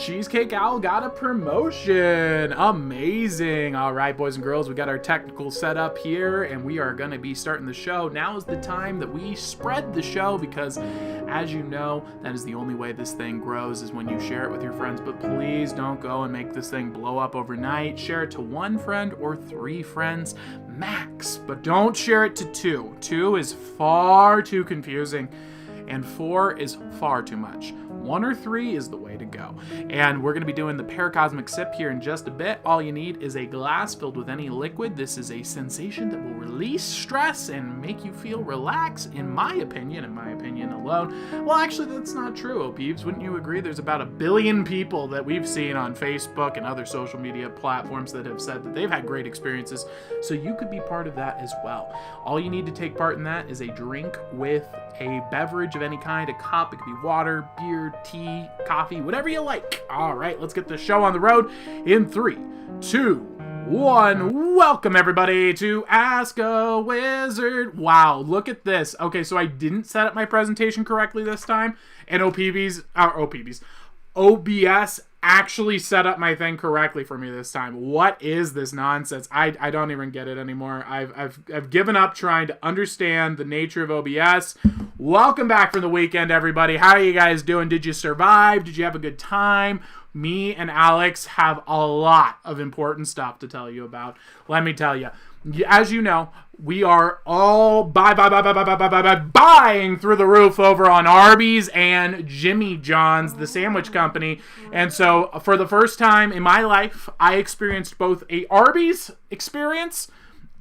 Cheesecake Owl got a promotion. Amazing. All right, boys and girls, we got our technical setup here, and we are going to be starting the show. Now is the time that we spread the show because, as you know, that is the only way this thing grows is when you share it with your friends. But please don't go and make this thing blow up overnight. Share it to 1 friend or 3 friends max, but don't share it to 2. 2 is far too confusing, and 4 is far too much. 1 or 3 is the way to go. And we're going to be doing the paracosmic sip here in just a bit. All you need is a glass filled with any liquid. This is a sensation that will release stress and make you feel relaxed, in my opinion alone. Well, actually, that's not true, O-Peeps. Wouldn't you agree? There's about 1 billion people that we've seen on Facebook and other social media platforms that have said that they've had great experiences. So you could be part of that as well. All you need to take part in that is a drink with a beverage of any kind, a cup. It could be water, beer, tea, coffee, whatever you like. All right, let's get the show on the road in 3, 2, 1. Welcome everybody to Ask a Wizard. Wow, look at this. Okay, so I didn't set up my presentation correctly this time, and OBS actually set up my thing correctly for me this time. What is this nonsense? I don't even get it anymore. I've given up trying to understand the nature of OBS. Welcome back from the weekend, everybody. How are you guys doing? Did you survive? Did you have a good time? Me and Alex have a lot of important stuff to tell you about. Let me tell you. As you know, we are all buying through the roof over on Arby's and Jimmy John's, the sandwich company. And so for the first time in my life, I experienced both a Arby's experience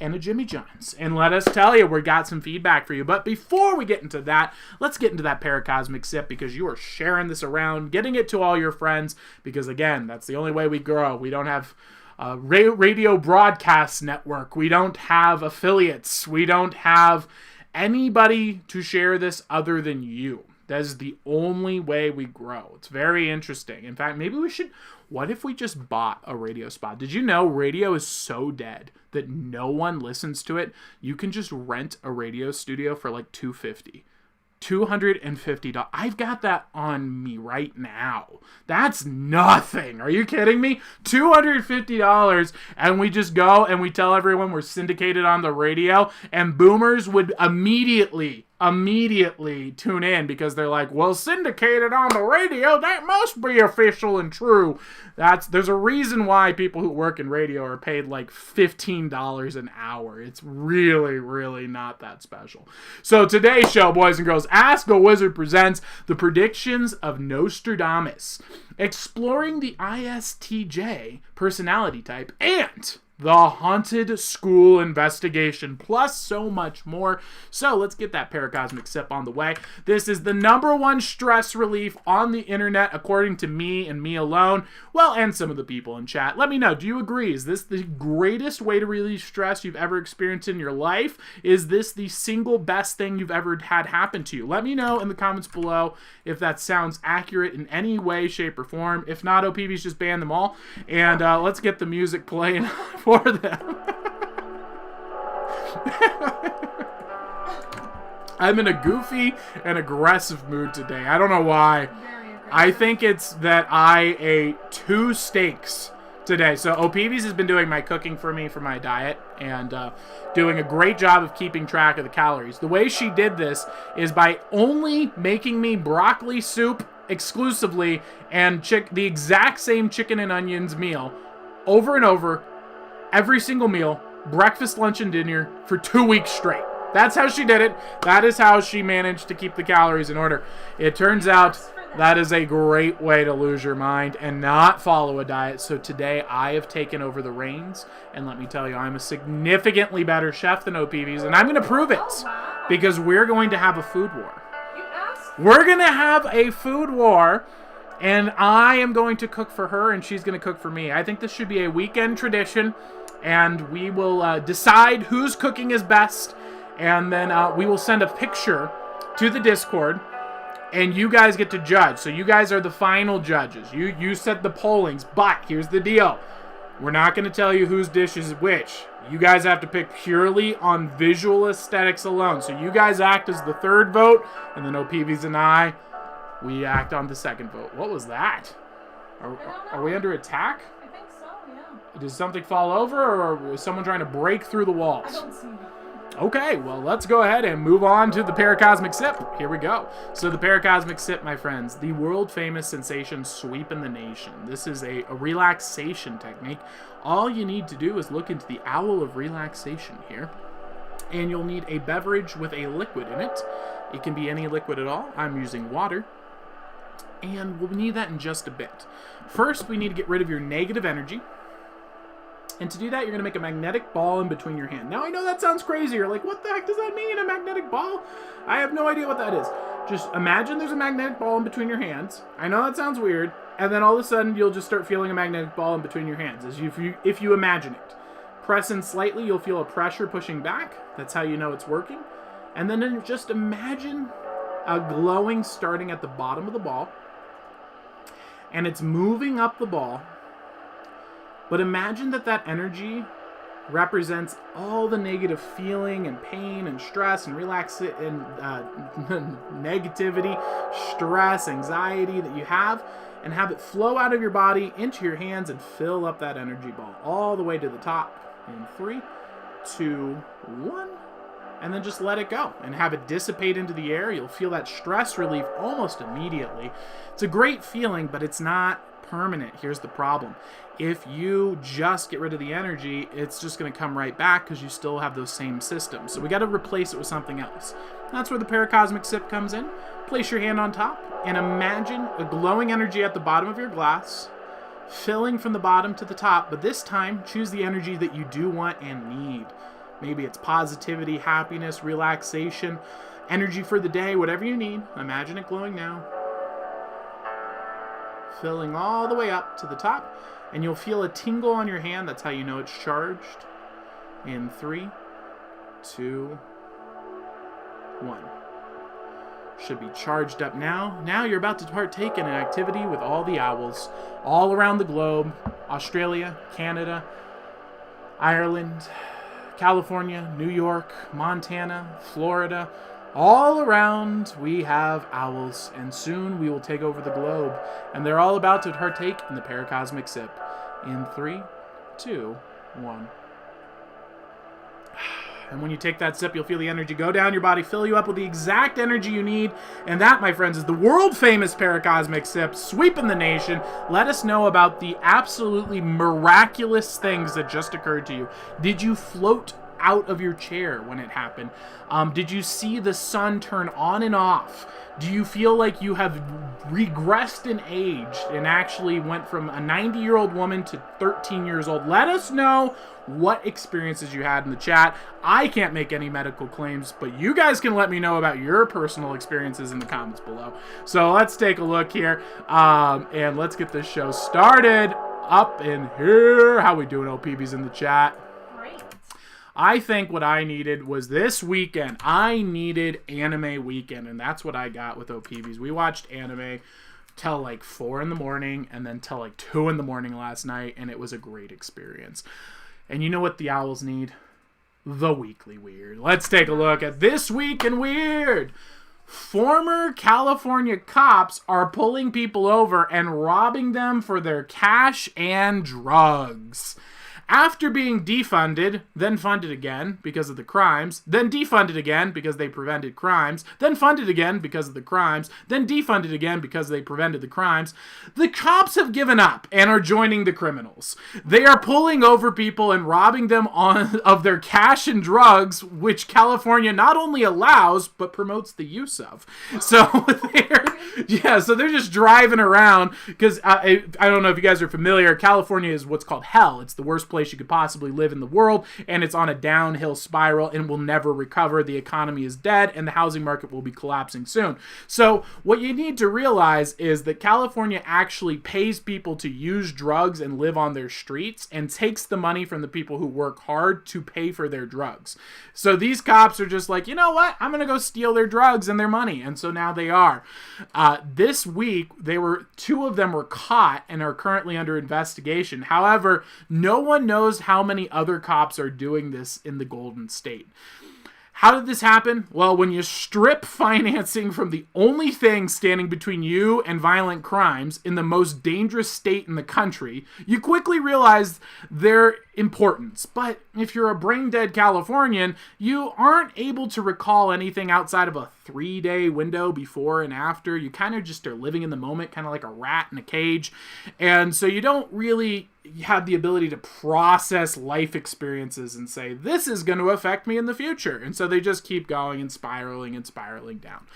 and a Jimmy John's. And let us tell you, we got some feedback for you. But before we get into that, let's get into that paracosmic sip, because you are sharing this around, getting it to all your friends, because again, that's the only way we grow. We don't have radio broadcast network. We don't have affiliates. We don't have anybody to share this other than you. That is the only way we grow. It's very interesting. In fact, maybe we should, what if we just bought a radio spot? Did you know radio is so dead that no one listens to it? You can just rent a radio studio for like $250. $250. I've got that on me right now. That's nothing. Are you kidding me? $250, and we just go and we tell everyone we're syndicated on the radio, and boomers would immediately tune in because they're like, well, syndicated on the radio, that must be official and true. There's a reason why people who work in radio are paid like $15 an hour. It's really, really not that special. So today's show, boys and girls, Ask a Wizard presents the Predictions of Nostradamus, exploring the ISTJ personality type and the haunted school investigation, plus so much more. So let's get that paracosmic sip on the way. This is the #1 stress relief on the internet, according to me and me alone. Well, and some of the people in chat. Let me know, do you agree? Is this the greatest way to relieve stress you've ever experienced in your life? Is this the single best thing you've ever had happen to you? Let me know in the comments below if that sounds accurate in any way, shape, or form. If not, OPVs, just ban them all. And let's get the music playing for them. I'm in a goofy and aggressive mood today. I don't know why. I think it's that I ate 2 steaks today. So OPVs has been doing my cooking for me for my diet and doing a great job of keeping track of the calories. The way she did this is by only making me broccoli soup exclusively and the exact same chicken and onions meal over and over, every single meal, breakfast, lunch, and dinner for 2 weeks straight. That's how she did it. That is how she managed to keep the calories in order. It turns out that is a great way to lose your mind and not follow a diet. So today I have taken over the reins, and let me tell you, I'm a significantly better chef than OPVs, and I'm going to prove it because we're going to have a food war. We're going to have a food war. And I am going to cook for her, and she's going to cook for me. I think this should be a weekend tradition, and we will decide whose cooking is best, and then we will send a picture to the Discord, and you guys get to judge. So you guys are the final judges. You set the pollings, but here's the deal. We're not going to tell you whose dish is which. You guys have to pick purely on visual aesthetics alone. So you guys act as the third vote, and then OPVs and I, we act on the second vote. What was that? Are we under attack? I think so, yeah. Does something fall over, or is someone trying to break through the walls? I don't see anything. Okay, well, let's go ahead and move on to the paracosmic sip. Here we go. So the paracosmic sip, my friends, the world-famous sensation sweeping the nation. This is a relaxation technique. All you need to do is look into the owl of relaxation here, and you'll need a beverage with a liquid in it. It can be any liquid at all. I'm using water, and we'll need that in just a bit. First, we need to get rid of your negative energy. And to do that, you're going to make a magnetic ball in between your hand. Now, I know that sounds crazy. You're like, what the heck does that mean, a magnetic ball? I have no idea what that is. Just imagine there's a magnetic ball in between your hands. I know that sounds weird. And then all of a sudden, you'll just start feeling a magnetic ball in between your hands, if you imagine it. Press in slightly, you'll feel a pressure pushing back. That's how you know it's working. And then just imagine a glowing starting at the bottom of the ball. And it's moving up the ball. But imagine that energy represents all the negative feeling and pain and stress and negativity, stress, anxiety that you have, and have it flow out of your body into your hands and fill up that energy ball all the way to the top. In 3, 2, 1. And then just let it go and have it dissipate into the air. You'll feel that stress relief almost immediately. It's a great feeling, but it's not permanent. Here's the problem. If you just get rid of the energy, it's just going to come right back because you still have those same systems. So we got to replace it with something else. That's where the paracosmic sip comes in. Place your hand on top and imagine a glowing energy at the bottom of your glass, filling from the bottom to the top, but this time choose the energy that you do want and need. Maybe it's positivity, happiness, relaxation, energy for the day, whatever you need. Imagine it glowing now. Filling all the way up to the top, and you'll feel a tingle on your hand. That's how you know it's charged. In 3, 2, 1. Should be charged up now. Now you're about to partake in an activity with all the owls all around the globe. Australia, Canada, Ireland, California, New York, Montana, Florida. All around we have owls, and soon we will take over the globe, and they're all about to partake in the paracosmic sip. In 3, 2, 1. And when you take that sip, you'll feel the energy go down your body, fill you up with the exact energy you need. And that, my friends, is the world-famous paracosmic sip, sweeping the nation. Let us know about the absolutely miraculous things that just occurred to you. Did you float out of your chair when it happened? Did you see the sun turn on and off? Do you feel like you have regressed in age and actually went from a 90-year-old woman to 13 years old? Let us know what experiences you had in the chat. I can't make any medical claims, but you guys can let me know about your personal experiences in the comments below. So let's take a look here, and let's get this show started up in here. How we doing, OPBs in the chat? I think what I needed was this weekend. I needed anime weekend, and that's what I got with OPBs. We watched anime till like 4 in the morning and then till like 2 in the morning last night, and it was a great experience. And you know what the owls need? The Weekly Weird. Let's take a look at This Week in Weird. Former California cops are pulling people over and robbing them for their cash and drugs. After being defunded, then funded again because of the crimes, then defunded again because they prevented crimes, then funded again because of the crimes, then defunded again because they prevented the crimes, the cops have given up and are joining the criminals. They are pulling over people and robbing them of their cash and drugs, which California not only allows, but promotes the use of. So they're just driving around because I don't know if you guys are familiar. California is what's called hell. It's the worst place you could possibly live in the world, and it's on a downhill spiral and will never recover. The economy is dead, and the housing market will be collapsing soon. So what you need to realize is that California actually pays people to use drugs and live on their streets and takes the money from the people who work hard to pay for their drugs. So these cops are just like, you know what? I'm going to go steal their drugs and their money. And so now they are. This week, 2 of them were caught and are currently under investigation. However, no one knows how many other cops are doing this in the Golden State. How did this happen? Well, when you strip financing from the only thing standing between you and violent crimes in the most dangerous state in the country, you quickly realize their importance. But if you're a brain-dead Californian, you aren't able to recall anything outside of a 3-day window before and after. You kind of just are living in the moment, kind of like a rat in a cage. And so you don't really have the ability to process life experiences and say, this is going to affect me in the future. And so they just keep going and spiraling down.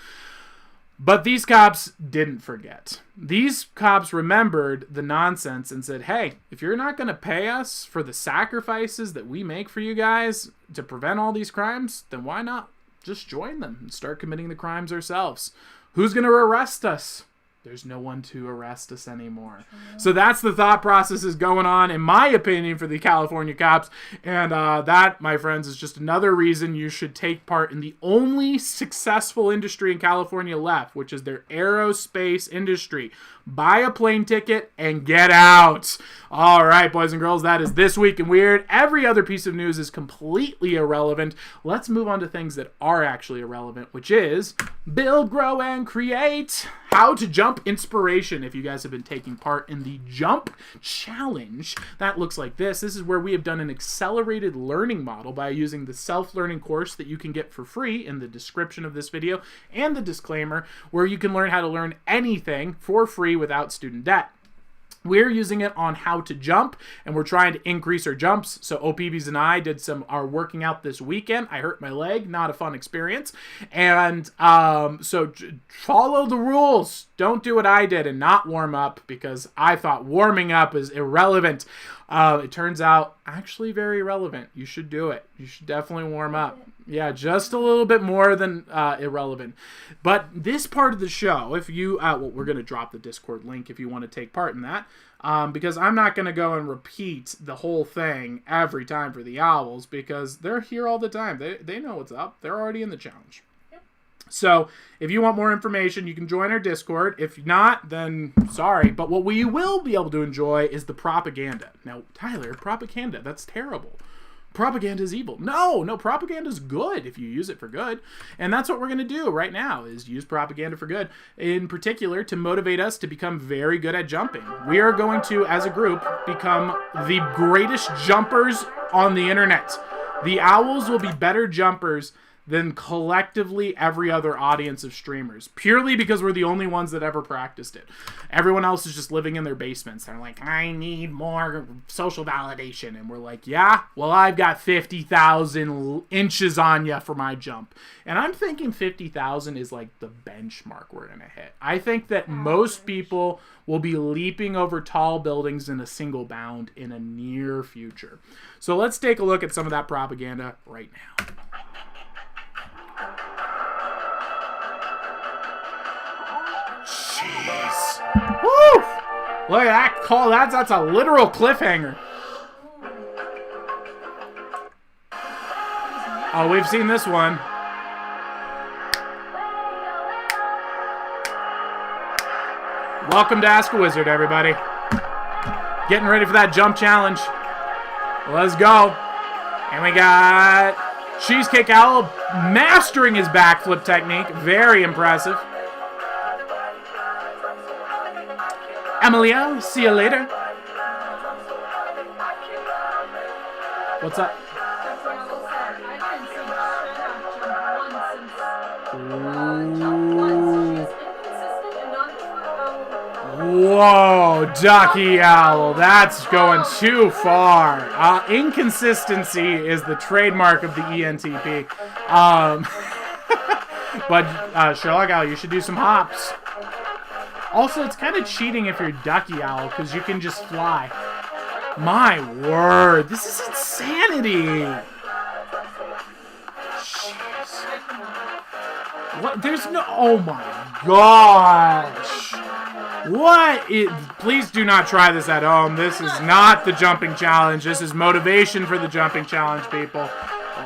But these cops didn't forget. These cops remembered the nonsense and said, hey, if you're not going to pay us for the sacrifices that we make for you guys to prevent all these crimes, then why not just join them and start committing the crimes ourselves? Who's going to arrest us? There's no one to arrest us anymore. So that's the thought process is going on, in my opinion, for the California cops. And that, my friends, is just another reason you should take part in the only successful industry in California left, which is their aerospace industry. Buy a plane ticket and get out. All right, boys and girls, that is This Week in Weird. Every other piece of news is completely irrelevant. Let's move on to things that are actually irrelevant, which is build, grow, and create. How to jump inspiration. If you guys have been taking part in the jump challenge, that looks like this. This is where we have done an accelerated learning model by using the self-learning course that you can get for free in the description of this video and the disclaimer, where you can learn how to learn anything for free without student debt. We're using it on how to jump, and we're trying to increase our jumps. So OPBs and I did our working out this weekend. I hurt my leg, not a fun experience. And so follow the rules. Don't do what I did and not warm up, because I thought warming up is irrelevant. It turns out actually very relevant. You should do it. You should definitely warm up. Yeah, just a little bit more than irrelevant. But this part of the show, if you, well, we're going to drop the Discord link if you want to take part in that, because I'm not going to go and repeat the whole thing every time for the owls, because they're here all the time. They know what's up. They're already in the challenge. So if you want more information, you can join our Discord. If not, then sorry. But what we will be able to enjoy is the propaganda. Now, Tyler, propaganda, that's terrible. Propaganda is evil. No, propaganda is good if you use it for good. And that's what we're going to do right now, is use propaganda for good. In particular, to motivate us to become very good at jumping. We are going to, as a group, become the greatest jumpers on the internet. The owls will be better jumpers than collectively every other audience of streamers, purely because we're the only ones that ever practiced it. Everyone else is just living in their basements. They're like, I need more social validation. And we're like, yeah, well, I've got 50,000 inches on you for my jump. And I'm thinking 50,000 is like the benchmark we're going to hit. I think that most people will be leaping over tall buildings in a single bound in a near future. So let's take a look at some of that propaganda right now. Jeez. Woo! Look at that call. That's a literal cliffhanger. Oh, we've seen this one. Welcome to Ask a Wizard, everybody. Getting ready for that jump challenge. Let's go. And we got Cheesecake Owl mastering his backflip technique. Very impressive. Emilia, see you later. What's up? Whoa, Ducky Owl. That's going too far. Inconsistency is the trademark of the ENTP. But Sherlock Owl, you should do some hops. Also, it's kind of cheating if you're Ducky Owl, because you can just fly. My word, this is insanity. Jeez. What? There's no... Oh my gosh. What? Please do not try this at home. This is not the jumping challenge. This is motivation for the jumping challenge, people.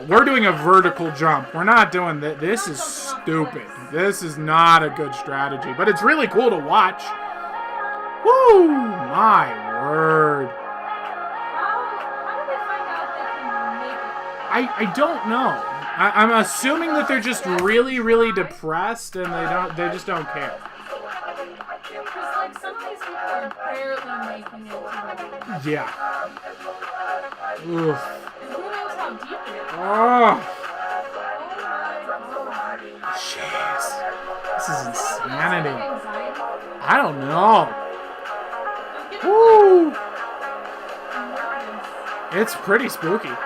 We're doing a vertical jump. We're not doing that. This is stupid. This is not a good strategy, but it's really cool to watch. Woo! My word. How do they find out they can make it? I don't know. I'm assuming that they're just really, really depressed and they just don't care. Because, like, some of these people are barely making it to the Yeah. Oof. And who knows how deep it is? Oh. Oh my God. Jeez. This is insanity. Anxiety. I don't know. Woo. It's pretty spooky. Every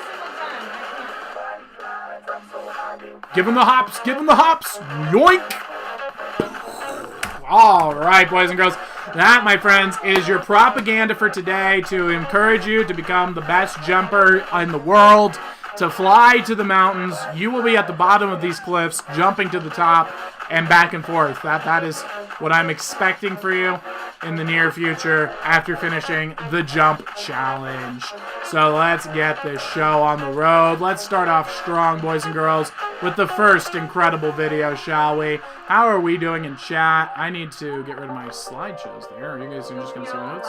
single time. I can't. Give him the hops. Give him the hops. Yoink. All right, boys and girls. That, my friends, is your propaganda for today to encourage you to become the best jumper in the world, to fly to the mountains. You will be at the bottom of these cliffs, jumping to the top and back and forth. That is what I'm expecting for you in the near future after finishing the jump challenge. So let's get this show on the road. Let's start off strong, boys and girls, with the first incredible video, shall we? How are we doing in chat? I need to get rid of my slideshows there. Are you guys just going to see notes?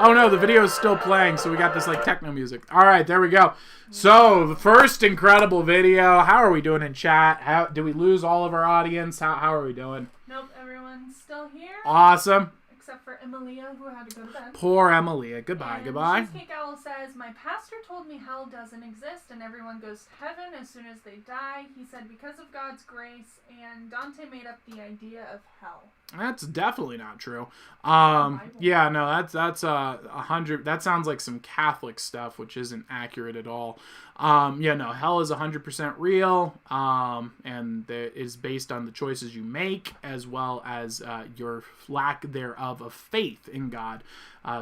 Oh no, the video is still playing, so we got this like techno music. All right, there we go. So the first incredible video. How are we doing in chat? How did we lose all of our audience? How are we doing? Nope, everyone's still here. Awesome. Except for Emilia, who had to go to bed. Poor Emilia. Goodbye, and goodbye. Cheesecake Owl says, my pastor told me hell doesn't exist and everyone goes to heaven as soon as they die. He said because of God's grace, and Dante made up the idea of hell. That's definitely not true. Yeah, no, that's 100. That sounds like some Catholic stuff, which isn't accurate at all. Yeah, no, hell is 100% real, and it is based on the choices you make as well as your lack thereof of faith in God.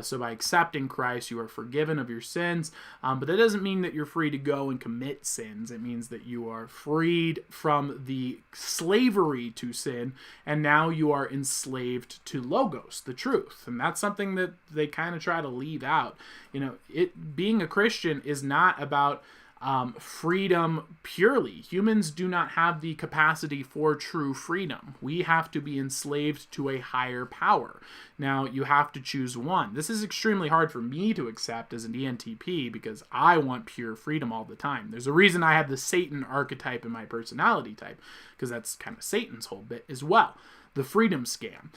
So by accepting Christ, you are forgiven of your sins, but that doesn't mean that you're free to go and commit sins. It means that you are freed from the slavery to sin, and now you are enslaved to Logos, the truth. And that's something that they kind of try to leave out. You know, being a Christian is not about freedom purely. Humans do not have the capacity for true freedom. We have to be enslaved to a higher power. Now, you have to choose one. This is extremely hard for me to accept as an ENTP because I want pure freedom all the time. There's a reason I have the Satan archetype in my personality type, because that's kind of Satan's whole bit as well. The freedom scam.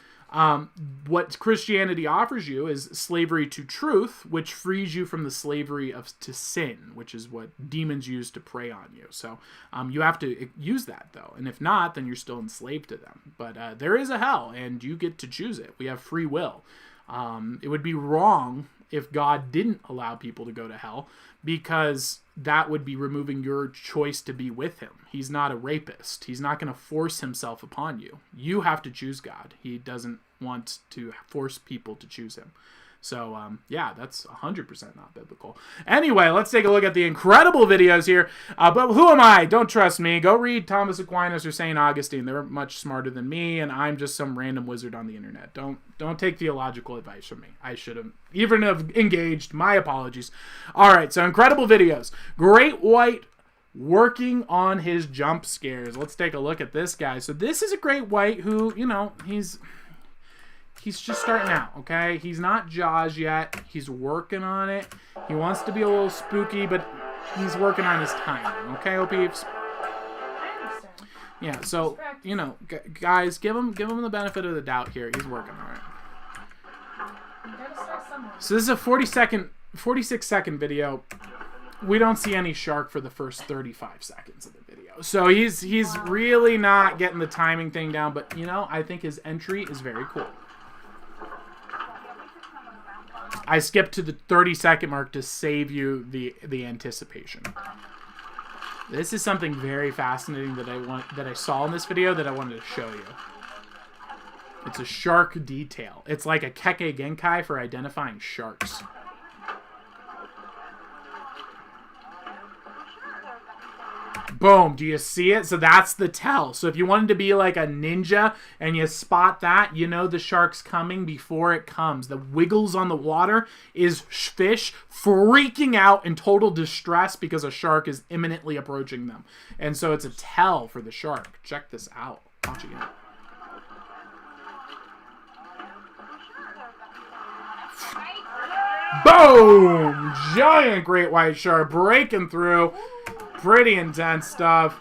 What Christianity offers you is slavery to truth, which frees you from the slavery to sin, which is what demons use to prey on you. So you have to use that, though. And if not, then you're still enslaved to them. But there is a hell, and you get to choose it. We have free will. It would be wrong if God didn't allow people to go to hell, because that would be removing your choice to be with him. He's not a rapist. He's not going to force himself upon you. You have to choose God. He doesn't want to force people to choose him. So, yeah, that's 100% not biblical. Anyway, let's take a look at the incredible videos here. But who am I? Don't trust me. Go read Thomas Aquinas or St. Augustine. They're much smarter than me, and I'm just some random wizard on the internet. Don't take theological advice from me. I should have even have engaged. My apologies. All right, so incredible videos. Great White working on his jump scares. Let's take a look at this guy. So this is a Great White who, you know, he's just starting out, okay? He's not Jaws yet. He's working on it. He wants to be a little spooky, but he's working on his timing, okay, O-Peeps? I understand. Yeah, so, you know, guys, give him the benefit of the doubt here. He's working on it. You gotta start somewhere. So this is a 46-second video. We don't see any shark for the first 35 seconds of the video. So he's really not getting the timing thing down, but, you know, I think his entry is very cool. I skipped to the 30-second mark to save you the anticipation. This is something very fascinating that I saw in this video that I wanted to show you. It's a shark detail. It's like a Kekkei Genkai for identifying sharks. Boom, do you see it? So that's the tell. So if you wanted to be like a ninja and you spot that, you know the shark's coming before it comes. The wiggles on the water is fish freaking out in total distress because a shark is imminently approaching them. And so it's a tell for the shark. Check this out. Watch again. Boom! Giant great white shark breaking through. Pretty intense stuff.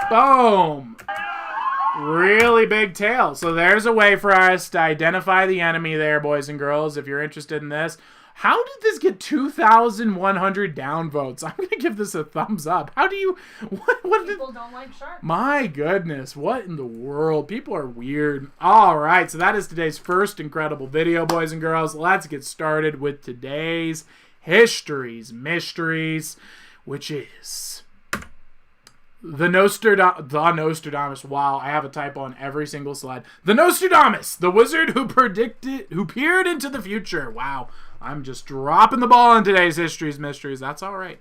Boom! Really big tail. So there's a way for us to identify the enemy there, boys and girls, if you're interested in this. How did this get 2,100 downvotes? I'm going to give this a thumbs up. How do you... People don't like sharks. My goodness, what in the world? People are weird. All right, so that is today's first incredible video, boys and girls. Let's get started with today's History's Mysteries, which is... The Nostradamus. Wow, I have a typo on every single slide. The Nostradamus, the wizard who peered into the future. Wow, I'm just dropping the ball in today's History's Mysteries. That's all right.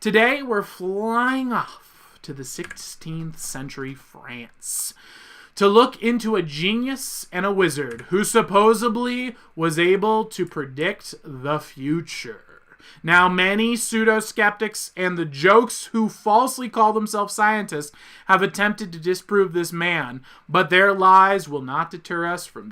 Today, we're flying off to the 16th century France to look into a genius and a wizard who supposedly was able to predict the future. Now, many pseudo-skeptics and the jokes who falsely call themselves scientists have attempted to disprove this man, but their lies will not deter us from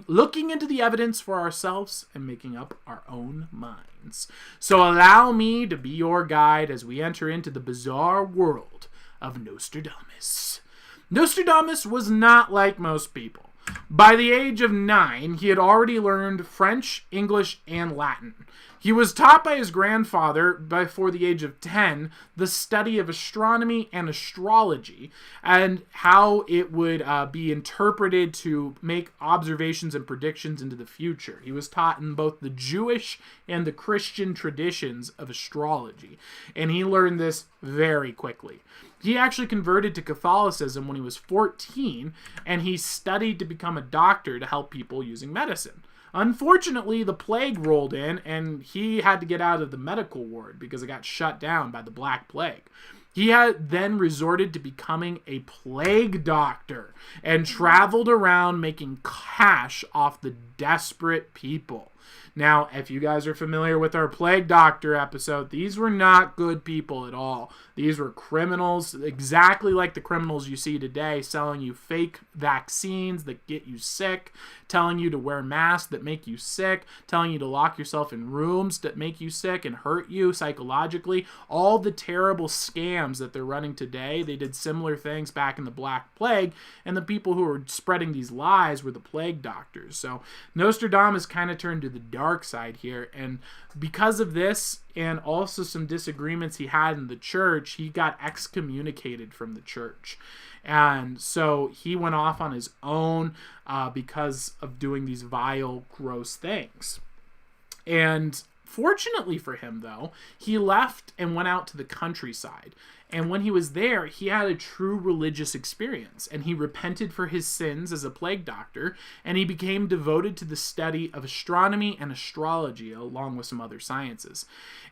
looking into the evidence for ourselves and making up our own minds. So allow me to be your guide as we enter into the bizarre world of Nostradamus. Nostradamus was not like most people. By the age of 9, he had already learned French, English, and Latin. He was taught by his grandfather, before the age of 10, the study of astronomy and astrology, and how it would be interpreted to make observations and predictions into the future. He was taught in both the Jewish and the Christian traditions of astrology, and he learned this very quickly. He actually converted to Catholicism when he was 14, and he studied to become a doctor to help people using medicine. Unfortunately, the plague rolled in, and he had to get out of the medical ward because it got shut down by the Black Plague. He had then resorted to becoming a plague doctor and traveled around making cash off the desperate people. Now, if you guys are familiar with our Plague Doctor episode, these were not good people at all. These were criminals, exactly like the criminals you see today, selling you fake vaccines that get you sick, telling you to wear masks that make you sick, telling you to lock yourself in rooms that make you sick and hurt you psychologically. All the terrible scams that they're running today, they did similar things back in the Black Plague, and the people who were spreading these lies were the plague doctors. So Nostradamus kind of turned to the dark side here, and because of this and also some disagreements he had in the church, he got excommunicated from the church. And so he went off on his own because of doing these vile, gross things. And fortunately for him, though, he left and went out to the countryside. And when he was there, he had a true religious experience, and he repented for his sins as a plague doctor, and he became devoted to the study of astronomy and astrology, along with some other sciences,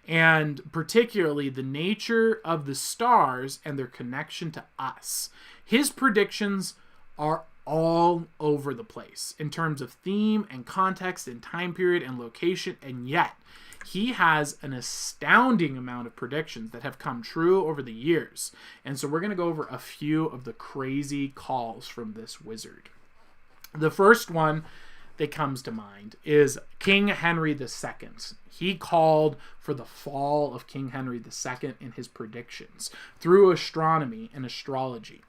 and particularly the nature of the stars and their connection to us. His predictions are all over the place in terms of theme and context and time period and location, and yet he has an astounding amount of predictions that have come true over the years. And so we're going to go over a few of the crazy calls from this wizard. The first one that comes to mind is King Henry II. He called for the fall of King Henry II in his predictions through astronomy and astrology.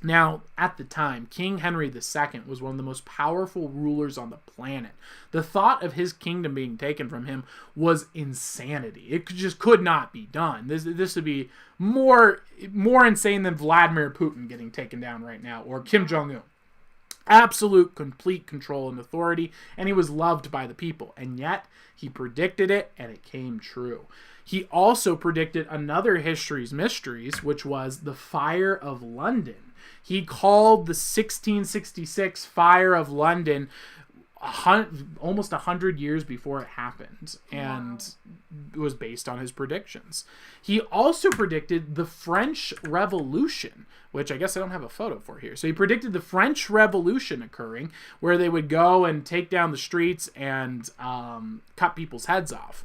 Now, at the time, King Henry II was one of the most powerful rulers on the planet. The thought of his kingdom being taken from him was insanity. It just could not be done. This would be more insane than Vladimir Putin getting taken down right now, or Kim Jong-un. Absolute, complete control and authority, and he was loved by the people. And yet, he predicted it, and it came true. He also predicted another History's Mysteries, which was the Fire of London. He called the 1666 Fire of London almost 100 years before it happened, and it was based on his predictions. He also predicted the French Revolution, which I guess I don't have a photo for here. So he predicted the French Revolution occurring, where they would go and take down the streets and cut people's heads off.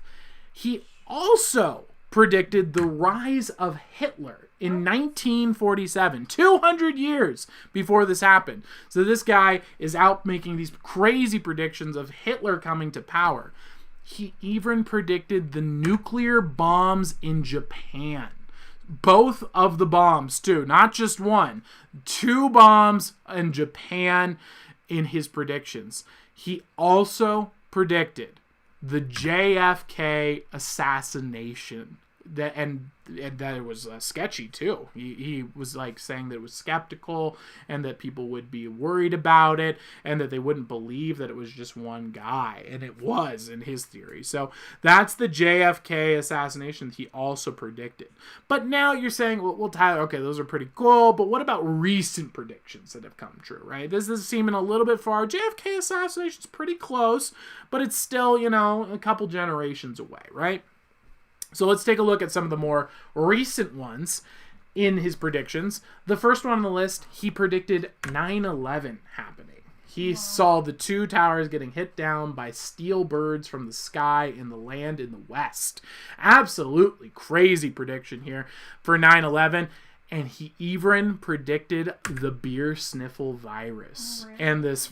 He also predicted the rise of Hitler in 1947, 200 years before this happened. So this guy is out making these crazy predictions of Hitler coming to power. He even predicted the nuclear bombs in Japan. Both of the bombs, too. Not just one. 2 bombs in Japan in his predictions. He also predicted the JFK assassination. That it was sketchy too. He was like saying that it was skeptical and that people would be worried about it and that they wouldn't believe that it was just one guy, and it was in his theory. So that's the JFK assassination that he also predicted. But now you're saying, well, Tyler, okay, those are pretty cool, but what about recent predictions that have come true, right? This is seeming a little bit far. JFK assassination's pretty close, but it's still, a couple generations away, right? So let's take a look at some of the more recent ones in his predictions. The first one on the list, he predicted 9/11 happening. He saw the 2 towers getting hit down by steel birds from the sky in the land in the west. Absolutely crazy prediction here for 9/11. And he even predicted the beer sniffle virus and this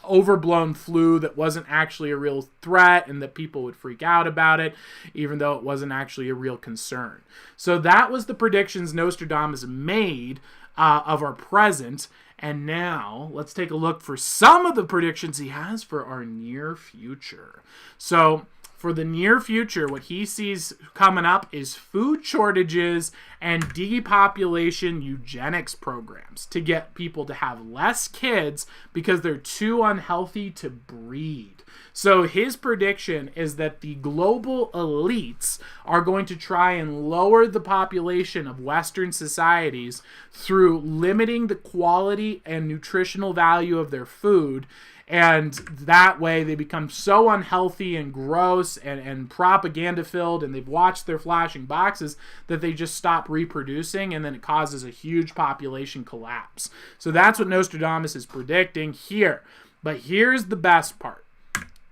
overblown flu that wasn't actually a real threat and that people would freak out about it, even though it wasn't actually a real concern. So that was the predictions Nostradamus made of our present. And now let's take a look for some of the predictions he has for our near future. So for the near future, what he sees coming up is food shortages and depopulation eugenics programs to get people to have less kids because they're too unhealthy to breed. So his prediction is that the global elites are going to try and lower the population of Western societies through limiting the quality and nutritional value of their food. And that way they become so unhealthy and gross and propaganda-filled, and they've watched their flashing boxes that they just stop reproducing, and then it causes a huge population collapse. So that's what Nostradamus is predicting here. But here's the best part.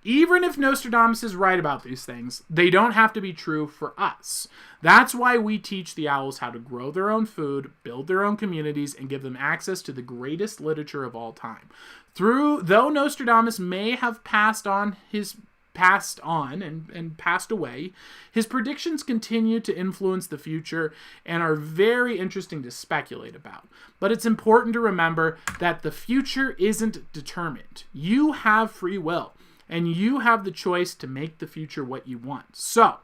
Even if Nostradamus is right about these things, they don't have to be true for us. That's why we teach the owls how to grow their own food, build their own communities, and give them access to the greatest literature of all time. Though Nostradamus may have passed on and passed away, his predictions continue to influence the future and are very interesting to speculate about. But it's important to remember that the future isn't determined. You have free will. And you have the choice to make the future what you want. So,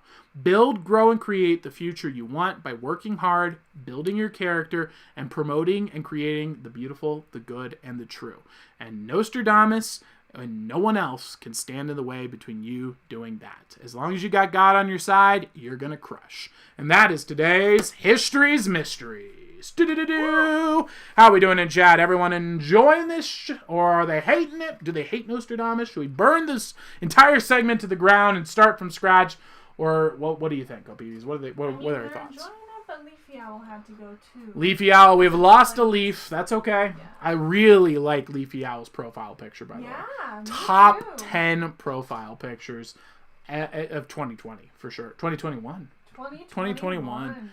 build, grow, and create the future you want by working hard, building your character, and promoting and creating the beautiful, the good, and the true. And Nostradamus and no one else can stand in the way between you doing that. As long as you got God on your side, you're going to crush. And that is today's History's Mysteries. How are we doing in chat? Everyone enjoying this, or are they hating it? Do they hate Nostradamus? Should we burn this entire segment to the ground and start from scratch? Or what do you think, OPs? What are their thoughts? Enjoying it, but Leafy Owl had to go too. Leafy Owl, we've lost a leaf. That's okay. Yeah. I really like Leafy Owl's profile picture, by the way. Top 10 profile pictures of 2020, for sure. 2021. 2021.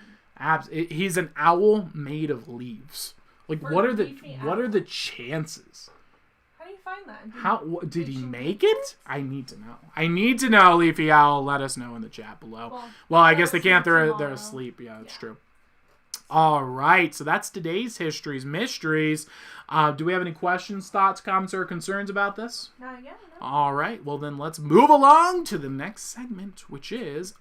He's an owl made of leaves. Like, what are the chances? How do you find that? Did he make it? I need to know. Leafy Owl. Let us know in the chat below. Well, I guess they can't. They're asleep. Yeah, that's true. All right, so that's today's History's Mysteries. Do we have any questions, thoughts, comments, or concerns about this? Not yet. No. All right, well then let's move along to the next segment, which is...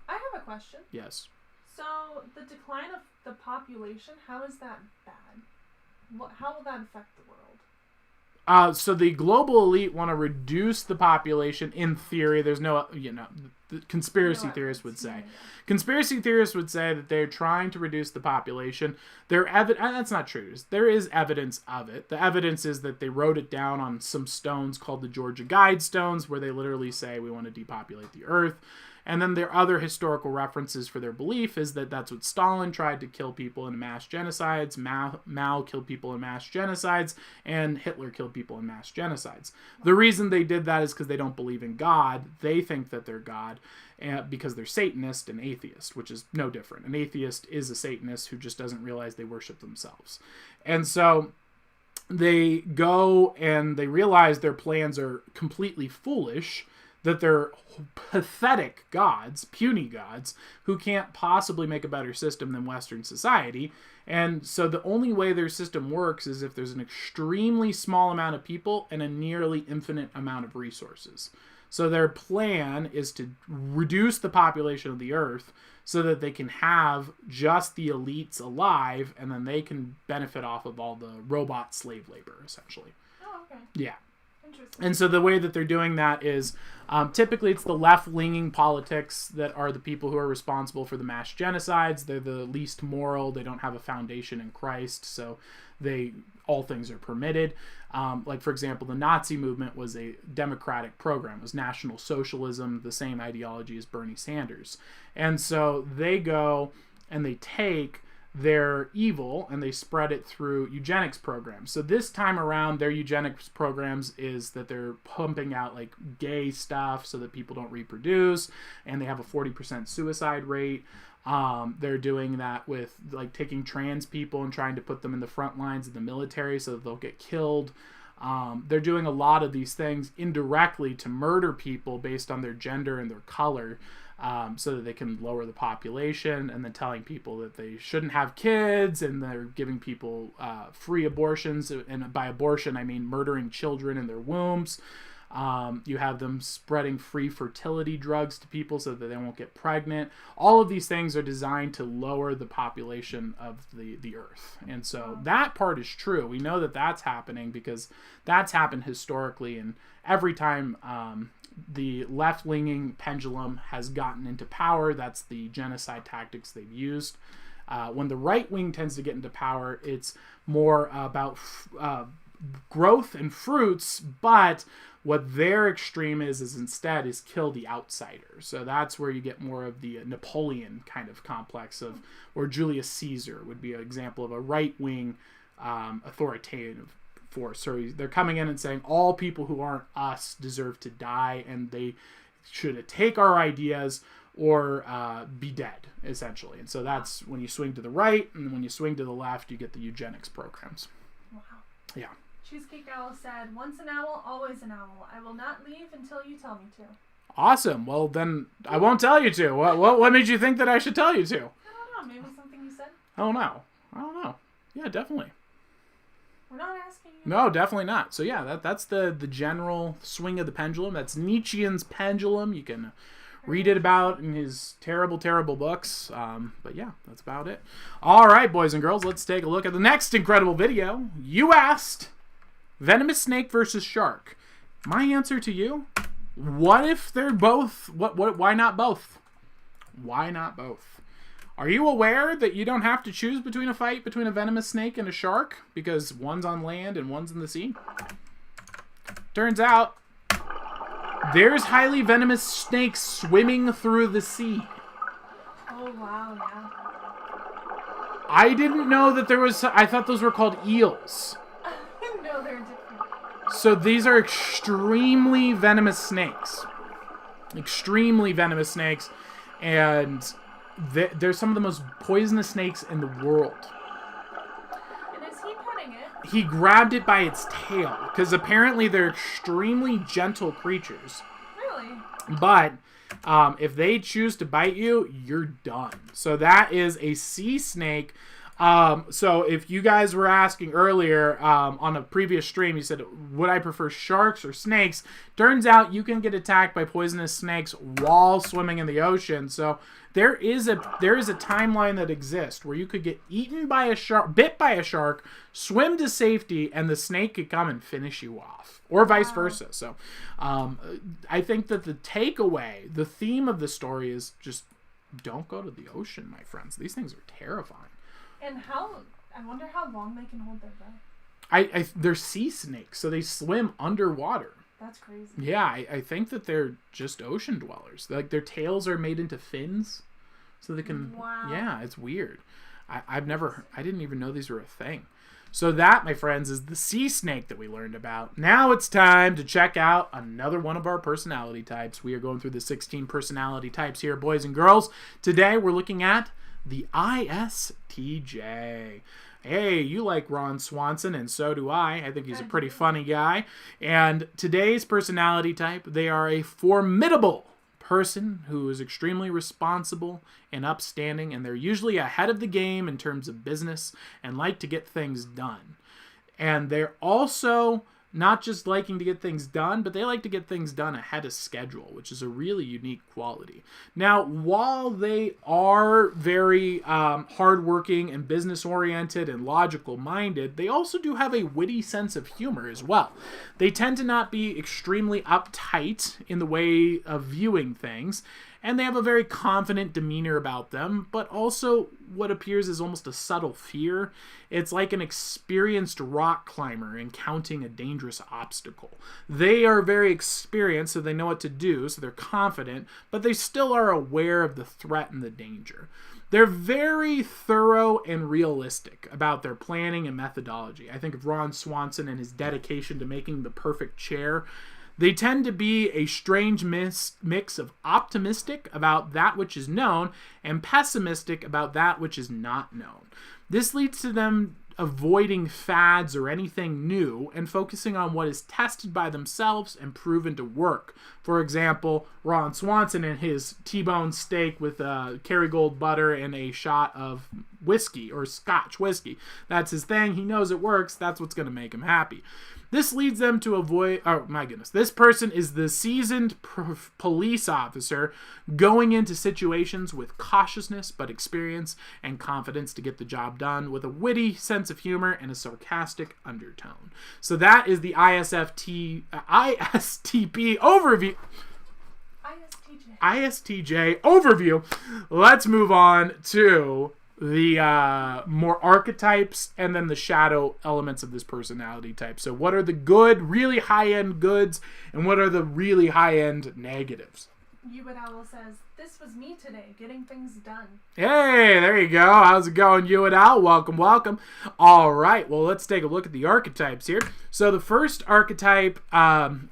I have a question. Yes. So, the decline of the population, how is that bad? How will that affect the world? So the global elite want to reduce the population in theory. There's no, the conspiracy theorists would say. Conspiracy theorists would say that they're trying to reduce the population. That's not true. There is evidence of it. The evidence is that they wrote it down on some stones called the Georgia Guidestones, where they literally say we want to depopulate the earth. And then their other historical references for their belief is that that's what Stalin tried to kill people in mass genocides, Mao killed people in mass genocides, and Hitler killed people in mass genocides. The reason they did that is because they don't believe in God. They think that they're God because they're Satanist and atheist, which is no different. An atheist is a Satanist who just doesn't realize they worship themselves. And so they go and they realize their plans are completely foolish, that they're pathetic gods, puny gods, who can't possibly make a better system than Western society. And so the only way their system works is if there's an extremely small amount of people and a nearly infinite amount of resources. So their plan is to reduce the population of the Earth so that they can have just the elites alive, and then they can benefit off of all the robot slave labor, essentially. Oh, okay. Yeah. Interesting. And so the way that they're doing that is typically it's the left-leaning politics that are the people who are responsible for the mass genocides. They're the least moral. They don't have a foundation in Christ, so all things are permitted. Like, for example, the Nazi movement was a democratic program. It was National Socialism, the same ideology as Bernie Sanders. And so they go and they take their evil and they spread it through eugenics programs. So this time around, their eugenics programs is that they're pumping out like gay stuff so that people don't reproduce, and they have a 40% suicide rate. They're doing that with like taking trans people and trying to put them in the front lines of the military so that they'll get killed. They're doing a lot of these things indirectly to murder people based on their gender and their color, so that they can lower the population, and then telling people that they shouldn't have kids, and they're giving people free abortions. And by abortion, I mean murdering children in their wombs. You have them spreading free fertility drugs to people so that they won't get pregnant. All of these things are designed to lower the population of the Earth. And so that part is true. We know that that's happening because that's happened historically, and every time the left-leaning pendulum has gotten into power, that's the genocide tactics they've used. When the right wing tends to get into power, it's more about growth and fruits, but what their extreme is instead is kill the outsider. So that's where you get more of the Napoleon kind of complex of, or Julius Caesar would be an example of a right-wing authoritative force. So they're coming in and saying all people who aren't us deserve to die, and they should take our ideas or be dead, essentially. And so that's when you swing to the right, and when you swing to the left, you get the eugenics programs. Wow. Yeah. Cheesecake Owl said, "Once an owl, always an owl. I will not leave until you tell me to." Awesome. Well, then I won't tell you to. What made you think that I should tell you to? I don't know. Maybe something you said? I don't know. Yeah, definitely. We're not asking you. No, definitely not. So yeah, that's the general swing of the pendulum. That's Nietzschean's pendulum. You can read it about in his terrible, terrible books. But yeah, that's about it. All right, boys and girls, let's take a look at the next incredible video. You asked, venomous snake versus shark. My answer to you, what if they're both? Why not both? Why not both? Are you aware that you don't have to choose between a fight between a venomous snake and a shark because one's on land and one's in the sea? Turns out there's highly venomous snakes swimming through the sea. Oh, wow, yeah. I didn't know that there was... I thought those were called eels. No, they're different. So these are extremely venomous snakes. Extremely venomous snakes. And they're some of the most poisonous snakes in the world. And is he petting it? He grabbed it by its tail, because apparently they're extremely gentle creatures. Really? But if they choose to bite you, you're done. So that is a sea snake. So if you guys were asking earlier on a previous stream, you said, would I prefer sharks or snakes? Turns out you can get attacked by poisonous snakes while swimming in the ocean. So there is a timeline that exists where you could get eaten by a shark, bit by a shark, swim to safety, and the snake could come and finish you off, or vice versa. So I think that the takeaway, the theme of the story is just don't go to the ocean, my friends. These things are terrifying. And I wonder how long they can hold their breath. They're sea snakes, so they swim underwater. That's crazy. Yeah, I think that they're just ocean dwellers. Like, their tails are made into fins, so they can... Wow. Yeah, it's weird. I didn't even know these were a thing. So that, my friends, is the sea snake that we learned about. Now it's time to check out another one of our personality types. We are going through the 16 personality types here, boys and girls. Today we're looking at the ISTJ. Hey, you like Ron Swanson, and so do I. I think he's a pretty funny guy. And today's personality type, they are a formidable person who is extremely responsible and upstanding, and they're usually ahead of the game in terms of business and like to get things done. And they're also not just liking to get things done, but they like to get things done ahead of schedule, which is a really unique quality. Now, while they are very hardworking and business-oriented and logical-minded, they also do have a witty sense of humor as well. They tend to not be extremely uptight in the way of viewing things, and they have a very confident demeanor about them, but also what appears as almost a subtle fear. It's like an experienced rock climber encountering a dangerous obstacle. They are very experienced, so they know what to do, so they're confident, but they still are aware of the threat and the danger. They're very thorough and realistic about their planning and methodology. I think of Ron Swanson and his dedication to making the perfect chair. They tend to be a strange mix of optimistic about that which is known and pessimistic about that which is not known. This leads to them avoiding fads or anything new and focusing on what is tested by themselves and proven to work. For example, Ron Swanson and his T-bone steak with Kerrygold butter and a shot of whiskey or Scotch whiskey. That's his thing. He knows it works. That's what's going to make him happy. This leads them to avoid... Oh, my goodness. This person is the seasoned police officer going into situations with cautiousness but experience and confidence to get the job done with a witty sense of humor and a sarcastic undertone. So that is the ISTP overview. ISTJ overview. Let's move on to the more archetypes and then the shadow elements of this personality type. So what are the good, really high-end goods, and what are the really high-end negatives? Owl says, "This was me today, getting things done." Hey, there you go. How's it going, Owl? Welcome, welcome. All right, well, let's take a look at the archetypes here. So the first archetype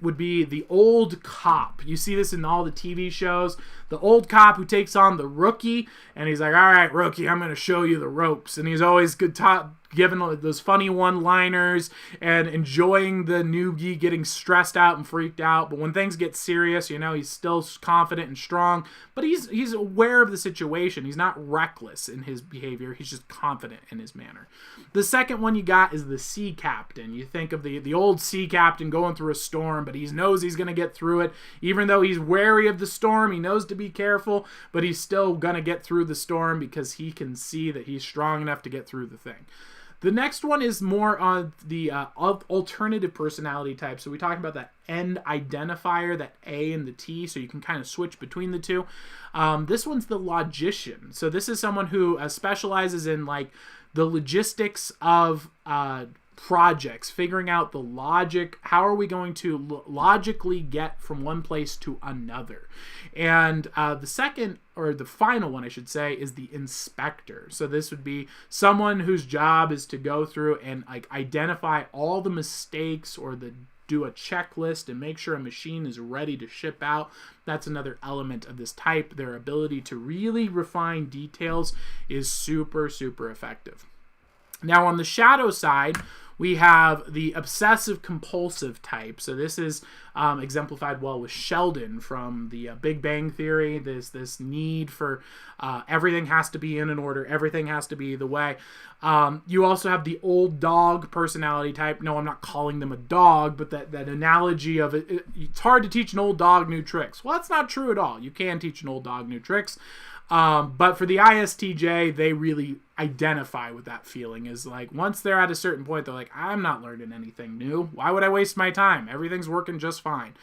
would be the old cop. You see this in all the TV shows. The old cop who takes on the rookie, and he's like, all right, rookie, I'm going to show you the ropes. And he's always giving those funny one-liners and enjoying the newbie getting stressed out and freaked out. But when things get serious, he's still confident and strong. But he's aware of the situation. He's not reckless in his behavior. He's just confident in his manner. The second one you got is the sea captain. You think of the old sea captain going through a storm, but he knows he's going to get through it. Even though he's wary of the storm, he knows to be careful, but he's still going to get through the storm because he can see that he's strong enough to get through the thing. The next one is more on the alternative personality type. So we talked about that end identifier, that A and the T, so you can kind of switch between the two. This one's the logician. So this is someone who specializes in like the logistics of projects, figuring out the logic. How are we going to logically get from one place to another? And the second, or the final one, I should say, is the inspector. So this would be someone whose job is to go through and like identify all the mistakes or do a checklist and make sure a machine is ready to ship out. That's another element of this type. Their ability to really refine details is super, super effective. Now on the shadow side, we have the obsessive-compulsive type. So this is exemplified well with Sheldon from the Big Bang Theory. This need for everything has to be in an order. Everything has to be the way. You also have the old dog personality type. No, I'm not calling them a dog, but that analogy of it's hard to teach an old dog new tricks. Well, that's not true at all. You can teach an old dog new tricks. But for the ISTJ, they really identify with that feeling. Is like once they're at a certain point, they're like, I'm not learning anything new. Why would I waste my time? Everything's working just fine.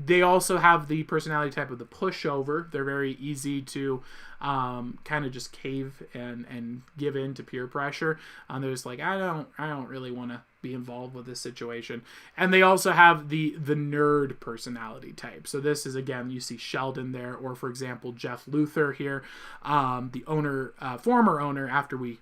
They also have the personality type of the pushover. They're very easy to kind of just cave and give in to peer pressure. They're just like, I don't really want to be involved with this situation. And they also have the nerd personality type. So this is, again, you see Sheldon there, or for example, Jeff Luthor here, the owner, former owner, after we,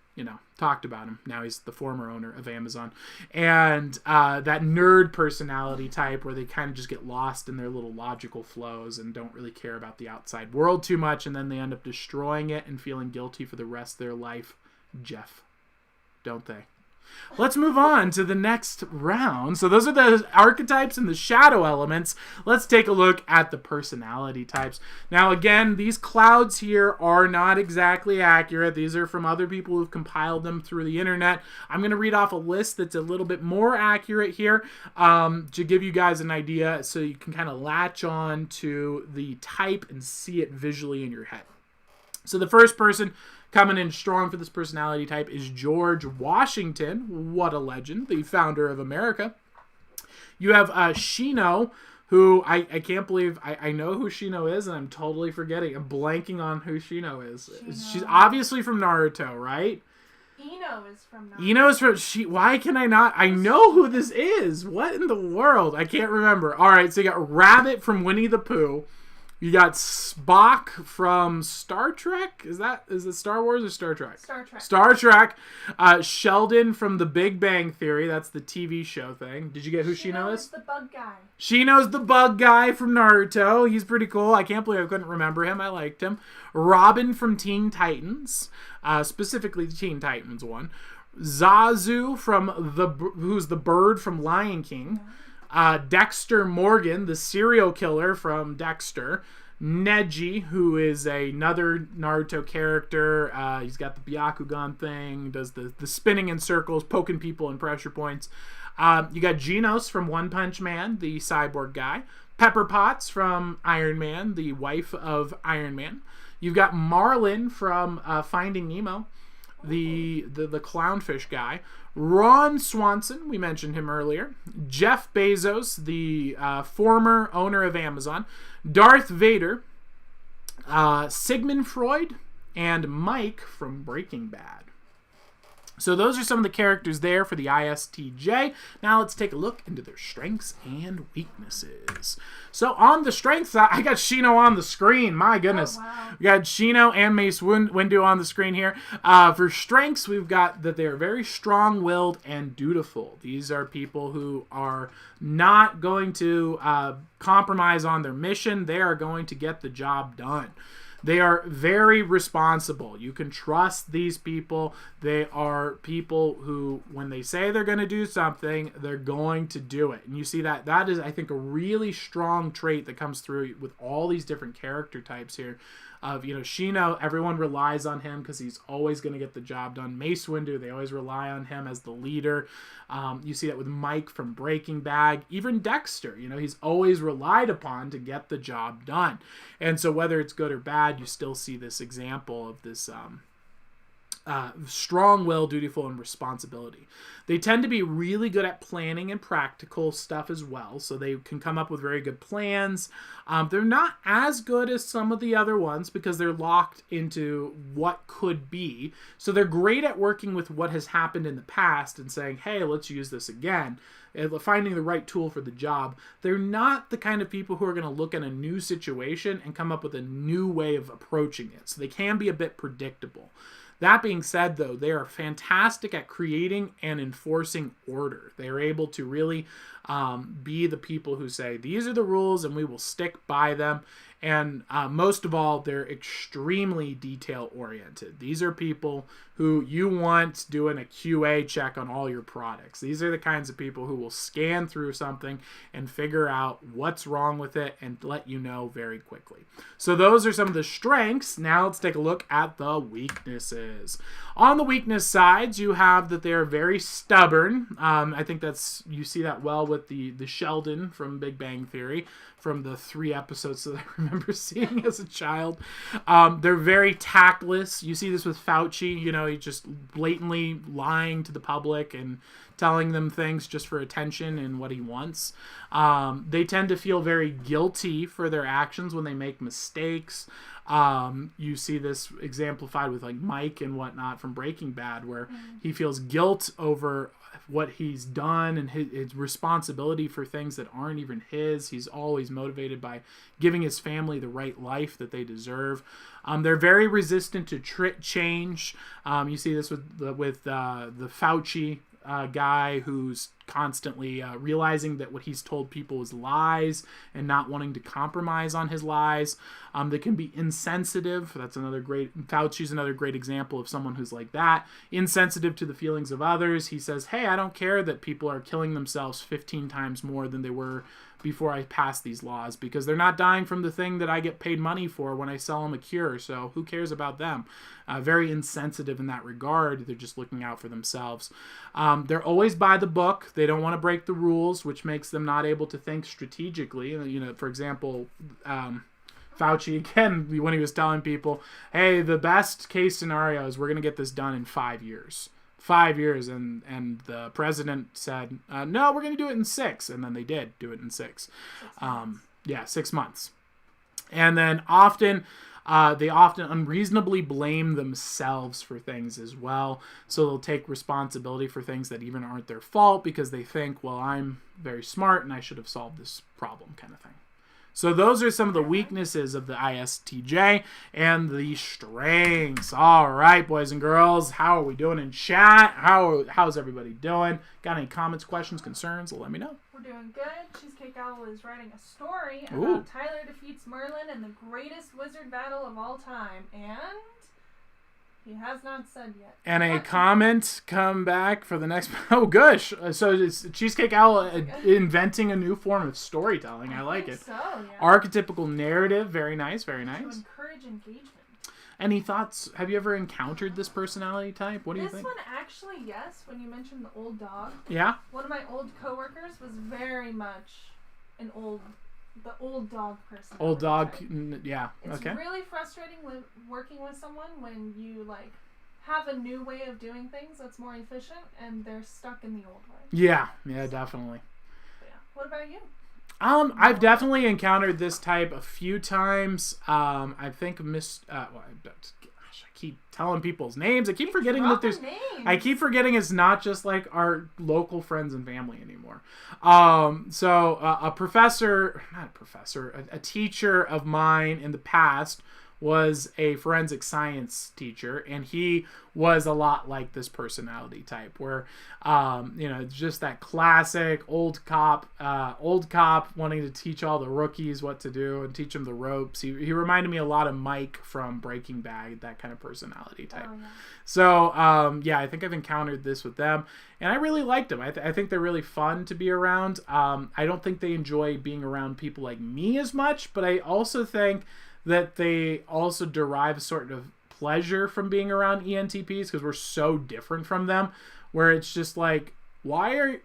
talked about him. Now he's the former owner of Amazon. And that nerd personality type where they kind of just get lost in their little logical flows and don't really care about the outside world too much, and then they end up destroying it and feeling guilty for the rest of their life. Jeff, don't they? Let's move on to the next round. So those are the archetypes and the shadow elements. Let's take a look at the personality types. Now, again, these clouds here are not exactly accurate. These are from other people who've compiled them through the internet. I'm going to read off a list that's a little bit more accurate here to give you guys an idea so you can kind of latch on to the type and see it visually in your head. So the first person coming in strong for this personality type is George Washington. What a legend. The founder of America. You have Shino, who I can't believe I know who Shino is, and I'm totally forgetting. I'm blanking on who Shino is. She's obviously from Naruto, right? Ino is from Naruto. Ino is from... Why can I not... I know who this is. What in the world? I can't remember. All right, so you got Rabbit from Winnie the Pooh. You got Spock from Star Trek. Is it Star Wars or Star Trek? Star Trek. Star Trek. Sheldon from The Big Bang Theory. That's the TV show thing. Did you get who Shino is? The bug guy. Shino's the bug guy from Naruto. He's pretty cool. I can't believe I couldn't remember him. I liked him. Robin from Teen Titans. Specifically the Teen Titans one. Zazu who's the bird from Lion King. Dexter Morgan, the serial killer from Dexter. Neji, who is another Naruto character. He's got the Byakugan thing, does the spinning in circles, poking people in pressure points. You got Genos from One Punch Man, the cyborg guy. Pepper Potts from Iron Man, the wife of Iron Man. You've got Marlin from Finding Nemo, the clownfish guy. Ron Swanson, we mentioned him earlier. Jeff Bezos, the former owner of Amazon. Darth Vader. Sigmund Freud. And Mike from Breaking Bad. So those are some of the characters there for the ISTJ. Now let's take a look into their strengths and weaknesses. So on the strengths side, I got Shino on the screen. My goodness. Oh, wow. We got Shino and Mace Windu on the screen here. For strengths, we've got that they're very strong-willed and dutiful. These are people who are not going to compromise on their mission. They are going to get the job done. They are very responsible. You can trust these people. They are people who, when they say they're going to do something, they're going to do it. And you see that is, I think, a really strong trait that comes through with all these different character types here. Shino, everyone relies on him because he's always going to get the job done. Mace Windu, they always rely on him as the leader. You see that with Mike from Breaking Bad. Even Dexter, he's always relied upon to get the job done. And so whether it's good or bad, you still see this example of this strong will, dutiful, and responsibility. They tend to be really good at planning and practical stuff as well, so they can come up with very good plans. They're not as good as some of the other ones because they're locked into what could be. So they're great at working with what has happened in the past and saying, hey, let's use this again. And finding the right tool for the job. They're not the kind of people who are going to look at a new situation and come up with a new way of approaching it. So they can be a bit predictable. That being said, though, they are fantastic at creating and enforcing order. They are able to really be the people who say, these are the rules and we will stick by them. And most of all, they're extremely detail-oriented. These are people who you want doing a QA check on all your products. These are the kinds of people who will scan through something and figure out what's wrong with it and let you know very quickly. So those are some of the strengths. Now let's take a look at the weaknesses. On the weakness sides, you have that they're very stubborn. I think you see that well with the Sheldon from Big Bang Theory, from the 3 episodes that I remember seeing as a child. They're very tactless. You see this with Fauci, he's just blatantly lying to the public and telling them things just for attention and what he wants. They tend to feel very guilty for their actions when they make mistakes. You see this exemplified with like Mike and whatnot from Breaking Bad, where he feels guilt over what he's done and his responsibility for things that aren't even his. He's always motivated by giving his family the right life that they deserve. They're very resistant to change. You see this with the Fauci guy who's constantly realizing that what he's told people is lies and not wanting to compromise on his lies. They can be insensitive. Fauci's another great example of someone who's like that. Insensitive to the feelings of others. He says, hey, I don't care that people are killing themselves 15 times more than they were before I passed these laws, because they're not dying from the thing that I get paid money for when I sell them a cure. So who cares about them? Very insensitive in that regard. They're just looking out for themselves. They're always by the book. They don't want to break the rules, which makes them not able to think strategically. You know, for example, Fauci, again, when he was telling people, hey, the best case scenario is we're going to get this done in 5 years. 5 years, and the president said, no, we're going to do it in 6, and then they did do it in 6. 6 months. And then they often unreasonably blame themselves for things as well, so they'll take responsibility for things that even aren't their fault because they think, well, I'm very smart and I should have solved this problem, kind of thing. So those are some of the weaknesses of the ISTJ and the strengths. All right, boys and girls, how are we doing in chat? How's everybody doing? Got any comments, questions, concerns? Let me know. We're doing good. Cheesecake Owl is writing a story about Tyler defeats Merlin in the greatest wizard battle of all time. And he has not said yet. And a comment come back for the next... Oh, gosh. So it's Cheesecake Owl inventing a new form of storytelling. I like it. So, yeah. Archetypical narrative. Very nice, very nice. To encourage engagement. Any thoughts? Have you ever encountered this personality type? What do you think? This one, actually, yes. When you mentioned the old dog. Yeah? One of my old coworkers was very much the old dog person. Old dog, yeah. It's really frustrating working with someone when you have a new way of doing things that's more efficient and they're stuck in the old way. Yeah, definitely. But yeah. What about you? I've definitely encountered this type a few times. I think I keep telling people's names. I keep forgetting that there's names. I keep forgetting it's not just like our local friends and family anymore. So a teacher of mine in the past was a forensic science teacher, and he was a lot like this personality type where, just that classic old cop wanting to teach all the rookies what to do and teach them the ropes. He reminded me a lot of Mike from Breaking Bad, that kind of personality type. Oh, yeah. So, I think I've encountered this with them, and I really liked them. I think they're really fun to be around. I don't think they enjoy being around people like me as much, but I also think that they also derive sort of pleasure from being around ENTPs because we're so different from them, where it's just like, why are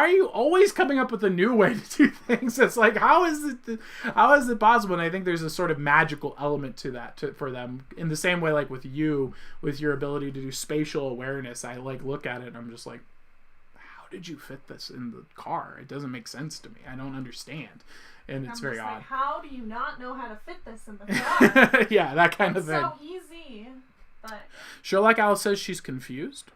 you always coming up with a new way to do things? It's like, how is it possible? And I think there's a sort of magical element to that for them, in the same way like with you, with your ability to do spatial awareness. I look at it and I'm just like, how did you fit this in the car? It doesn't make sense to me. I don't understand. And it's very odd. How do you not know how to fit this in the car? Yeah, that kind of thing. It's so easy. But Sherlock Alice says she's confused.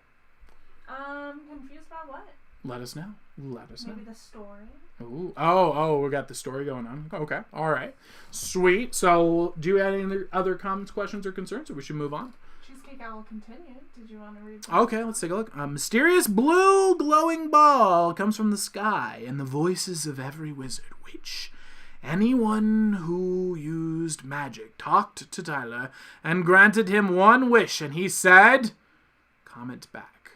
Confused about what? Let us know. Maybe the story. Ooh. Oh, we got the story going on. Okay. All right. Sweet. So, do you have any other comments, questions, or concerns, or we should move on? Cheesecake Owl continued. Did you want to read that? Okay, let's take a look. A mysterious blue glowing ball comes from the sky, and the voices of every wizard, witch, anyone who used magic talked to Tyler and granted him one wish, and he said, comment back.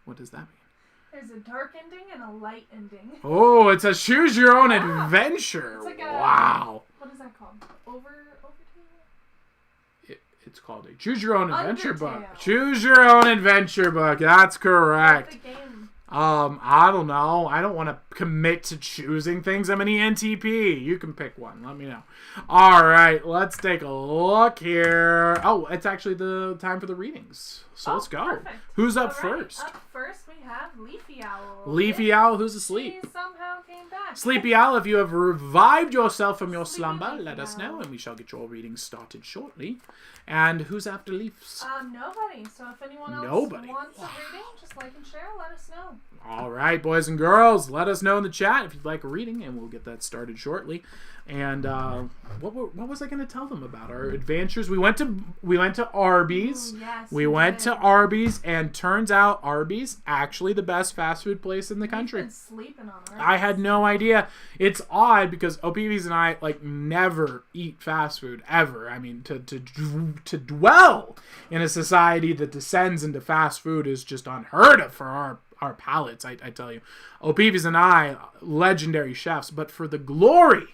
What does that mean? There's a dark ending and a light ending. Oh, it's a choose your own adventure. It's Wow. What is that called? It's called a choose your own adventure book. Undertale. Choose your own adventure book. That's correct. Like the game. I don't know. I don't want to commit to choosing things. I'm an ENTP. You can pick one. Let me know. All right, let's take a look here. Oh, it's actually the time for the readings. So let's go. Perfect. Who's up first? Up first, we have Leafy Owl. Leafy Owl, who's asleep? She somehow came back. back. Sleepy Owl, if you have revived yourself from your slumber, Sleepy let us know, Owl. and we shall get your reading started shortly. And who's after Leafs? Nobody. So if anyone else Nobody. wants a reading, just like and share, let us know. All right, boys and girls, let us know in the chat if you'd like a reading, and we'll get that started shortly. And what was I going to tell them about our adventures? We went to Arby's. Ooh, yes, we went to Arby's, and turns out Arby's actually the best fast food place in the country. We've been sleeping on Arby's. I had no idea. It's odd because OPVs and I never eat fast food ever. I mean, to dwell in a society that descends into fast food is just unheard of for our palates. I tell you, OPVs and I, legendary chefs, but for the glory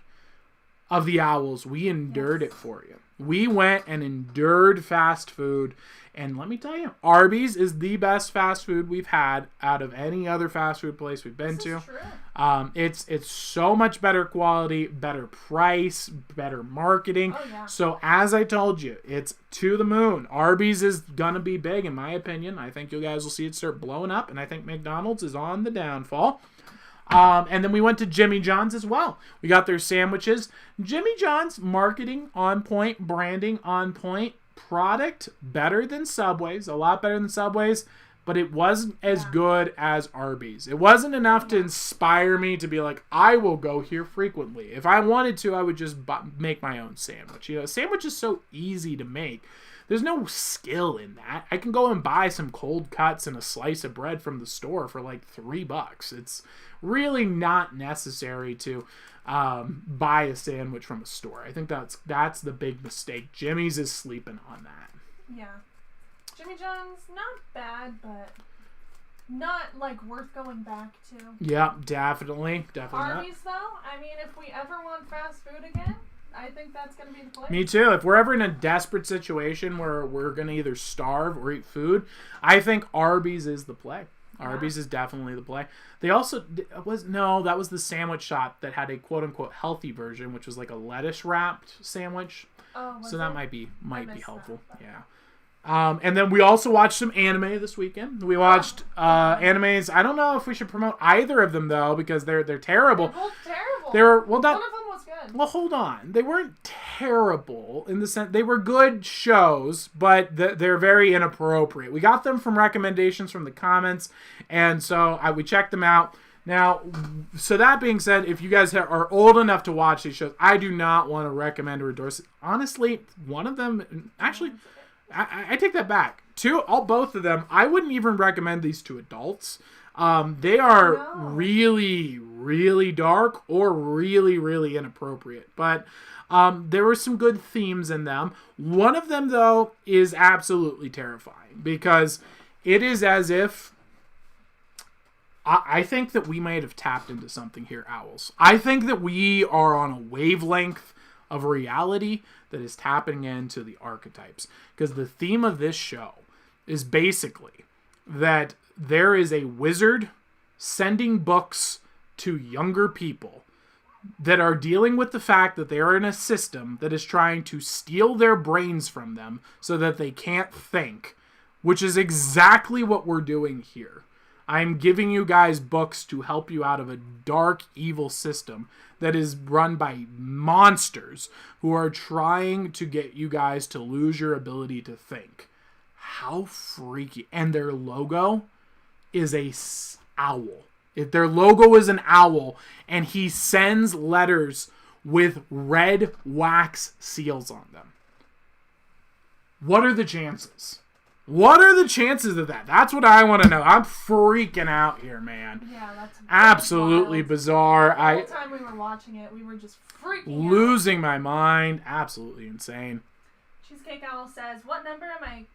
of the Owls, we endured it for you. We went and endured fast food, and let me tell you, Arby's is the best fast food we've had out of any other fast food place we've been to. True. It's so much better quality, better price, better marketing. Oh, yeah. So as I told you, it's to the moon. Arby's is gonna be big, in my opinion. I think you guys will see it start blowing up, and I think McDonald's is on the downfall. And then we went to Jimmy John's as well. We got their sandwiches. Jimmy John's, marketing on point, branding on point, product better than Subway's, a lot better than Subway's, but it wasn't as good as Arby's. It wasn't enough to inspire me to be like, I will go here frequently. If I wanted to, I would just make my own sandwich. You know, a sandwich is so easy to make. There's no skill in that. I can go and buy some cold cuts and a slice of bread from the store for like $3. It's really not necessary to buy a sandwich from a store. I think that's the big mistake. Jimmy's is sleeping on that. Yeah. Jimmy John's, not bad, but not worth going back to. Yeah, definitely not. Arby's, though, I mean, if we ever want fast food again, I think that's going to be the place. Me too. If we're ever in a desperate situation where we're going to either starve or eat food, I think Arby's is the play. Arby's is definitely the play. They also that was the sandwich shop that had a quote unquote healthy version, which was like a lettuce wrapped sandwich. Oh, so that might be helpful. That, yeah. And then we also watched some anime this weekend. We watched animes. I don't know if we should promote either of them though, because they're terrible. They're both terrible. One of them was good. Well, hold on. They weren't terrible in the sense they were good shows, but they're very inappropriate. We got them from recommendations from the comments, and so we checked them out. Now, so that being said, if you guys are old enough to watch these shows, I do not want to recommend or endorse it. Honestly, one of them actually. I take that back. Both of them, I wouldn't even recommend these to adults. They are really, really dark or really, really inappropriate. But there were some good themes in them. One of them, though, is absolutely terrifying because it is as if I think that we might have tapped into something here, Owls. I think that we are on a wavelength of reality that is tapping into the archetypes. Because the theme of this show is basically that there is a wizard sending books to younger people that are dealing with the fact that they are in a system that is trying to steal their brains from them so that they can't think, which is exactly what we're doing here. I'm giving you guys books to help you out of a dark, evil system that is run by monsters who are trying to get you guys to lose your ability to think. How freaky. And their logo is a owl. If their logo is an owl, and he sends letters with red wax seals on them. What are the chances? What are the chances of that? That's what I want to know. I'm freaking out here, man. Yeah, that's absolutely wild. Bizarre. The whole time we were watching it, we were just freaking losing my mind. Absolutely insane. Cheesecake Owl says, "What number am I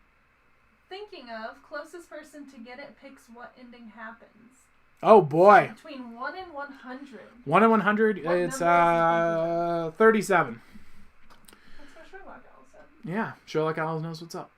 thinking of? Closest person to get it picks what ending happens." Oh boy. So between 1 and 100. 1 and 100. It's 37. That's what Sherlock Owl said. Yeah, Sherlock Owl knows what's up.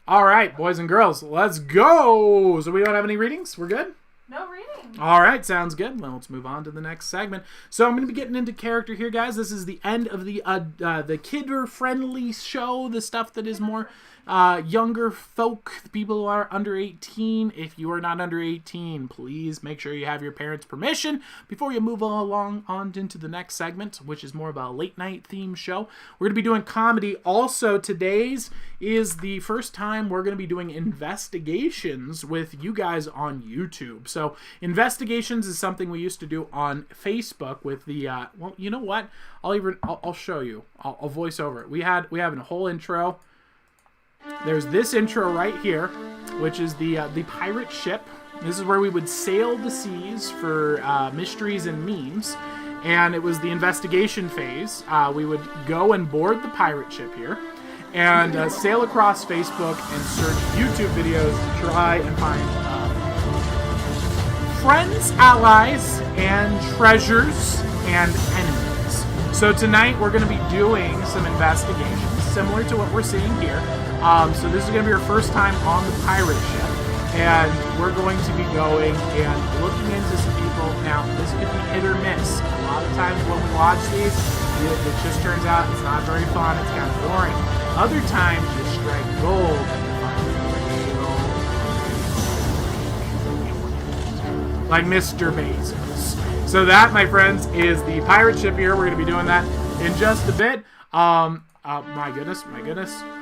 All right, boys and girls, let's go. So we don't have any readings? We're good? No reading. All right, sounds good. Well, let's move on to the next segment. So I'm going to be getting into character here, guys. This is the end of the kidder-friendly show, the stuff that is more younger folk, people who are under 18. If you are not under 18, please make sure you have your parents' permission before you move along on into the next segment, which is more of a late night theme show. We're going to be doing comedy. Also, today's is the first time we're going to be doing investigations with you guys on YouTube. So investigations is something we used to do on Facebook with the, well, you know what? I'll show you. I'll voice over it. We have a whole intro. There's this intro right here, which is the pirate ship. This is where we would sail the seas for mysteries and memes. And it was the investigation phase. We would go and board the pirate ship here and sail across Facebook and search YouTube videos to try and find friends, allies, and treasures and enemies. So tonight we're going to be doing some investigations similar to what we're seeing here. So this is going to be our first time on the pirate ship, and we're going to be going and looking into some people. Now, this could be hit or miss. A lot of times when we watch these, it just turns out it's not very fun. It's kind of boring. Other times, you strike gold and you find real, like Mr. Bezos. So that, my friends, is the pirate ship here. We're going to be doing that in just a bit. My goodness.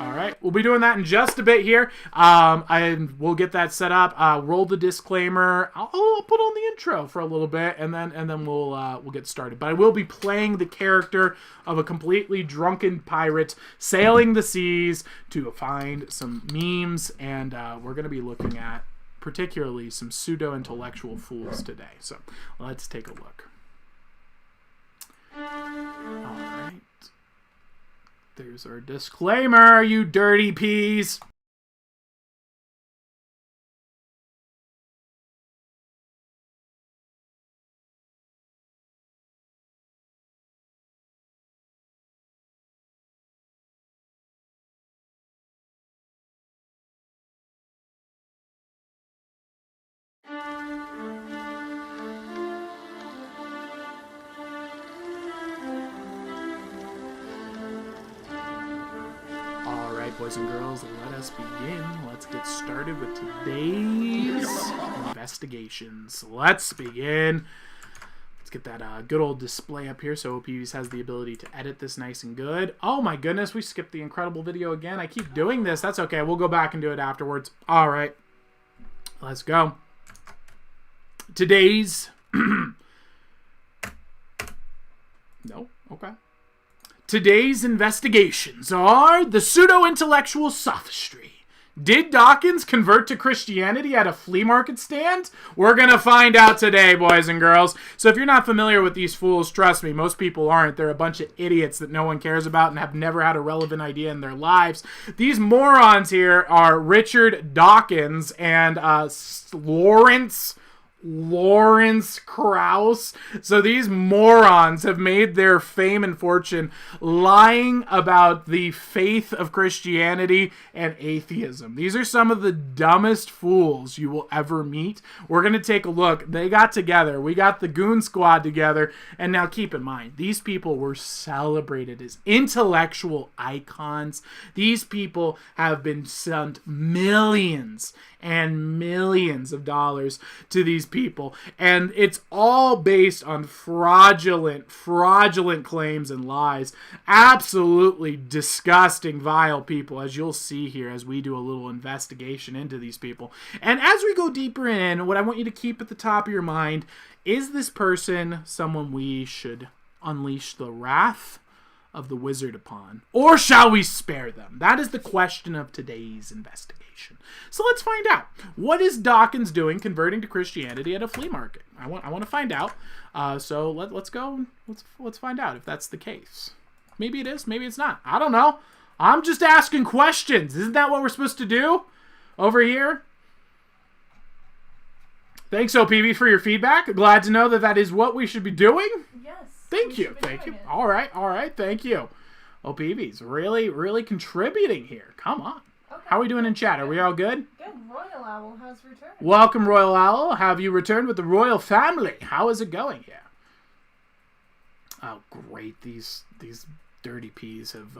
All right. We'll be doing that in just a bit here. And we'll get that set up. Roll the disclaimer. I'll put on the intro for a little bit and then we'll get started. But I will be playing the character of a completely drunken pirate sailing the seas to find some memes, and we're going to be looking at particularly some pseudo-intellectual fools today. So, let's take a look. All right. There's our disclaimer, you dirty peas. Boys and girls, let us begin. Let's get started with today's investigations. Let's begin. Let's get that good old display up here so OPVs has the ability to edit this nice and good. Oh my goodness, we skipped the incredible video again. I keep doing this. That's okay. We'll go back and do it afterwards. All right. Let's go. Today's... No? Okay. Today's investigations are the pseudo-intellectual sophistry. Did Dawkins convert to Christianity at a flea market stand? We're going to find out today, boys and girls. So if you're not familiar with these fools, trust me, most people aren't. They're a bunch of idiots that no one cares about and have never had a relevant idea in their lives. These morons here are Richard Dawkins and Lawrence Krauss. So these morons have made their fame and fortune lying about the faith of Christianity and atheism. These are some of the dumbest fools you will ever meet. We're going to take a look. They got together. We got the Goon Squad together. And now keep in mind, these people were celebrated as intellectual icons. These people have been sent millions and millions of dollars to these people, and it's all based on fraudulent claims and lies. Absolutely disgusting, vile people, as you'll see here as we do a little investigation into these people. And as we go deeper in, what I want you to keep at the top of your mind, is this person someone we should unleash the wrath of the wizard upon, or shall we spare them? That is the question of today's investigation. So let's find out. What is Dawkins doing converting to Christianity at a flea market? I want to find out. So let's go. Let's find out if that's the case. Maybe it is. Maybe it's not. I don't know. I'm just asking questions. Isn't that what we're supposed to do over here? Thanks, OPB, for your feedback. Glad to know that is what we should be doing. Yes. Thank you. All right. Thank you. OPB's really contributing here. Come on. Okay. How are we doing in chat? Are we all good? Good. Royal Owl has returned. Welcome, Royal Owl. Have you returned with the royal family? How is it going here? Oh, great. These dirty peas have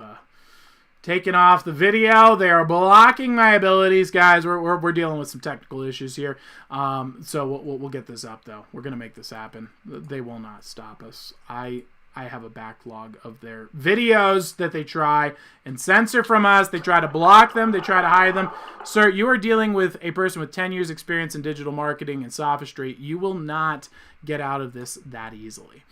taking off the video. They are blocking my abilities, guys. We're dealing with some technical issues here. So we'll get this up, though. We're going to make this happen. They will not stop us. I have a backlog of their videos that they try and censor from us. They try to block them. They try to hide them. Sir, you are dealing with a person with 10 years experience in digital marketing and sophistry. You will not get out of this that easily.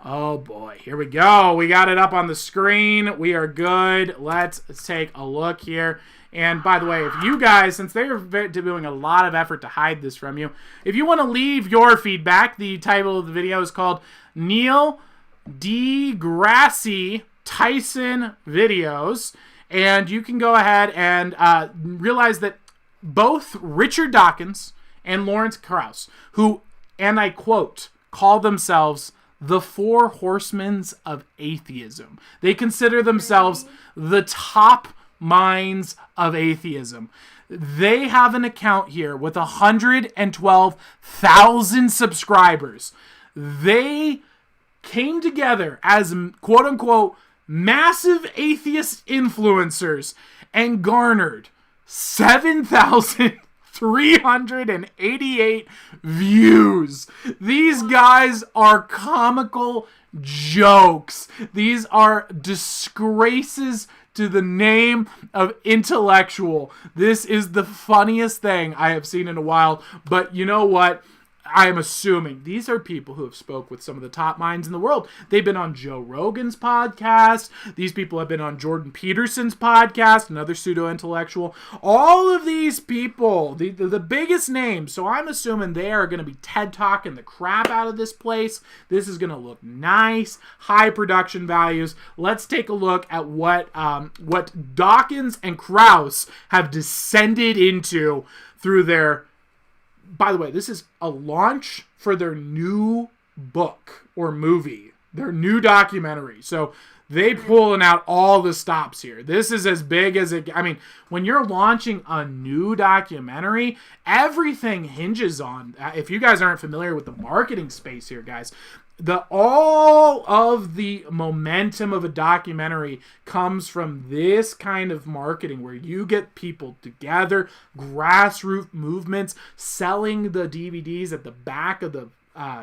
Oh boy, here we go. We got it up on the screen. We are good. Let's take a look here. And by the way, if you guys, since they're doing a lot of effort to hide this from you, if you want to leave your feedback, the title of the video is called Neil deGrasse Tyson Videos. And you can go ahead and realize that both Richard Dawkins and Lawrence Krauss, who, and I quote, call themselves the Four Horsemen of Atheism. They consider themselves the top minds of atheism. They have an account here with 112,000 subscribers. They came together as quote-unquote massive atheist influencers and garnered 7,388 views. These guys are comical jokes. These are disgraces to the name of intellectual. This is the funniest thing I have seen in a while. But you know what? I'm assuming these are people who have spoke with some of the top minds in the world. They've been on Joe Rogan's podcast. These people have been on Jordan Peterson's podcast, another pseudo-intellectual. All of these people, the biggest names. So I'm assuming they are going to be TED Talking the crap out of this place. This is going to look nice, high production values. Let's take a look at what Dawkins and Krauss have descended into through their... By the way, this is a launch for their new book or movie, their new documentary. So they pulling out all the stops here. This is as big as it... I mean, when you're launching a new documentary, everything hinges on... If you guys aren't familiar with the marketing space here, guys, all of the momentum of a documentary comes from this kind of marketing where you get people together, grassroots movements, selling the DVDs at the back of the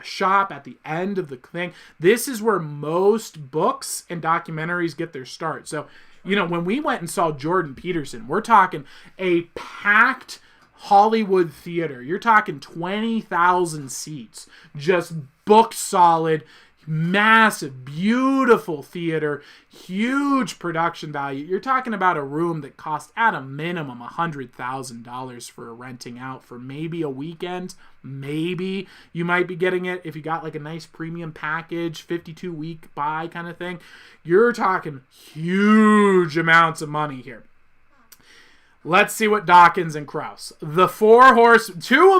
shop at the end of the thing. This is where most books and documentaries get their start. So, you know, when we went and saw Jordan Peterson, we're talking a packed Hollywood theater. You're talking 20,000 seats, just booked solid, massive, beautiful theater, huge production value. You're talking about a room that cost at a minimum $100,000 for renting out for maybe a weekend. Maybe you might be getting it if you got like a nice premium package, 52-week buy kind of thing. You're talking huge amounts of money here. Let's see what Dawkins and Krauss, two of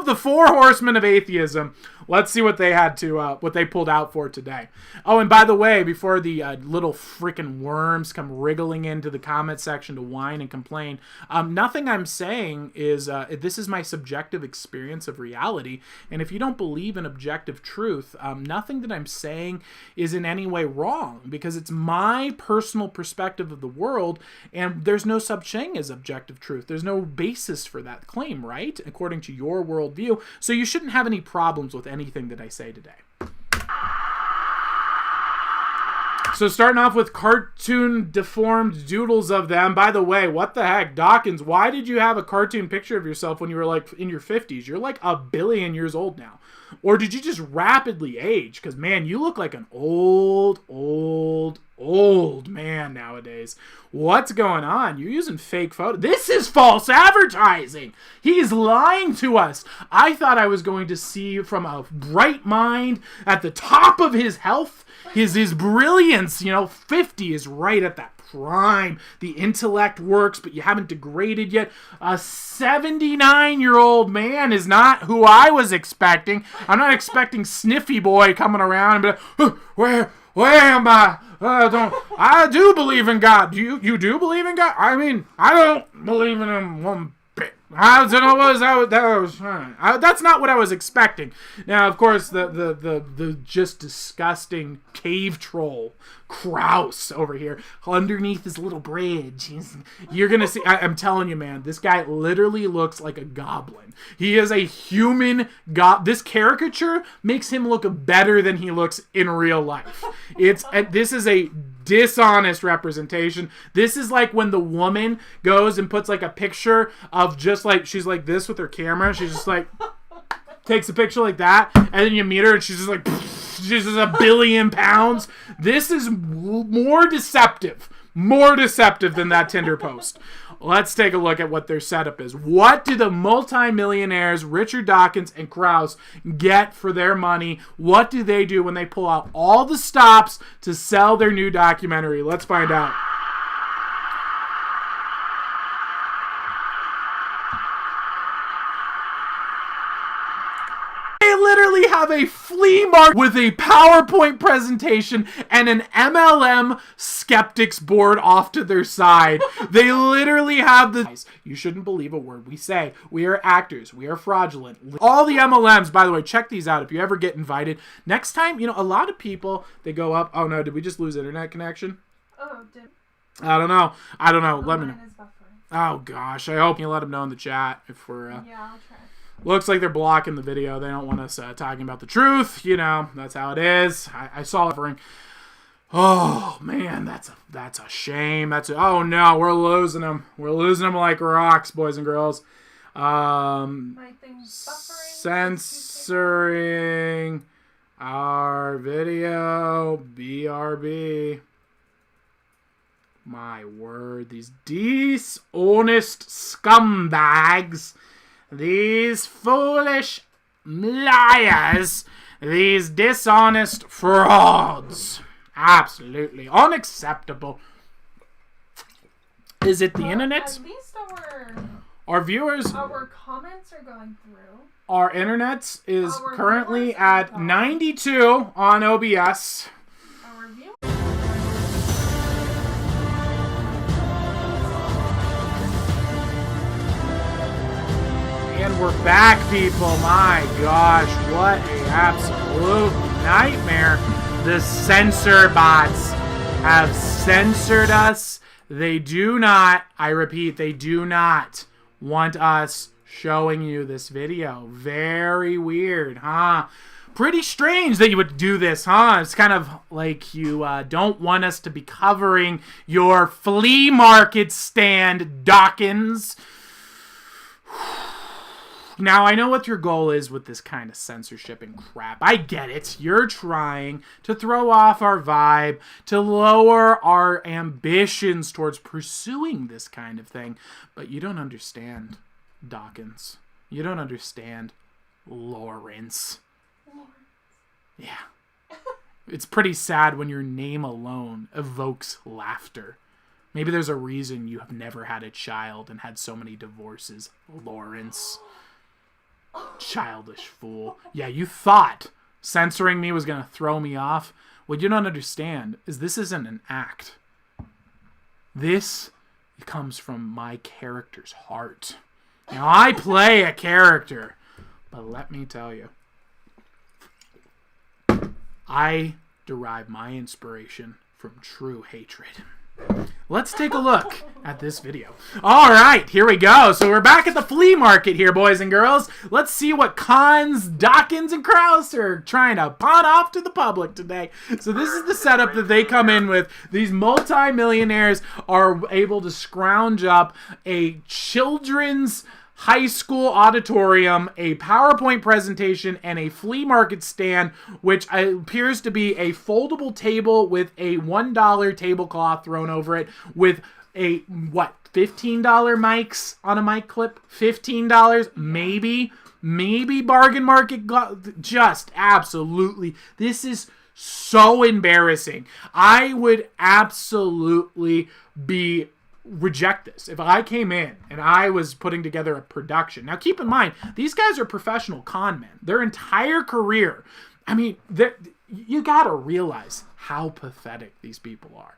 the four horsemen of atheism. Let's see what they had to, what they pulled out for today. Oh, and by the way, before the little freaking worms come wriggling into the comment section to whine and complain, nothing I'm saying is, this is my subjective experience of reality. And if you don't believe in objective truth, nothing that I'm saying is in any way wrong, because it's my personal perspective of the world, and there's no such thing as objective truth. There's no basis for that claim, right? According to your worldview. So you shouldn't have any problems with anything that I say today. So starting off with cartoon deformed doodles of them. By the way, what the heck? Dawkins, why did you have a cartoon picture of yourself when you were like in your 50s? You're like 1 billion years old now. Or did you just rapidly age? Because, man, you look like an old man nowadays. What's going on? You're using fake photos. This is false advertising. He's lying to us. I thought I was going to see from a bright mind at the top of his health, his brilliance. 50 is right at that prime. The intellect works, but you haven't degraded yet. A 79-year-old man is not who I was expecting. I'm not expecting Sniffy Boy coming around and be like, where am I? I do believe in God. You do believe in God? I mean, I don't believe in him one bit. That's not what I was expecting. Now, of course, the just disgusting cave troll Kraus over here underneath this little bridge. You're gonna see. I'm telling you, man, this guy literally looks like a goblin. He is a human This caricature makes him look better than he looks in real life. This is a dishonest representation. This is like when the woman goes and puts like a picture of just like, she's like this with her camera. She's just like, takes a picture like that, and then you meet her and she's just like, she's just 1 billion pounds. This is more deceptive than that Tinder post. Let's take a look at what their setup is. What do the multimillionaires Richard Dawkins and Krause get for their money? What do they do when they pull out all the stops to sell their new documentary? Let's find out. They literally have a flea market with a PowerPoint presentation and an MLM skeptics board off to their side. They literally have the... You shouldn't believe a word we say. We are actors. We are fraudulent. All the MLMs, by the way, check these out if you ever get invited. Next time, a lot of people, they go up... Oh, no, did we just lose internet connection? Oh, did... I don't know. Let me know. Mine is buffering. Oh, gosh. I hope you let them know in the chat if we're... Yeah, I'll try. Looks like they're blocking the video. They don't want us talking about the truth. That's how it is. I saw it. Oh, man, that's a shame. Oh, no, we're losing them. We're losing them like rocks, boys and girls. My thing's buffering. Censoring our video. BRB. My word, these dishonest scumbags. These foolish liars, these dishonest frauds. Absolutely unacceptable. Is it the internet? At least our viewers, our comments are going through. Our internet is currently at 92 on OBS. Our viewers. And we're back, people. My gosh, what a absolute nightmare. The censor bots have censored us. They do not, I repeat, they do not want us showing you this video. Very weird, huh? Pretty strange that you would do this, huh? It's kind of like you don't want us to be covering your flea market stand, Dawkins. Now, I know what your goal is with this kind of censorship and crap. I get it. You're trying to throw off our vibe, to lower our ambitions towards pursuing this kind of thing. But you don't understand, Dawkins. You don't understand, Lawrence. Yeah. It's pretty sad when your name alone evokes laughter. Maybe there's a reason you have never had a child and had so many divorces, Lawrence. Childish fool. Yeah, you thought censoring me was going to throw me off. What you don't understand is this isn't an act. This comes from my character's heart. Now, I play a character, but let me tell you, I derive my inspiration from true hatred. Let's take a look at this video. All right, here we go. So we're back at the flea market here, boys and girls. Let's see what cons Dawkins and Krause are trying to pawn off to the public today. So this is the setup that they come in with. These multi-millionaires are able to scrounge up a children's high school auditorium, a PowerPoint presentation, and a flea market stand, which appears to be a foldable table with a $1 tablecloth thrown over it with a, what, $15 mics on a mic clip? $15? Maybe bargain market. Just absolutely. This is so embarrassing. I would absolutely reject this. If I came in and I was putting together a production. Now keep in mind, these guys are professional con men. Their entire career, I mean, you gotta realize how pathetic these people are.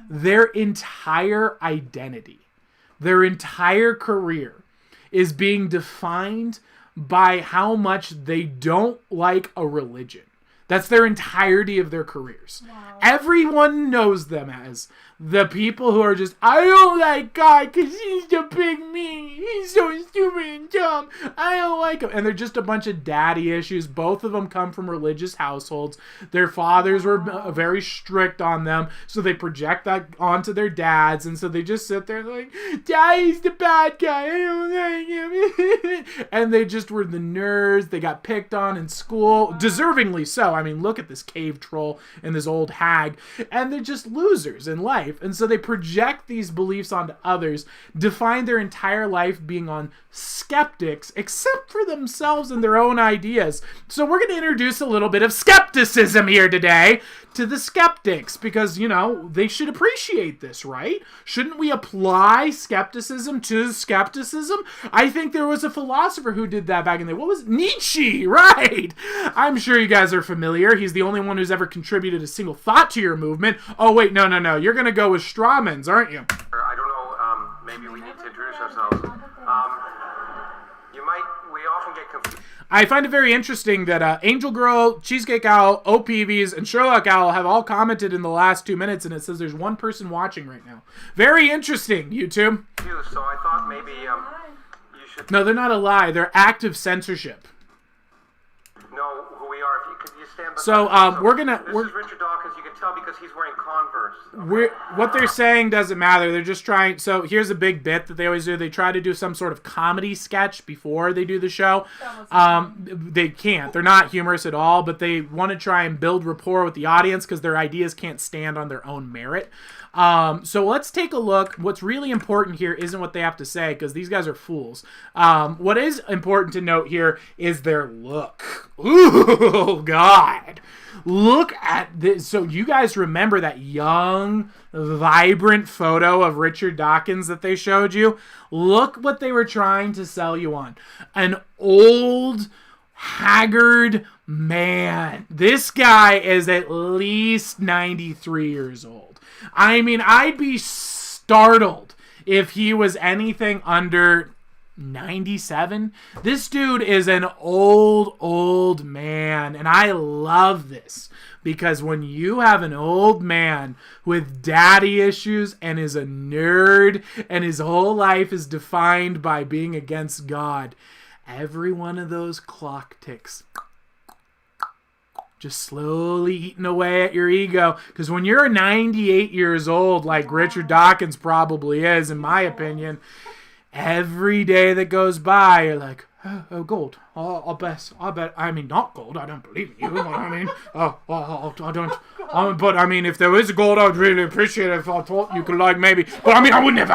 Their entire identity, their entire career is being defined by how much they don't like a religion. That's their entirety of their careers. Wow. Everyone knows them as the people who are just, I don't like God because he's a big me. He's so stupid and dumb. I don't like him. And they're just a bunch of daddy issues. Both of them come from religious households. Their fathers were very strict on them, so they project that onto their dads. And so they just sit there like, Daddy's the bad guy. I don't like him. And they just were the nerds. They got picked on in school, deservingly so. I mean, look at this cave troll and this old hag. And they're just losers in life. And so they project these beliefs onto others, define their entire life being on skeptics, except for themselves and their own ideas. So we're going to introduce a little bit of skepticism here today to the skeptics, because, you know, they should appreciate this, right? Shouldn't we apply skepticism to skepticism? I think there was a philosopher who did that back in the day. What was it? Nietzsche, right? I'm sure you guys are familiar. He's the only one who's ever contributed a single thought to your movement. Oh, wait, no. You're going to go with Strawmans, aren't you? I don't know, maybe we need to introduce ourselves. We often get confused. I find it very interesting that Angel Girl, Cheesecake Owl, OPVs, and Sherlock Owl have all commented in the last 2 minutes, and it says there's one person watching right now. Very interesting, YouTube. So I thought maybe you should No, they're not a lie. They're active censorship. know who we are. Could you stand beside So us? we're gonna... This is Richard Dawkins. You can tell because he's wearing Converse. What they're saying doesn't matter. They're just trying. So here's a big bit that they always do. They try to do some sort of comedy sketch before they do the show. They can't. They're not humorous at all, but they want to try and build rapport with the audience because their ideas can't stand on their own merit. So let's take a look. What's really important here isn't what they have to say, because these guys are fools. What is important to note here is their look. Ooh, God. Look at this. So you guys remember that young, vibrant photo of Richard Dawkins that they showed you? Look what they were trying to sell you on. An old, haggard man. This guy is at least 93 years old. I mean, I'd be startled if he was anything under 97. This dude is an old man, and I love this because when you have an old man with daddy issues and is a nerd and his whole life is defined by being against God, every one of those clock ticks just slowly eating away at your ego. Because when you're 98 years old, like Richard Dawkins probably is, in my opinion, every day that goes by, you're like, oh, gold. I bet. I mean, not gold. I don't believe in you. I mean, I don't. But I mean, if there is gold, I'd really appreciate it if I thought you could, like, maybe. But I mean, I would never.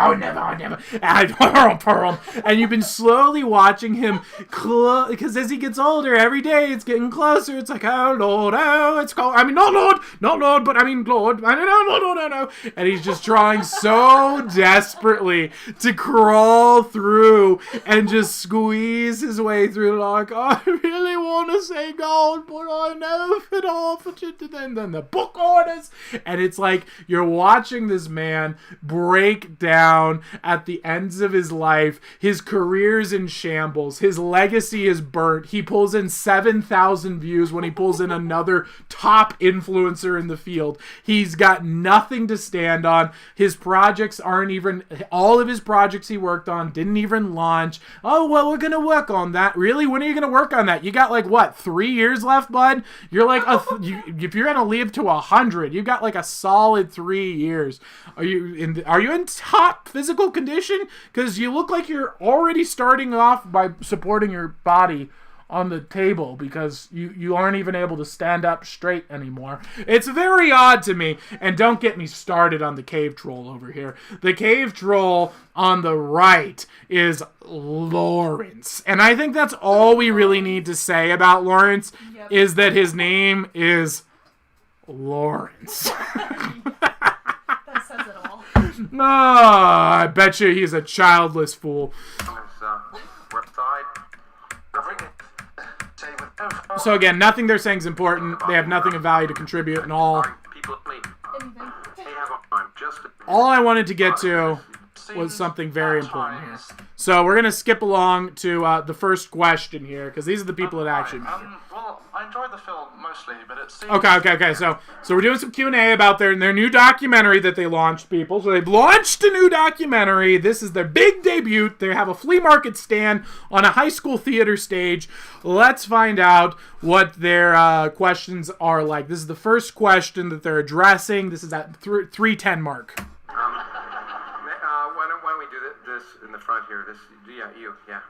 And you've been slowly watching him, because as he gets older, every day it's getting closer. It's like, oh Lord, oh, it's cold. I mean, not Lord, but I mean, Lord. I don't know. And he's just trying so desperately to crawl through and just squeeze his way through, like, I really want to say gold, but I know if it offered it to them, then the book orders. And it's like you're watching this man break down at the ends of his life. His career's in shambles. His legacy is burnt. He pulls in 7,000 views when he pulls in another top influencer in the field. He's got nothing to stand on. His projects aren't even, all of his projects he worked on didn't even launch. Oh, well, we're going to work on that. Really? When are you going to work on that? You got like, what, 3 years left, bud? You're like, if you're going to live to 100, you got like a solid 3 years. Are you in top physical condition? Because you look like you're already starting off by supporting your body on the table because you aren't even able to stand up straight anymore. It's very odd to me. And don't get me started on the cave troll over here. The cave troll on the right is Lawrence. And I think that's all we really need to say about Lawrence, is that his name is Lawrence. That says it all. I bet you he's a childless fool. So again, nothing they're saying is important. They have nothing of value to contribute, and all I wanted to get to was something very important here. So we're going to skip along to the first question here, because these are the people that actually matter. Well, I enjoyed the film mostly, but it seems... Okay. So we're doing some Q&A about their new documentary that they launched, people. So they've launched a new documentary. This is their big debut. They have a flea market stand on a high school theater stage. Let's find out what their questions are like. This is the first question that they're addressing. This is at 3:10 mark. Why don't we do this in the front here? Yeah.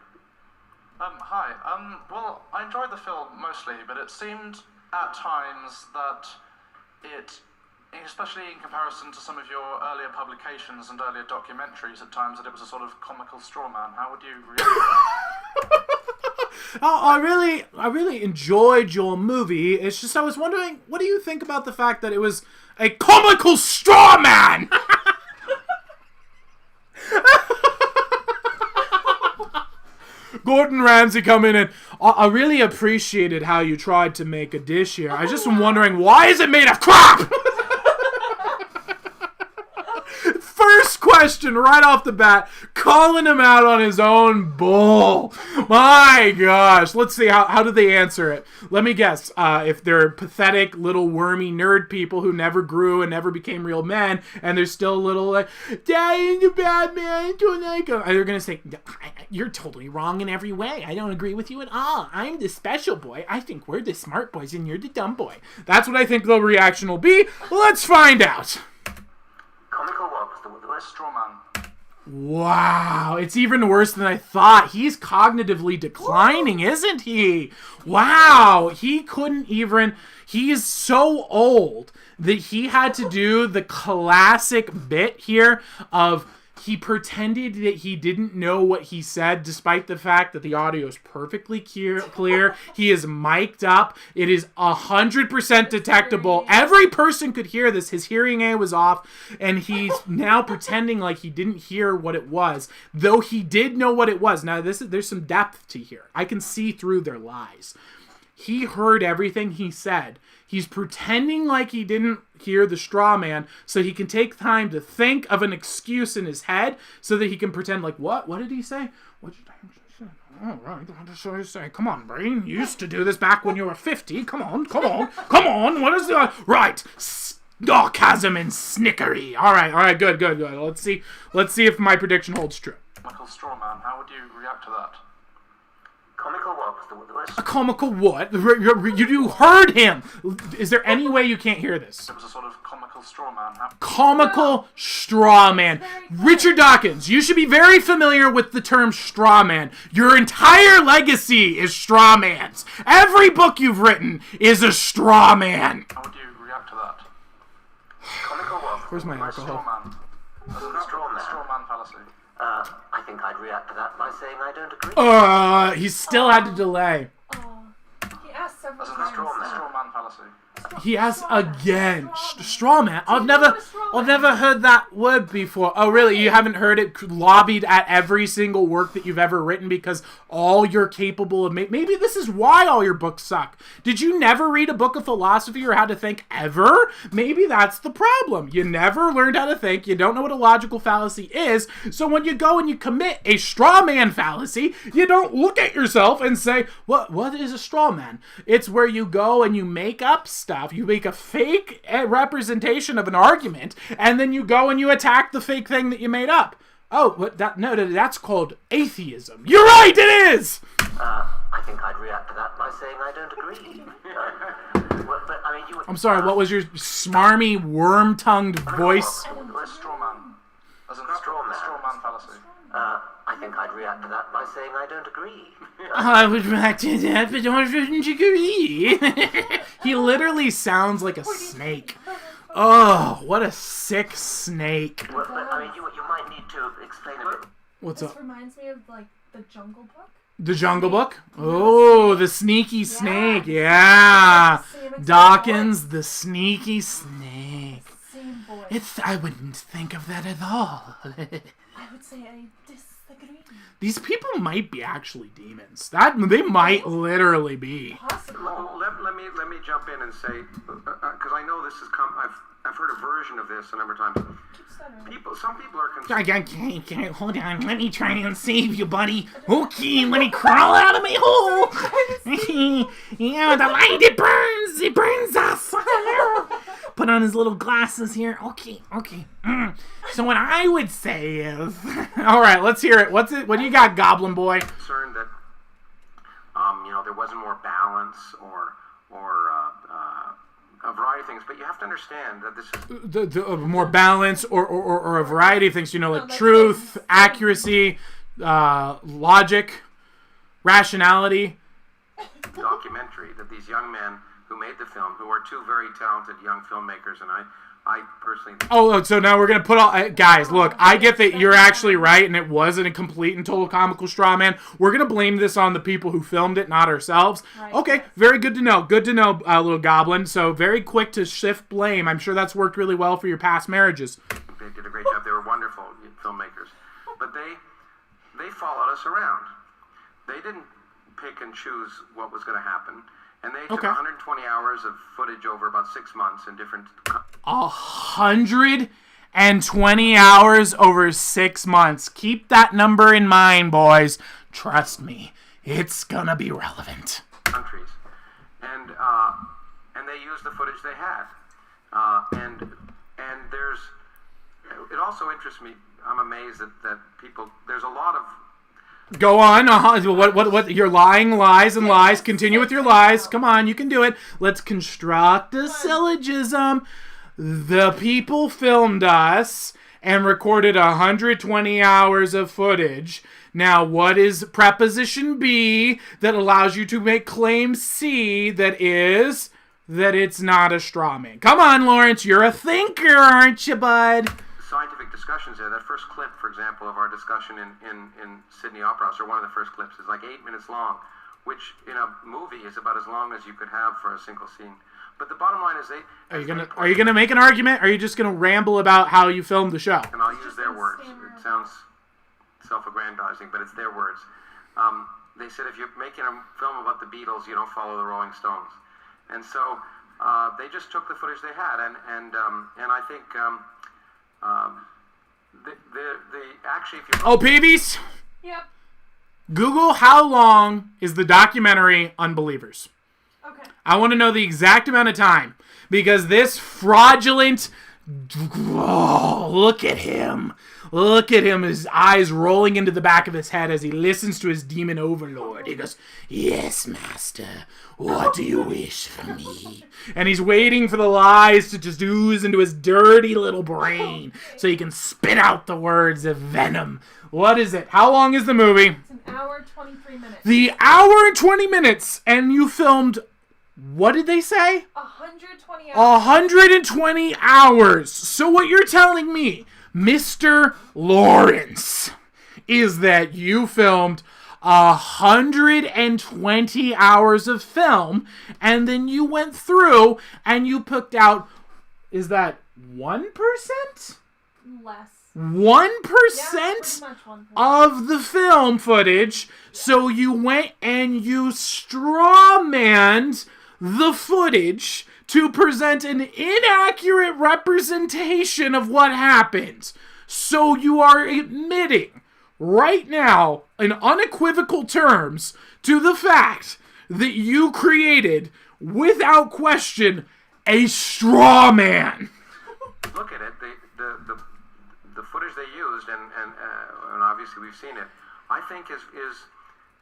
Hi. Well, I enjoyed the film mostly, but it seemed at times that it, especially in comparison to some of your earlier publications and earlier documentaries, at times that it was a sort of comical straw man. How would you react to that? I really enjoyed your movie. It's just I was wondering, what do you think about the fact that it was a comical straw man? Gordon Ramsay come in and I really appreciated how you tried to make a dish here. I just am wondering, why is it made of crap? First question right off the bat, calling him out on his own bull. My gosh. Let's see, how did they answer it? Let me guess. If they're pathetic little wormy nerd people who never grew and never became real men, and they're still little like, Daddy, the bad man, I don't like him. They're going to say, you're totally wrong in every way. I don't agree with you at all. I'm the special boy. I think we're the smart boys and you're the dumb boy. That's what I think the reaction will be. Let's find out. Comical what was the word? Straw man. Wow, it's even worse than I thought. He's cognitively declining, isn't he? Wow, he couldn't even... He is so old that he had to do the classic bit here of... He pretended that he didn't know what he said, despite the fact that the audio is perfectly clear. He is mic'd up. It is 100% detectable. Every person could hear this. His hearing aid was off, and he's now pretending like he didn't hear what it was, though he did know what it was. Now, there's some depth to here. I can see through their lies. He heard everything he said. He's pretending like he didn't hear the straw man so he can take time to think of an excuse in his head so that he can pretend like, what? What did he say? What did I say? Oh, right. What did I say? Come on, brain. You used to do this back when you were 50. Come on. What is the... Right. Sarcasm and snickery. All right. Good. Let's see if my prediction holds true. Michael Strawman, how would you react to that? Comical what was the word? A comical what? You heard him. Is there any way you can't hear this? It was a sort of comical straw man. Comical straw man. Richard Dawkins, you should be very familiar with the term straw man. Your entire legacy is straw mans. Every book you've written is a straw man. How would you react to that? Comical what? Where's my alcohol? Straw man. Straw man fallacy. I think I'd react to that by saying I don't agree. He still had to delay. He asked several As in times. straw man fallacy. He asked again. Straw man. I've never heard that word before. Oh, really? You haven't heard it lobbied at every single work that you've ever written because all you're capable of maybe this is why all your books suck. Did you never read a book of philosophy or how to think ever? Maybe that's the problem. You never learned how to think. You don't know what a logical fallacy is. So when you go and you commit a straw man fallacy, you don't look at yourself and say, what is a straw man? It's where you go and you make up stuff. You make a fake representation of an argument, and then you go and you attack the fake thing that you made up. Oh, that's called atheism. You're right, it is! I think I'd react to that by saying I don't agree. I'm sorry, what was your smarmy, worm-tongued voice? Straw man. As in straw man fallacy. I think I'd react to that by saying I don't agree. I would react to that, but I wouldn't agree. He literally sounds like a snake. Oh, what a sick snake. Well, but, you might need to explain a bit. What's up? This reminds me of, like, the Jungle Book. The Jungle Book? Oh, the sneaky snake. Yeah. Dawkins, the sneaky snake. Same voice. I wouldn't think of that at all. I would say I dislike These people might be actually demons. They might literally be. Possible. Let me jump in and say, because I know this has come. I've heard a version of this a number of times. Some people are concerned. Okay, hold on. Let me try and save you, buddy. Okay, let me crawl out of my hole. Yeah, the light, it burns us. Put on his little glasses here. Okay. So what I would say is, all right, let's hear it. What do you got, Goblin Boy? Concerned that there wasn't more balance or a variety of things, but you have to understand that this is the more balance or a variety of things. Like truth, accuracy, logic, rationality. Documentary that these young men who made the film, who are two very talented young filmmakers, and I personally think... Oh, so now we're going to put all... guys, look, I get that you're actually right, and it wasn't a complete and total comical straw man. We're going to blame this on the people who filmed it, not ourselves. Right. Okay, very good to know. Good to know, little Goblin. So very quick to shift blame. I'm sure that's worked really well for your past marriages. They did a great job. They were wonderful filmmakers. But they followed us around. They didn't pick and choose what was going to happen. And they took 120 hours of footage over about 6 months in different... 120 hours over 6 months. Keep that number in mind, boys. Trust me, it's gonna be relevant. Countries. And they used the footage they had. And there's... It also interests me. I'm amazed that people... There's a lot of... Go on. What? You're lying, lies, and lies. Continue with your lies. Come on, you can do it. Let's construct a syllogism. The people filmed us and recorded 120 hours of footage. Now, what is preposition B that allows you to make claim C that it's not a straw man? Come on, Lawrence. You're a thinker, aren't you, bud? Scientific discussions there. That first clip, for example, of our discussion in Sydney Opera House, or one of the first clips, is like 8 minutes long, which in a movie is about as long as you could have for a single scene. But the bottom line is Are you gonna make an argument? Or are you just gonna ramble about how you filmed the show? And I'll use their words. It sounds self-aggrandizing, but it's their words. They said if you're making a film about the Beatles, you don't follow the Rolling Stones. And so they just took the footage they had, and I think. Actually, if you... Peavies? Yep. Google how long is the documentary Unbelievers. Okay. I want to know the exact amount of time. Because this fraudulent... Oh, look at him. Look at him, his eyes rolling into the back of his head as he listens to his demon overlord. He goes, "Yes, master, what do you wish for me?" And he's waiting for the lies to just ooze into his dirty little brain so he can spit out the words of venom. What is it? How long is the movie? It's an hour, 23 minutes. The hour and 20 minutes, and you filmed... What did they say? 120 hours. 120 hours. So what you're telling me, Mr. Lawrence, is that you filmed 120 hours of film, and then you went through and you picked out, is that 1%? Less. 1% of the film footage. So you went and you strawmanned the footage to present an inaccurate representation of what happened. So you are admitting right now, in unequivocal terms, to the fact that you created, without question, a straw man. Look at it. The footage they used, and obviously we've seen it, I think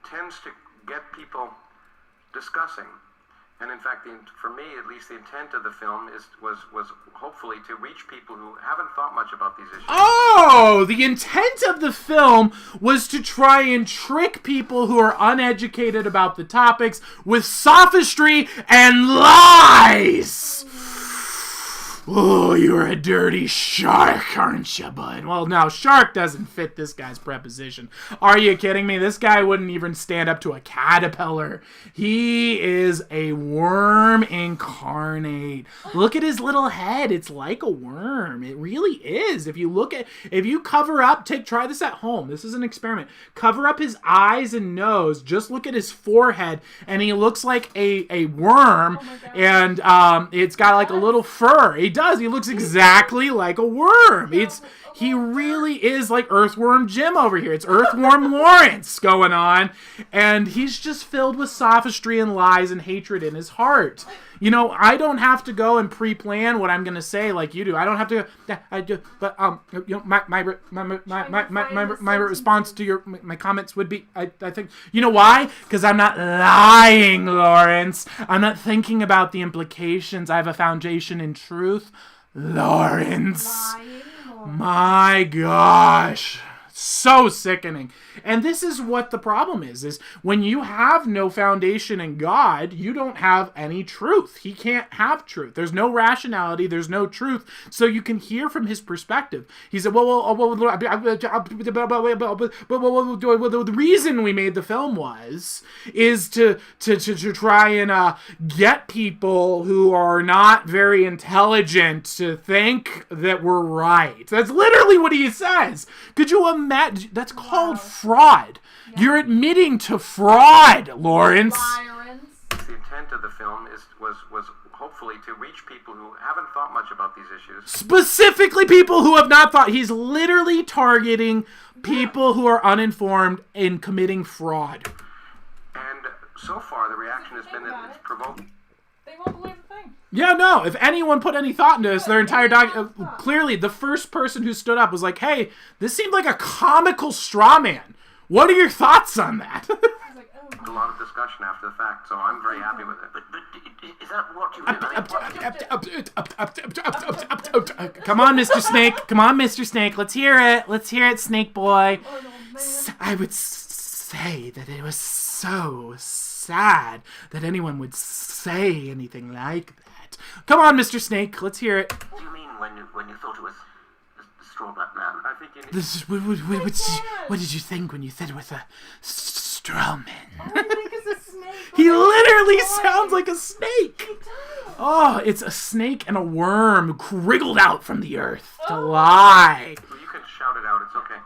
tends to get people discussing. And in fact, for me, at least, the intent of the film was hopefully to reach people who haven't thought much about these issues. Oh, the intent of the film was to try and trick people who are uneducated about the topics with sophistry and lies. Oh, you're a dirty shark, aren't you, bud? Well, no, shark doesn't fit this guy's preposition. Are you kidding me? This guy wouldn't even stand up to a caterpillar. He is a worm incarnate. Look at his little head. It's like a worm. It really is. If you cover up, try this at home. This is an experiment. Cover up his eyes and nose. Just look at his forehead, and he looks like a worm, and it's got like a little fur. He does. He looks exactly like a worm. He really is like Earthworm Jim over here. It's Earthworm Lawrence going on, and he's just filled with sophistry and lies and hatred in his heart. You know, I don't have to go and pre-plan what I'm going to say like you do. I don't have to. I do, but you know, my response to my comments would be, I think, you know why? Because I'm not lying, Lawrence. I'm not thinking about the implications. I have a foundation in truth, Lawrence. My gosh. So sickening. And this is what the problem is when you have no foundation in God, you don't have any truth. He can't have truth. There's no rationality. There's no truth. So you can hear from his perspective. He said, well, the reason we made the film is to try and get people who are not very intelligent to think that we're right. That's literally what he says. Could you imagine? That's called fraud. Yeah. You're admitting to fraud, Lawrence. The intent of the film was hopefully to reach people who haven't thought much about these issues. Specifically people who have not thought. He's literally targeting people who are uninformed and committing fraud. And so far, the reaction has been that it's provoking. They won't believe a thing. Yeah, no. If anyone put any thought into this, their entire clearly, the first person who stood up was like, "Hey, this seemed like a comical straw man. What are your thoughts on that?" A lot of discussion after the fact, so I'm very happy with it. But is that what you mean? Come on, Mr. Snake. Come on, Mr. Snake. Let's hear it. Let's hear it, Snake Boy. I would say that it was so sad that anyone would say anything like that. Come on, Mr. Snake. Let's hear it. What do you mean when you thought it was the straw black man? I think you need... What did you think when you said it was a straw man? I think it's a snake. He literally sounds like a snake. Oh, it's a snake and a worm wriggled out from the earth to lie. You can shout it out. It's okay.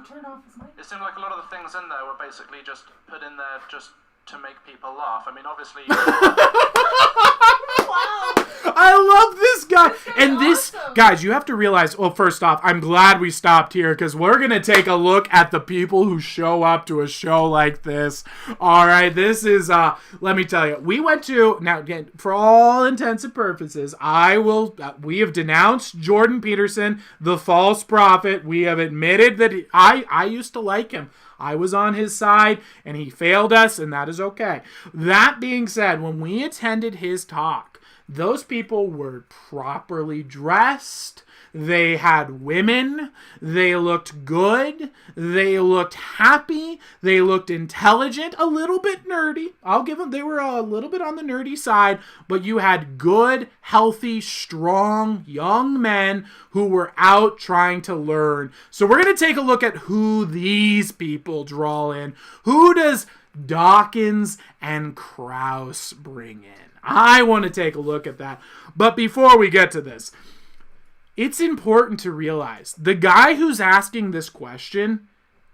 Turn off his mic. It seemed like a lot of the things in there were basically just put in there just to make people laugh. I mean, obviously... I love this guy. And this, awesome. Guys, you have to realize, well, first off, I'm glad we stopped here because we're going to take a look at the people who show up to a show like this. All right, this is, let me tell you, we went to, now, again, for all intents and purposes, we have denounced Jordan Peterson, the false prophet. We have admitted that I used to like him. I was on his side, and he failed us, and that is okay. That being said, when we attended his talk, those people were properly dressed. They had women. They looked good. They looked happy. They looked intelligent. A little bit nerdy. I'll give them, they were a little bit on the nerdy side, but you had good, healthy, strong, young men who were out trying to learn. So we're going to take a look at who these people draw in. Who does Dawkins and Krause bring in? I want to take a look at that. But before we get to this, it's important to realize the guy who's asking this question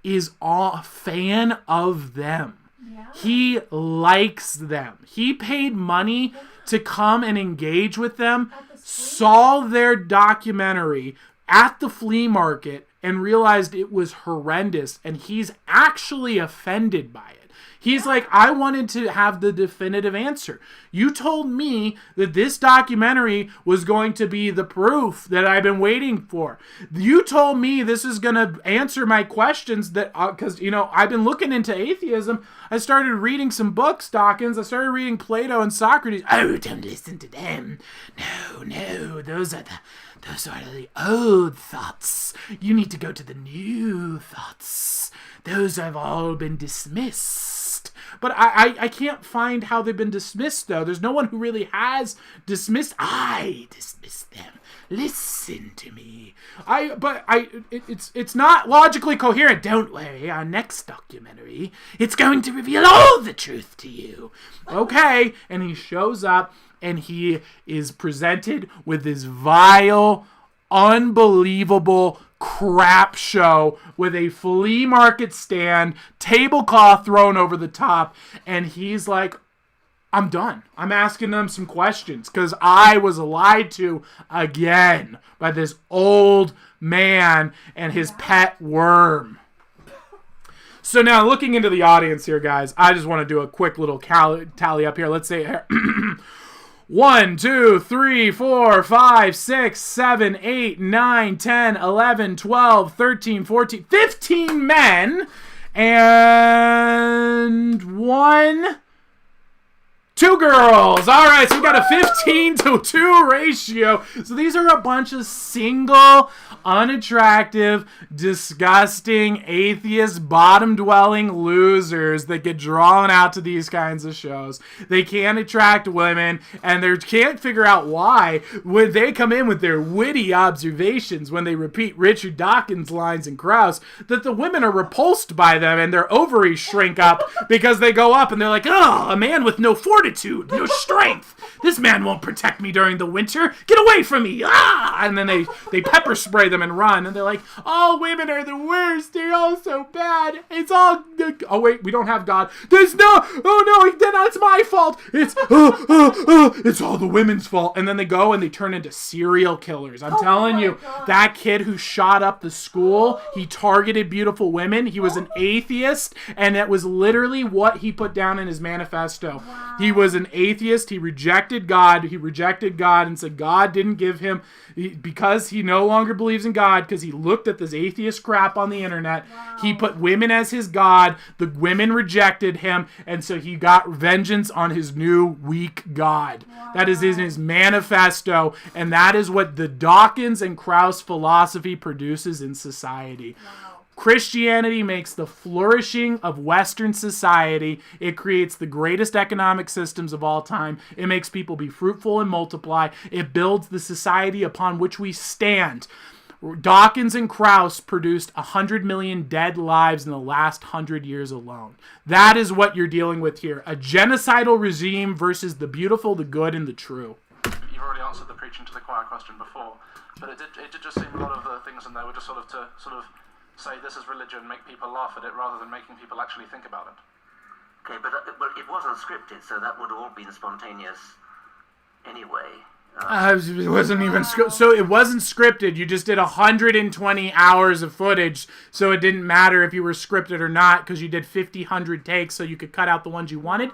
is a fan of them. Yeah. He likes them. He paid money to come and engage with them, saw their documentary at the flea market, and realized it was horrendous, and he's actually offended by it. He's like, I wanted to have the definitive answer. You told me that this documentary was going to be the proof that I've been waiting for. You told me this is going to answer my questions that, because, I've been looking into atheism. I started reading some books, Dawkins. I started reading Plato and Socrates. Oh, don't listen to them. No, those are the old thoughts. You need to go to the new thoughts. Those have all been dismissed. dismissed. But I can't find how they've been dismissed, though. There's no one who really has dismissed. I dismissed them. Listen to me. It's not logically coherent. Don't worry, our next documentary, it's going to reveal all the truth to you. Okay, and he shows up, and he is presented with this vile, unbelievable crap show with a flea market stand, tablecloth thrown over the top, and he's like, I'm done. I'm asking them some questions because I was lied to again by this old man and his pet worm. So now looking into the audience here, guys, I just want to do a quick little tally up here. Let's say 1, 2, 3, 4, 5, 6, 7, 8, 9, 10, 11, 12, 13, 14, 15 men and 2 girls. All right, so we got a 15-to-2 ratio. So these are a bunch of single, unattractive, disgusting, atheist, bottom-dwelling losers that get drawn out to these kinds of shows. They can't attract women, and they can't figure out why when they come in with their witty observations when they repeat Richard Dawkins lines in Krauss, that the women are repulsed by them and their ovaries shrink up because they go up and they're like, oh, a man with no fortitude, no strength. This man won't protect me during the winter. Get away from me. Ah! And then they pepper spray them and run. And they're like, all women are the worst. They're all so bad. It's all... Oh, wait, we don't have God. There's no... Oh, no, then that's my fault. It's all the women's fault. And then they go and they turn into serial killers. I'm telling you, that kid who shot up the school, he targeted beautiful women. He was an atheist. And that was literally what he put down in his manifesto. Wow. He was an atheist. He rejected God. He rejected God and said God didn't give him, because he no longer believes in God, because he looked at this atheist crap on the internet. Wow. He put women as his God. The women rejected him, and so he got vengeance on his new weak God. Wow. That is in his manifesto, and that is what the Dawkins and Krauss philosophy produces in society. Wow. Christianity makes the flourishing of Western society. It creates the greatest economic systems of all time. It makes people be fruitful and multiply. It builds the society upon which we stand. Dawkins and Krauss produced 100 million dead lives in the last 100 years alone. That is what you're dealing with here. A genocidal regime versus the beautiful, the good, and the true. You've already answered the preaching to the choir question before, but it did just seem a lot of the things in there were just sort of say this is religion, make people laugh at it, rather than making people actually think about it. Okay, but it wasn't scripted, so that would all been spontaneous anyway. It wasn't even so it wasn't scripted. You just did 120 hours of footage, so it didn't matter if you were scripted or not, because you did 100 takes, so you could cut out the ones you wanted.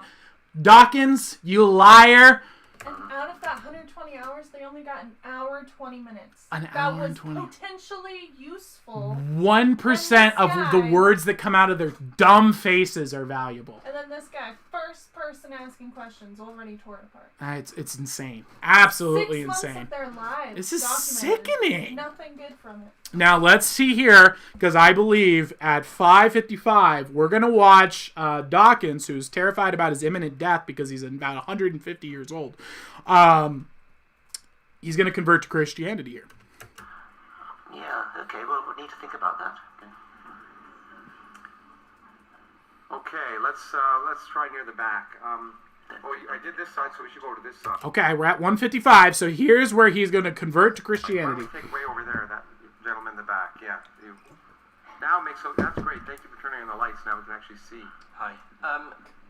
Dawkins, you liar. And out of that 120 hours, they only got an hour 20 minutes. An that hour was and 20. Potentially useful. 1% of the words that come out of their dumb faces are valuable. And then this guy, first person asking questions, already tore it apart. It's insane. Absolutely 6 months insane. of their lives. This is documented. sickening. Nothing good from it. Now, let's see here, because I believe at 5:55, we're going to watch Dawkins, who's terrified about his imminent death because he's about 150 years old. He's going to convert to Christianity here. Yeah, okay, well, we need to think about that. Okay, let's try near the back. I did this side, so we should go to this side. Okay, we're at 1:55, so here's where he's going to convert to Christianity. Why don't we take way over there, that gentleman in the back. Yeah. Now that's great. Thank you for turning on the lights. Now we can actually see. Hi.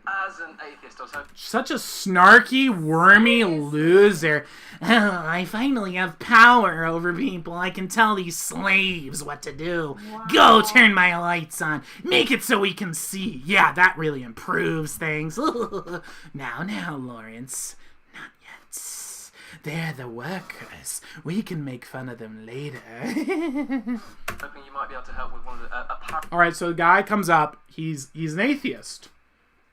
As an atheist, I was hoping... Such a snarky, wormy loser. Oh, I finally have power over people. I can tell these slaves what to do. Wow. Go turn my lights on. Make it so we can see. Yeah, that really improves things. Now, Lawrence. Not yet. They're the workers. We can make fun of them later. Hoping you might be able to help with one of the... All right, so the guy comes up. He's an atheist.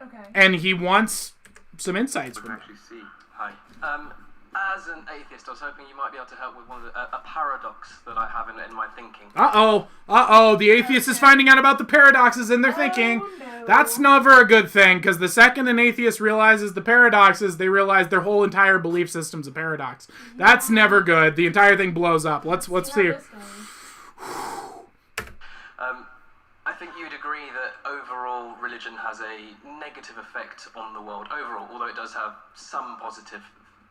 Okay. And he wants some insights from actually see. Hi. As an atheist, I was hoping you might be able to help with a paradox that I have in my thinking. Uh-oh. The atheist is finding out about the paradoxes in their thinking. No. That's never a good thing, because the second an atheist realizes the paradoxes, they realize their whole entire belief system's a paradox. That's never good. The entire thing blows up. Let's see. I think you'd agree that overall religion has a negative effect on the world overall, although it does have some positive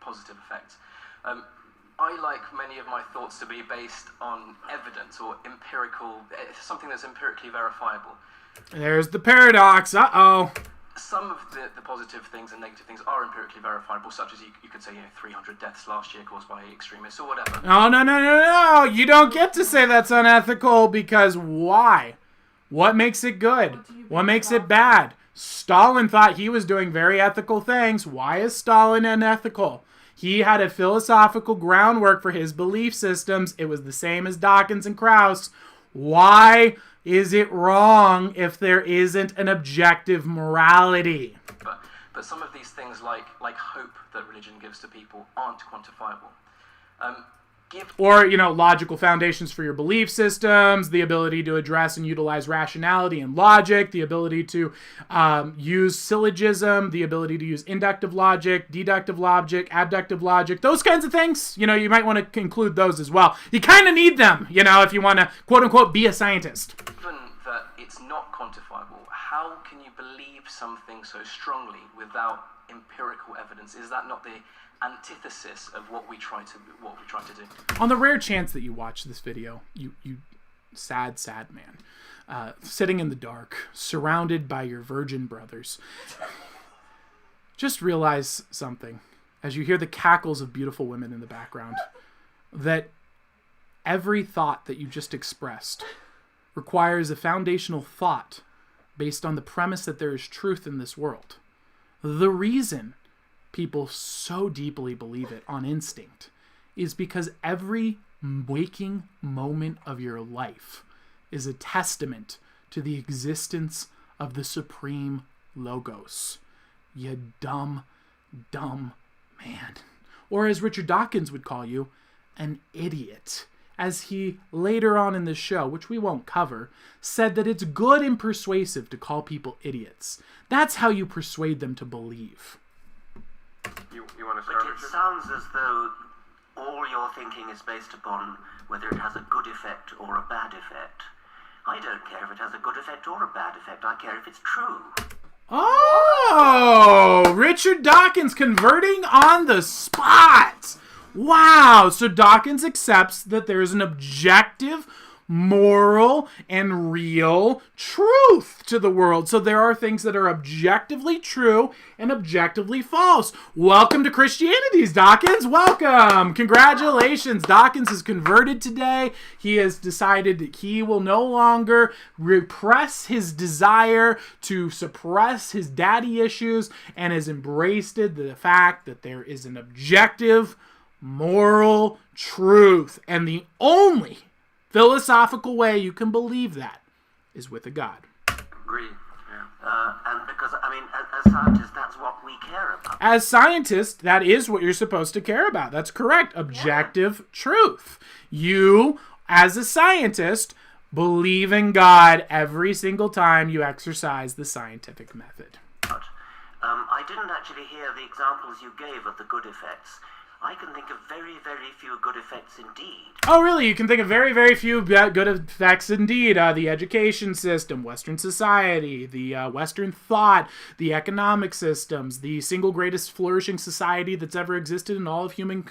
effects. I like many of my thoughts to be based on evidence or empirical, something that's empirically verifiable. There's the paradox. Uh-oh. Some of the positive things and negative things are empirically verifiable, such as you could say, 300 deaths last year caused by extremists or whatever. Oh, no. You don't get to say that's unethical, because why? What makes it good? What makes it bad? Stalin thought he was doing very ethical things. Why is Stalin unethical? He had a philosophical groundwork for his belief systems. It was the same as Dawkins and Krauss. Why is it wrong if there isn't an objective morality? But some of these things, like hope that religion gives to people, aren't quantifiable. Or, logical foundations for your belief systems, the ability to address and utilize rationality and logic, the ability to use syllogism, the ability to use inductive logic, deductive logic, abductive logic, those kinds of things. You might want to include those as well. You kind of need them, if you want to, quote-unquote, be a scientist. Given that it's not quantifiable, how can you believe something so strongly without empirical evidence? Is that not the antithesis of what we try to do? On the rare chance that you watch this video, you sad man, sitting in the dark, surrounded by your virgin brothers, just realize something as you hear the cackles of beautiful women in the background, that every thought that you just expressed requires a foundational thought based on the premise that there is truth in this world. The reason people so deeply believe it on instinct is because every waking moment of your life is a testament to the existence of the supreme logos. You dumb man. Or as Richard Dawkins would call you, an idiot. As he later on in the show, which we won't cover, said that it's good and persuasive to call people idiots. That's how you persuade them to believe. You want to start? But it sounds as though all your thinking is based upon whether it has a good effect or a bad effect. I don't care if it has a good effect or a bad effect. I care if it's true. Oh, Richard Dawkins converting on the spot. Wow. So Dawkins accepts that there's an objective, moral, and real truth to the world. So there are things that are objectively true and objectively false. Welcome to Christianities, Dawkins. Welcome. Congratulations. Dawkins has converted today. He has decided that he will no longer repress his desire to suppress his daddy issues and has embraced the fact that there is an objective, moral truth. And the only philosophical way you can believe that is with a God. Agree. And because, as scientists, that's what we care about. As scientists, that is what you're supposed to care about. That's correct. Objective truth. You, as a scientist, believe in God every single time you exercise the scientific method. I didn't actually hear the examples you gave of the good effects. I can think of very, very few good effects indeed. Oh, really? You can think of very, very few good effects indeed. The education system, Western society, the Western thought, the economic systems, the single greatest flourishing society that's ever existed in all of human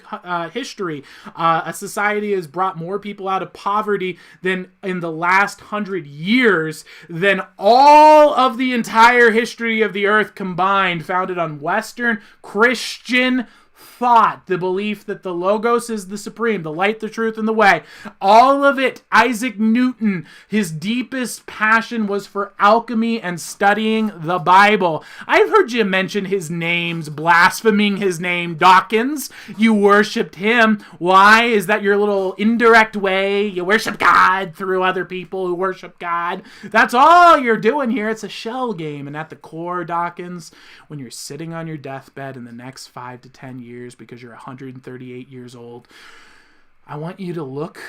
history. A society has brought more people out of poverty than in the last 100 years than all of the entire history of the earth combined, founded on Western Christian thought, the belief that the Logos is the supreme, the light, the truth, and the way. All of it. Isaac Newton, his deepest passion was for alchemy and studying the Bible. I've heard you mention his names, blaspheming his name, Dawkins. You worshipped him. Why? Is that your little indirect way? You worship God through other people who worship God. That's all you're doing here. It's a shell game. And at the core, Dawkins, when you're sitting on your deathbed in the next 5 to 10 years because you're 138 years old. I want you to look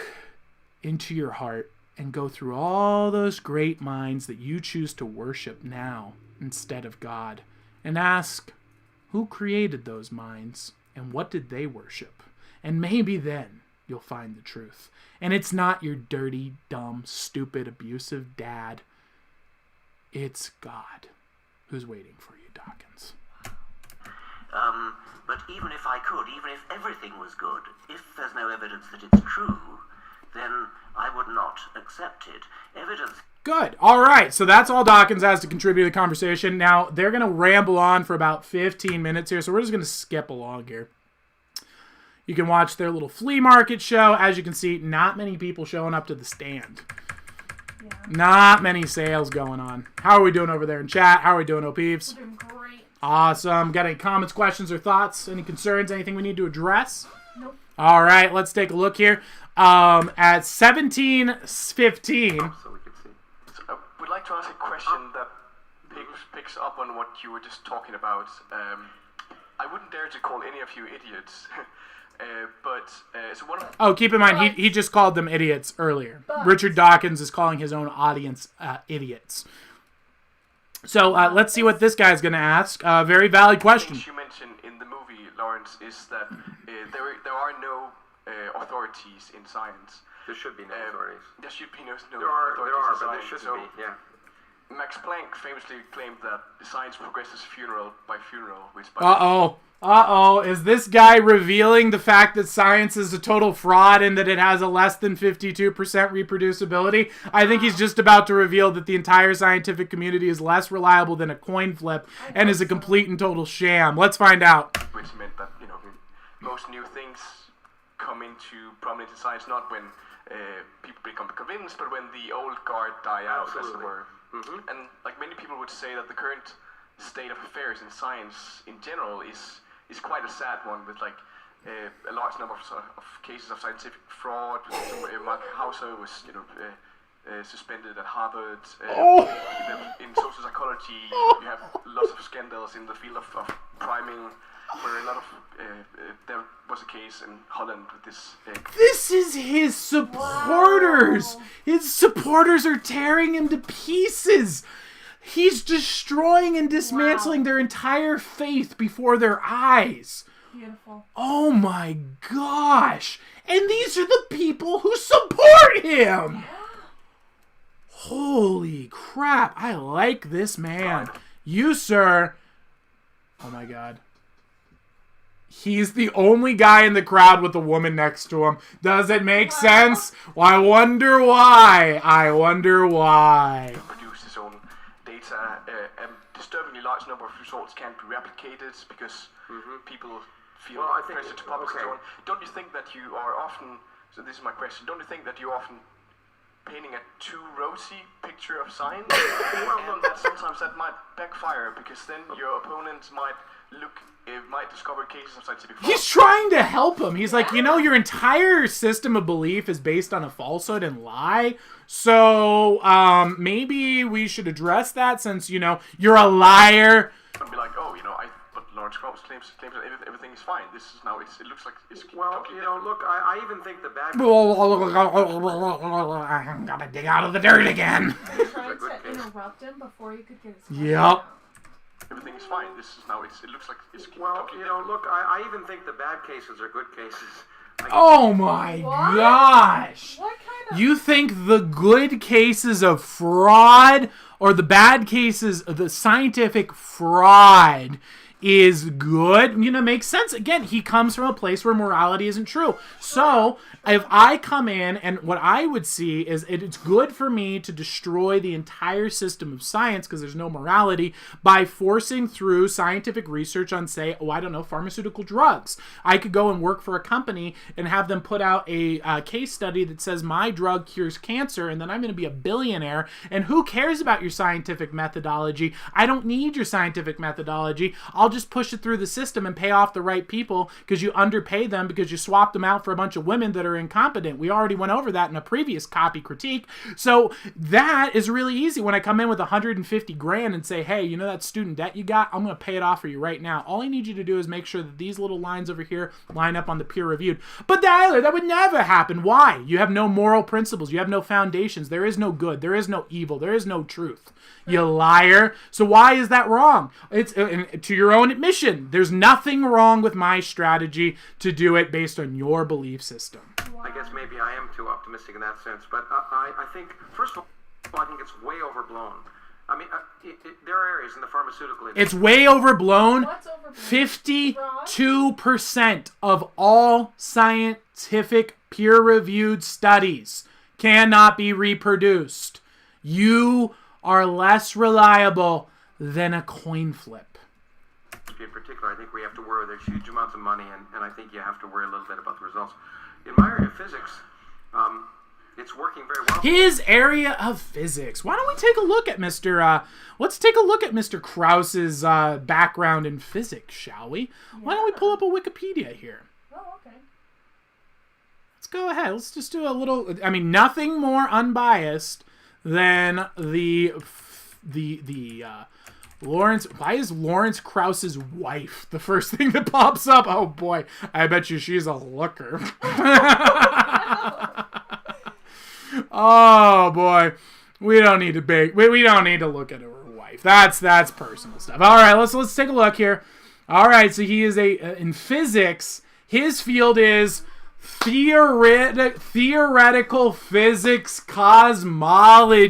into your heart and go through all those great minds that you choose to worship now instead of God, and ask, who created those minds and what did they worship? And maybe then you'll find the truth. And it's not your dirty, dumb, stupid, abusive dad. It's God who's waiting for you, Dawkins. But even if I could, even if everything was good, if there's no evidence that it's true, then I would not accept it. Evidence... Good. All right. So that's all Dawkins has to contribute to the conversation. Now, they're going to ramble on for about 15 minutes here, so we're just going to skip along here. You can watch their little flea market show. As you can see, not many people showing up to the stand. Yeah. Not many sales going on. How are we doing over there in chat? How are we doing, O'Peeves? We're doing great. Awesome. Got any comments, questions, or thoughts? Any concerns? Anything we need to address? Nope. All right. Let's take a look here. At 17:15. So we can see. I would like to ask a question that picks up on what you were just talking about. I wouldn't dare to call any of you idiots, so one of... Oh, keep in mind, he just called them idiots earlier. Richard Dawkins is calling his own audience idiots. So let's see what this guy's going to ask. Very valid question. Things you mentioned in the movie, Lawrence, is that there are no authorities in science. There should be no authorities. There should be no There are, authorities in but there science. shouldn't be, yeah. Max Planck famously claimed that science progresses funeral by funeral, which by Is this guy revealing the fact that science is a total fraud and that it has a less than 52% reproducibility? I think he's just about to reveal that the entire scientific community is less reliable than a coin flip and is a complete and total sham. Let's find out. which meant that most new things come into prominence in science not when people become convinced, but when the old guard die out, as it were. Mm-hmm. And like many people would say that the current state of affairs in science in general is quite a sad one, with like a large number of cases of scientific fraud. Mark Hauser was suspended at Harvard. In social psychology, you have lots of scandals in the field of priming, where a lot of there was a case in Holland with this. This is his supporters. Wow. His supporters are tearing him to pieces. He's destroying and dismantling their entire faith before their eyes. Beautiful. Oh my gosh. And these are the people who support him. Holy crap. I like this man. You, sir. Oh my god. He's the only guy in the crowd with a woman next to him. Does it make sense? Well, I wonder why. Produce his own data. A disturbingly large number of results can't be replicated because people feel pressure to publish and so on. Don't you think that you are often, so this is my question, don't you think that you're often painting a too rosy picture of science? And that sometimes that might backfire, because then your opponents might discover cases of scientific fraud. He's trying to help him. He's like, your entire system of belief is based on a falsehood and lie. So maybe we should address that, since, you're a liar. I'd be like, but Lawrence Krauss claims that everything is fine. This is now, it looks like it's totally different. Look, I even think the bad... I'm gonna dig out of the dirt again. You're trying to interrupt him before you could get his question Yep. out. Everything is fine. This is now, it looks like it's Well, totally different. look, I even think the bad cases are good cases. Oh my gosh. What kind of... You think the good cases of fraud or the bad cases of the scientific fraud is good? Makes sense. Again, he comes from a place where morality isn't true. So if I come in, and what I would see is it's good for me to destroy the entire system of science, because there's no morality, by forcing through scientific research on, say, pharmaceutical drugs. I could go and work for a company and have them put out a case study that says my drug cures cancer, and then I'm going to be a billionaire. And who cares about your scientific methodology? I don't need your scientific methodology. I'll just push it through the system and pay off the right people because you underpay them because you swapped them out for a bunch of women that are incompetent. We already went over that in a previous copy critique. So that is really easy. When I come in with 150 grand and say, hey, you know that student debt you got? I'm going to pay it off for you right now. All I need you to do is make sure that these little lines over here line up on the peer reviewed. But Tyler, that would never happen. Why? You have no moral principles. You have no foundations. There is no good. There is no evil. There is no truth. You liar. So why is that wrong? It's to your own admission. There's nothing wrong with my strategy to do it based on your belief system. I guess maybe I am too optimistic in that sense, but I think, first of all, I think it's way overblown. I mean, there are areas in the pharmaceutical industry. It's way overblown. What's overblown? 52% of all scientific peer-reviewed studies cannot be reproduced. You are less reliable than a coin flip. In particular, I think we have to worry. There's huge amounts of money, and I think you have to worry a little bit about the results. In my area of physics, it's working very well. His area of physics. Why don't we take a look at let's take a look at Mr. Krause's background in physics, shall we? Why don't we pull up a Wikipedia here? Oh, okay. Let's go ahead. Let's just do a little, I mean, nothing more unbiased than the Lawrence. Why is Lawrence Krause's wife the first thing that pops up? Oh boy, I bet you she's a looker. Oh boy, we don't need to we don't need to look at her wife. That's personal stuff. All right, let's take a look here. All right, so he is in physics. His field is theoretical physics cosmology.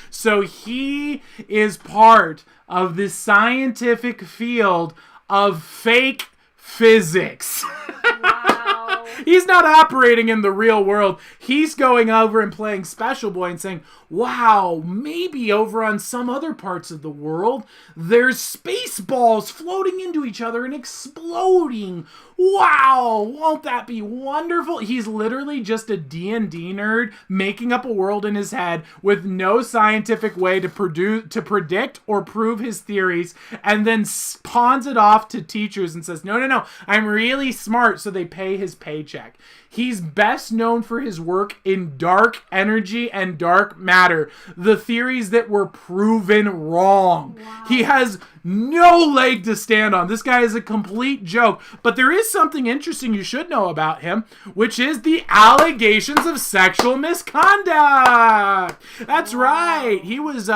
So he is part of the scientific field of fake physics. Wow. He's not operating in the real world. He's going over and playing Special Boy and saying, wow, maybe over on some other parts of the world, there's space balls floating into each other and exploding. Wow, won't that be wonderful? He's literally just a D&D nerd making up a world in his head with no scientific way to predict or prove his theories, and then pawns it off to teachers and says, no, I'm really smart, so they pay his paycheck. He's best known for his work in dark energy and dark matter, the theories that were proven wrong. Wow. He has no leg to stand on. This guy is a complete joke. But there is something interesting you should know about him, which is the allegations of sexual misconduct. That's right. He was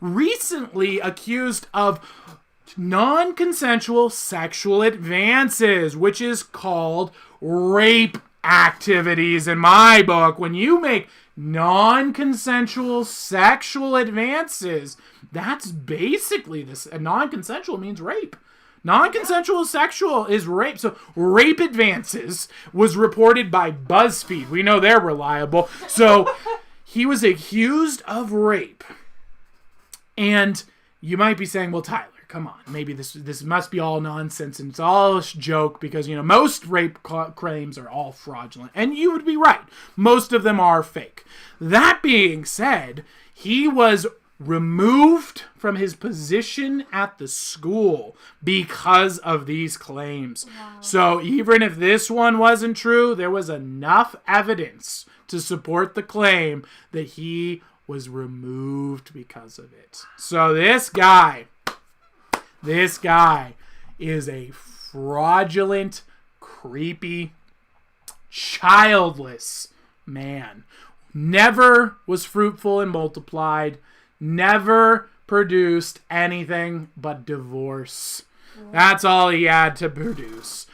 recently accused of non-consensual sexual advances, which is called rape activities in my book. When you make non-consensual sexual advances, that's basically this. Non-consensual means rape. Non-consensual sexual is rape. So rape advances was reported by BuzzFeed. We know they're reliable. So he was accused of rape. And you might be saying, well, Tyler, come on, maybe this must be all nonsense and it's all a joke because, you know, most rape claims are all fraudulent. And you would be right. Most of them are fake. That being said, he was removed from his position at the school because of these claims. Wow. So even if this one wasn't true, there was enough evidence to support the claim that he was removed because of it. So this guy is a fraudulent, creepy, childless man. Never was fruitful and multiplied. Never produced anything but divorce. That's all he had to produce.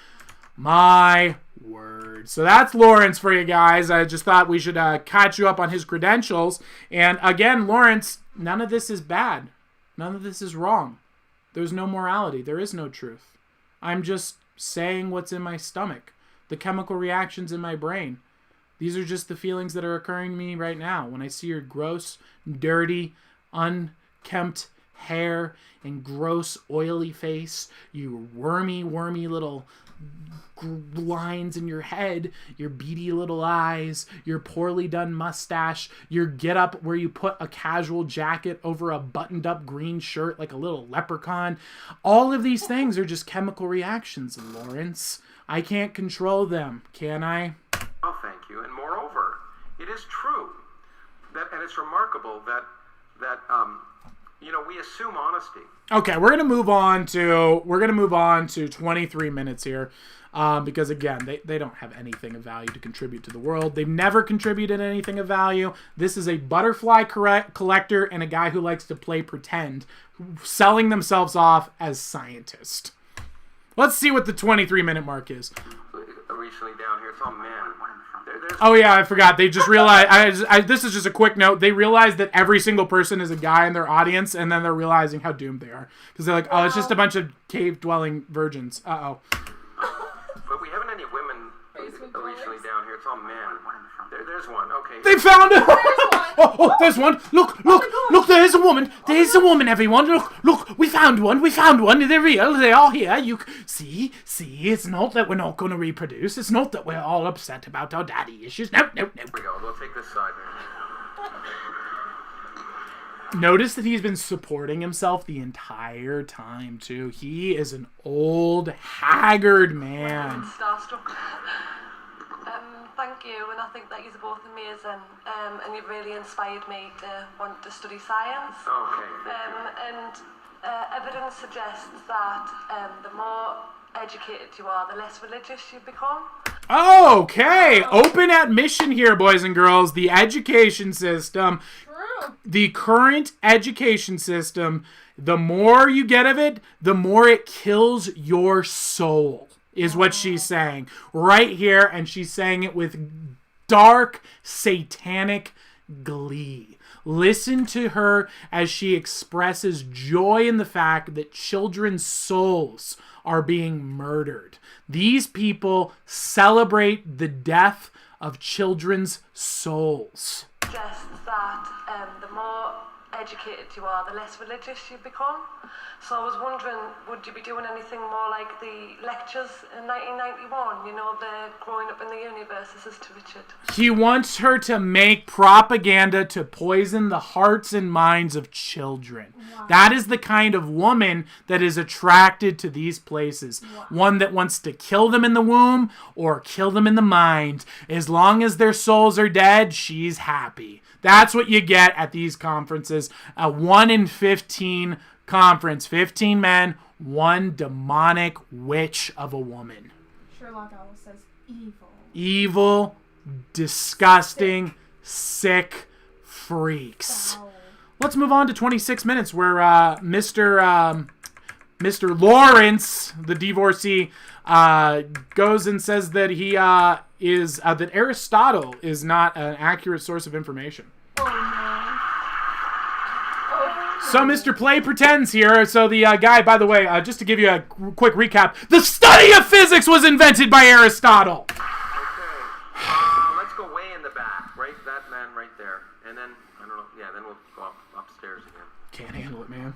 My word. So that's Lawrence for you guys. I just thought we should catch you up on his credentials. And again, Lawrence, none of this is bad. None of this is wrong. There's no morality. There is no truth. I'm just saying what's in my stomach. The chemical reactions in my brain. These are just the feelings that are occurring to me right now when I see your gross, dirty, unkempt hair and gross, oily face, your wormy little lines in your head, your beady little eyes, your poorly done mustache, your get up where you put a casual jacket over a buttoned up green shirt like a little leprechaun. All of these things are just chemical reactions, Lawrence. I can't control them, can I? Oh, thank you. And moreover, it is true that, and it's remarkable that we assume honesty. Okay, we're gonna move on to 23 minutes here, because again, they don't have anything of value to contribute to the world. They've never contributed anything of value. This is a butterfly collector and a guy who likes to play pretend, selling themselves off as scientists. Let's see what the 23-minute mark is. Recently down here, it's all men. Oh yeah, I forgot. They just realized. This is just a quick note. They realized that every single person is a guy in their audience, and then they're realizing how doomed they are because they're like, "Oh, it's just a bunch of cave-dwelling virgins." Uh-oh. But we haven't any women recently down here. It's all men. There's one. Okay. They found it. Oh, there's one. Look! There's a woman. There's a woman. Everyone, look! We found one. They're real. They're all here. You see. It's not that we're not going to reproduce. It's not that we're all upset about our daddy issues. No. Here we go. We'll take this side. Notice that he's been supporting himself the entire time too. He is an old, haggard man. Starstruck. Thank you, and I think that you're both amazing, and you've really inspired me to want to study science. Okay. And evidence suggests that the more educated you are, the less religious you become. Okay, open admission here, boys and girls. The education system, the current education system, the more you get of it, the more it kills your soul. Is what she's saying right here, and she's saying it with dark, satanic glee. Listen to her as she expresses joy in the fact that children's souls are being murdered. These people celebrate the death of children's souls. Suggests that the more educated you are, the less religious you become. So I was wondering, would you be doing anything more like the lectures in 1991? You know, the growing up in the universe, this is to Richard. He wants her to make propaganda to poison the hearts and minds of children. Wow. That is the kind of woman that is attracted to these places. Wow. One that wants to kill them in the womb or kill them in the mind. As long as their souls are dead, she's happy. That's what you get at these conferences. A 1 in 15 conference. 15 men, one demonic witch of a woman. Sherlock Owl says evil. Evil, disgusting, sick freaks. Wow. Let's move on to 26 minutes where Mr. Lawrence, the divorcee, goes and says that he that Aristotle is not an accurate source of information. Oh, no. So Mr. Play pretends here. So the guy, by the way, just to give you a quick recap, the study of physics was invented by Aristotle. Okay. Let's go way in the back, right? That man right there. And then, I don't know, yeah, then we'll go upstairs again. Can't handle it, man.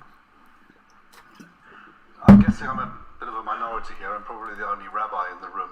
I'm guessing I'm a bit of a minority here. I'm probably the only rabbi in the room.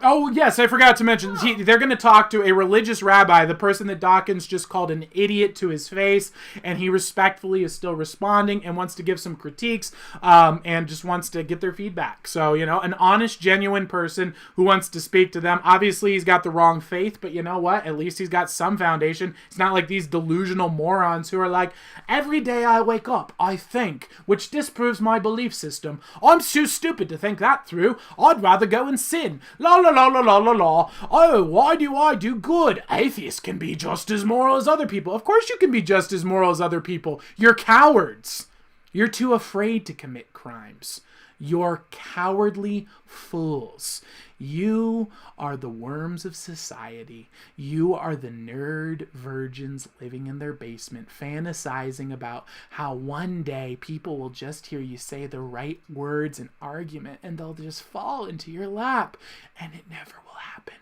Oh, yes, I forgot to mention. They're going to talk to a religious rabbi, the person that Dawkins just called an idiot to his face, and he respectfully is still responding and wants to give some critiques and just wants to get their feedback. So, an honest, genuine person who wants to speak to them. Obviously, he's got the wrong faith, but you know what? At least he's got some foundation. It's not like these delusional morons who are like, every day I wake up, I think, which disproves my belief system. I'm too stupid to think that through. I'd rather go and sin. La la la la la la la. Oh, why do I do good? Atheists can be just as moral as other people. Of course you can be just as moral as other people. You're cowards. You're too afraid to commit crimes. You're cowardly fools. You are the worms of society. You are the nerd virgins living in their basement, fantasizing about how one day people will just hear you say the right words and argument and they'll just fall into your lap. And it never will happen.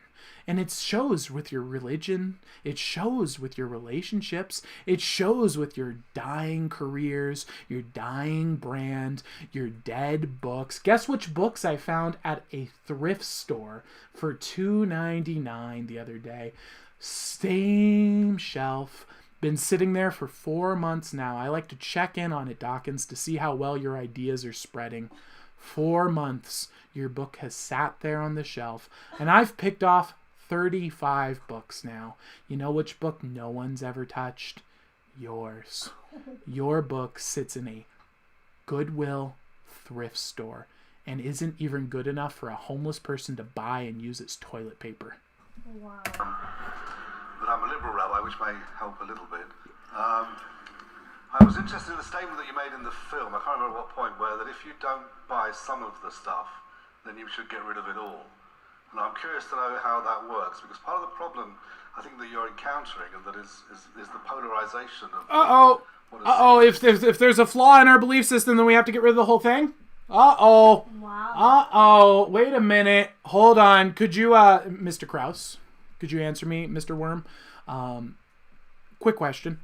And it shows with your religion. It shows with your relationships. It shows with your dying careers, your dying brand, your dead books. Guess which books I found at a thrift store for $2.99 the other day? Same shelf. Been sitting there for 4 months now. I like to check in on it, Dawkins, to see how well your ideas are spreading. 4 months. Your book has sat there on the shelf. And I've picked off 35 books now. You know which book no one's ever touched? Yours. Your book sits in a Goodwill thrift store and isn't even good enough for a homeless person to buy and use as toilet paper. Wow. But I'm a liberal rabbi, which may help a little bit. I was interested in the statement that you made in the film, I can't remember what point, where that if you don't buy some of the stuff, then you should get rid of it all. And I'm curious to know how that works, because part of the problem I think that you're encountering, and that is the polarization of... If there's a flaw in our belief system, then we have to get rid of the whole thing? Wow. Wait a minute. Hold on. Could you, Mr. Krause, could you answer me, Mr. Worm? Quick question.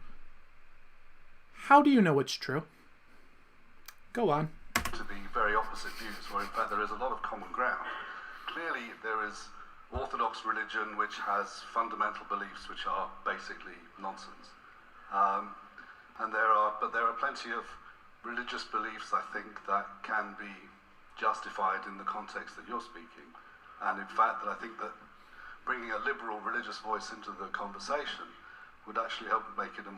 How do you know it's true? Go on. To be very opposite views, where in fact there is a lot of common ground. Clearly there is Orthodox religion which has fundamental beliefs which are basically nonsense. But there are plenty of religious beliefs, I think, that can be justified in the context that you're speaking. And in fact, that I think that bringing a liberal religious voice into the conversation would actually help make it a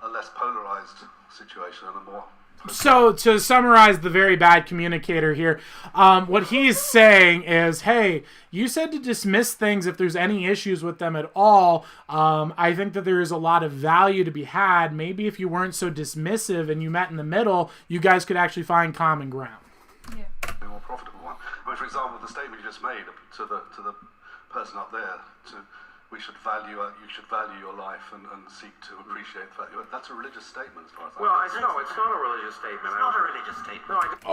less polarized situation and a more... So, to summarize the very bad communicator here, what he's saying is, hey, you said to dismiss things if there's any issues with them at all. I think that there is a lot of value to be had. Maybe if you weren't so dismissive and you met in the middle, you guys could actually find common ground. Yeah. A more profitable one. I mean, for example, the statement you just made to the person up there, you should value your life and seek to appreciate the fact that's a religious statement as far as Well, it's not a religious statement. It's not a religious statement. No,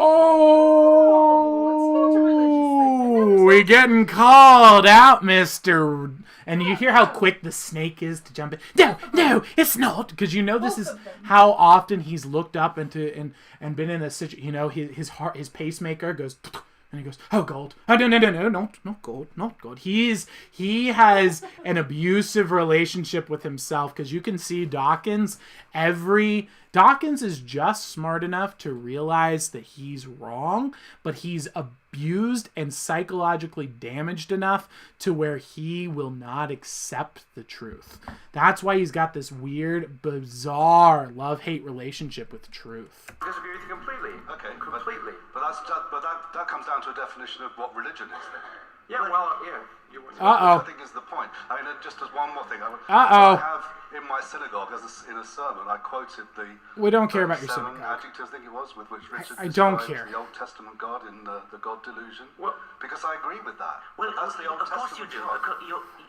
We're getting called out, Mister. And you hear how quick the snake is to jump in. No, it's not, because you know this is how often he's looked up into and been in a situation. You know, his pacemaker goes. And he goes, oh, gold. Oh, no, not gold, not gold. He has an abusive relationship with himself, because you can see Dawkins is just smart enough to realize that he's wrong, but he's abused and psychologically damaged enough to where he will not accept the truth. That's why he's got this weird, bizarre love-hate relationship with truth. I disagree with you completely. Okay, completely. But that comes down to a definition of what religion is then. Yeah, well, yeah. Which I think is the point. I mean, just as one more thing, I have in my synagogue, in a sermon, I quoted the... We don't care about your synagogue. adjectives, I think it was, with which Richard I don't describes care. the Old Testament God in the God delusion. Well, because I agree with that. Well, That's the Old of course you Testament do. God.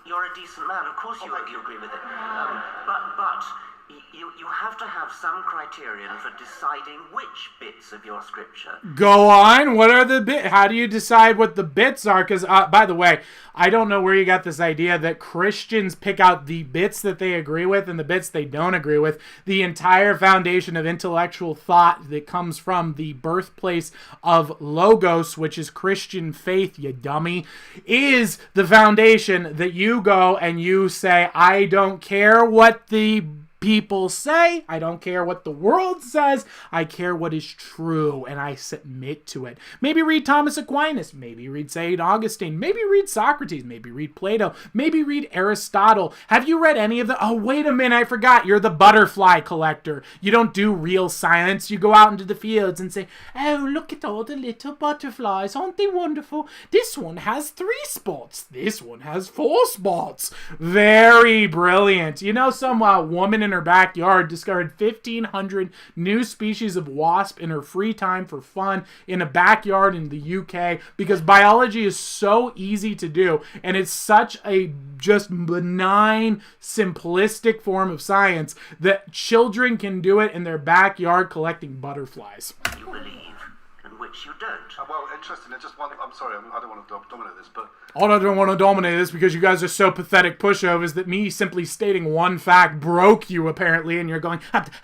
You're a decent man. Of course you agree with it. But you have to have some criterion for deciding which bits of your scripture. Go on. What are the bits? How do you decide what the bits are? Because, by the way, I don't know where you got this idea that Christians pick out the bits that they agree with and the bits they don't agree with. The entire foundation of intellectual thought that comes from the birthplace of Logos, which is Christian faith, you dummy, is the foundation that you go and you say, I don't care what the people say, I don't care what the world says, I care what is true, and I submit to it. Maybe read Thomas Aquinas, maybe read St. Augustine, maybe read Socrates, maybe read Plato, maybe read Aristotle. Have you read any of the... Oh, wait a minute, I forgot, you're the butterfly collector. You don't do real science, you go out into the fields and say, oh, look at all the little butterflies, aren't they wonderful? This one has 3 spots, this one has 4 spots. Very brilliant. You know, some woman in her backyard discovered 1,500 new species of wasp in her free time for fun in a backyard in the UK, because biology is so easy to do and it's such a just benign, simplistic form of science that children can do it in their backyard collecting butterflies. You believe, and which which you don't. Well, interesting. Just one. I'm sorry. I don't want to dominate this, but I don't want to dominate this because you guys are so pathetic pushovers that me simply stating one fact broke you, apparently, and you're going... one of the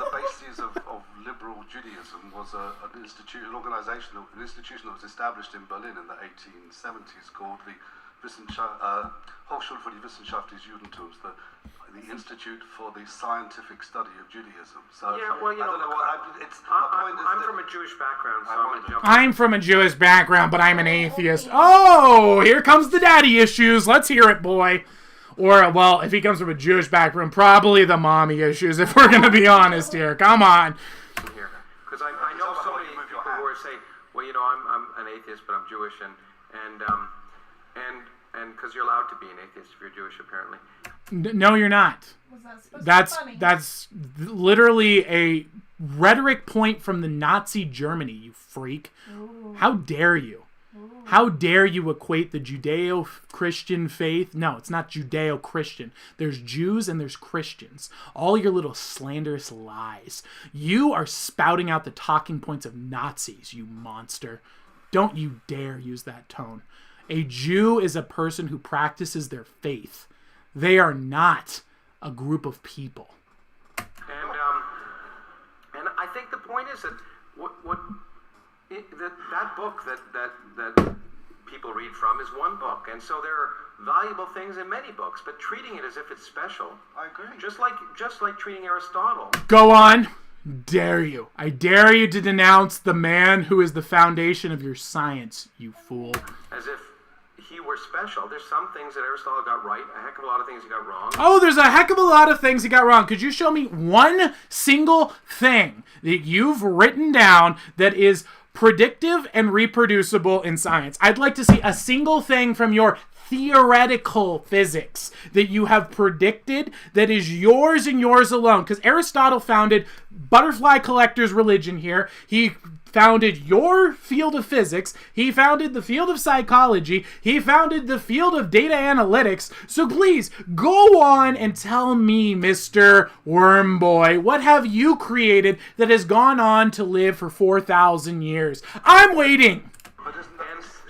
bases of liberal Judaism was an institution that was established in Berlin in the 1870s called the Hochschule für die Wissenschaft des Judentums, the Institute for the Scientific Study of Judaism. So Yeah, well, you I know, don't know what I'm from a Jewish background, so I'm gonna jump. I'm from a Jewish background, but I'm an atheist. Oh, here comes the daddy issues. Let's hear it, boy. Or, well, if he comes from a Jewish background, probably the mommy issues, if we're going to be honest here. Come on. Because I know so many people who are saying, well, you know, I'm an atheist, but I'm Jewish, and because you're allowed to be an atheist if you're Jewish, apparently. No, you're not. Was that supposed to be funny? That's literally a rhetoric point from the Nazi Germany, you freak. Ooh. How dare you? Ooh. How dare you equate the Judeo-Christian faith? No, it's not Judeo-Christian. There's Jews and there's Christians. All your little slanderous lies. You are spouting out the talking points of Nazis, you monster. Don't you dare use that tone. A Jew is a person who practices their faith. They are not a group of people. And I think the point is that that book that people read from is one book, and so there are valuable things in many books. But treating it as if it's special, I agree. Just like treating Aristotle. Go on. Dare you. I dare you to denounce the man who is the foundation of your science, you fool. As if he were special. There's some things that Aristotle got right, a heck of a lot of things he got wrong. Oh, there's a heck of a lot of things he got wrong. Could you show me one single thing that you've written down that is predictive and reproducible in science? I'd like to see a single thing from your theoretical physics that you have predicted that is yours and yours alone. Because Aristotle founded butterfly collector's religion here. He founded your field of physics. He founded the field of psychology. He founded the field of data analytics. So please, go on and tell me, Mr. Wormboy, what have you created that has gone on to live for 4,000 years? I'm waiting. And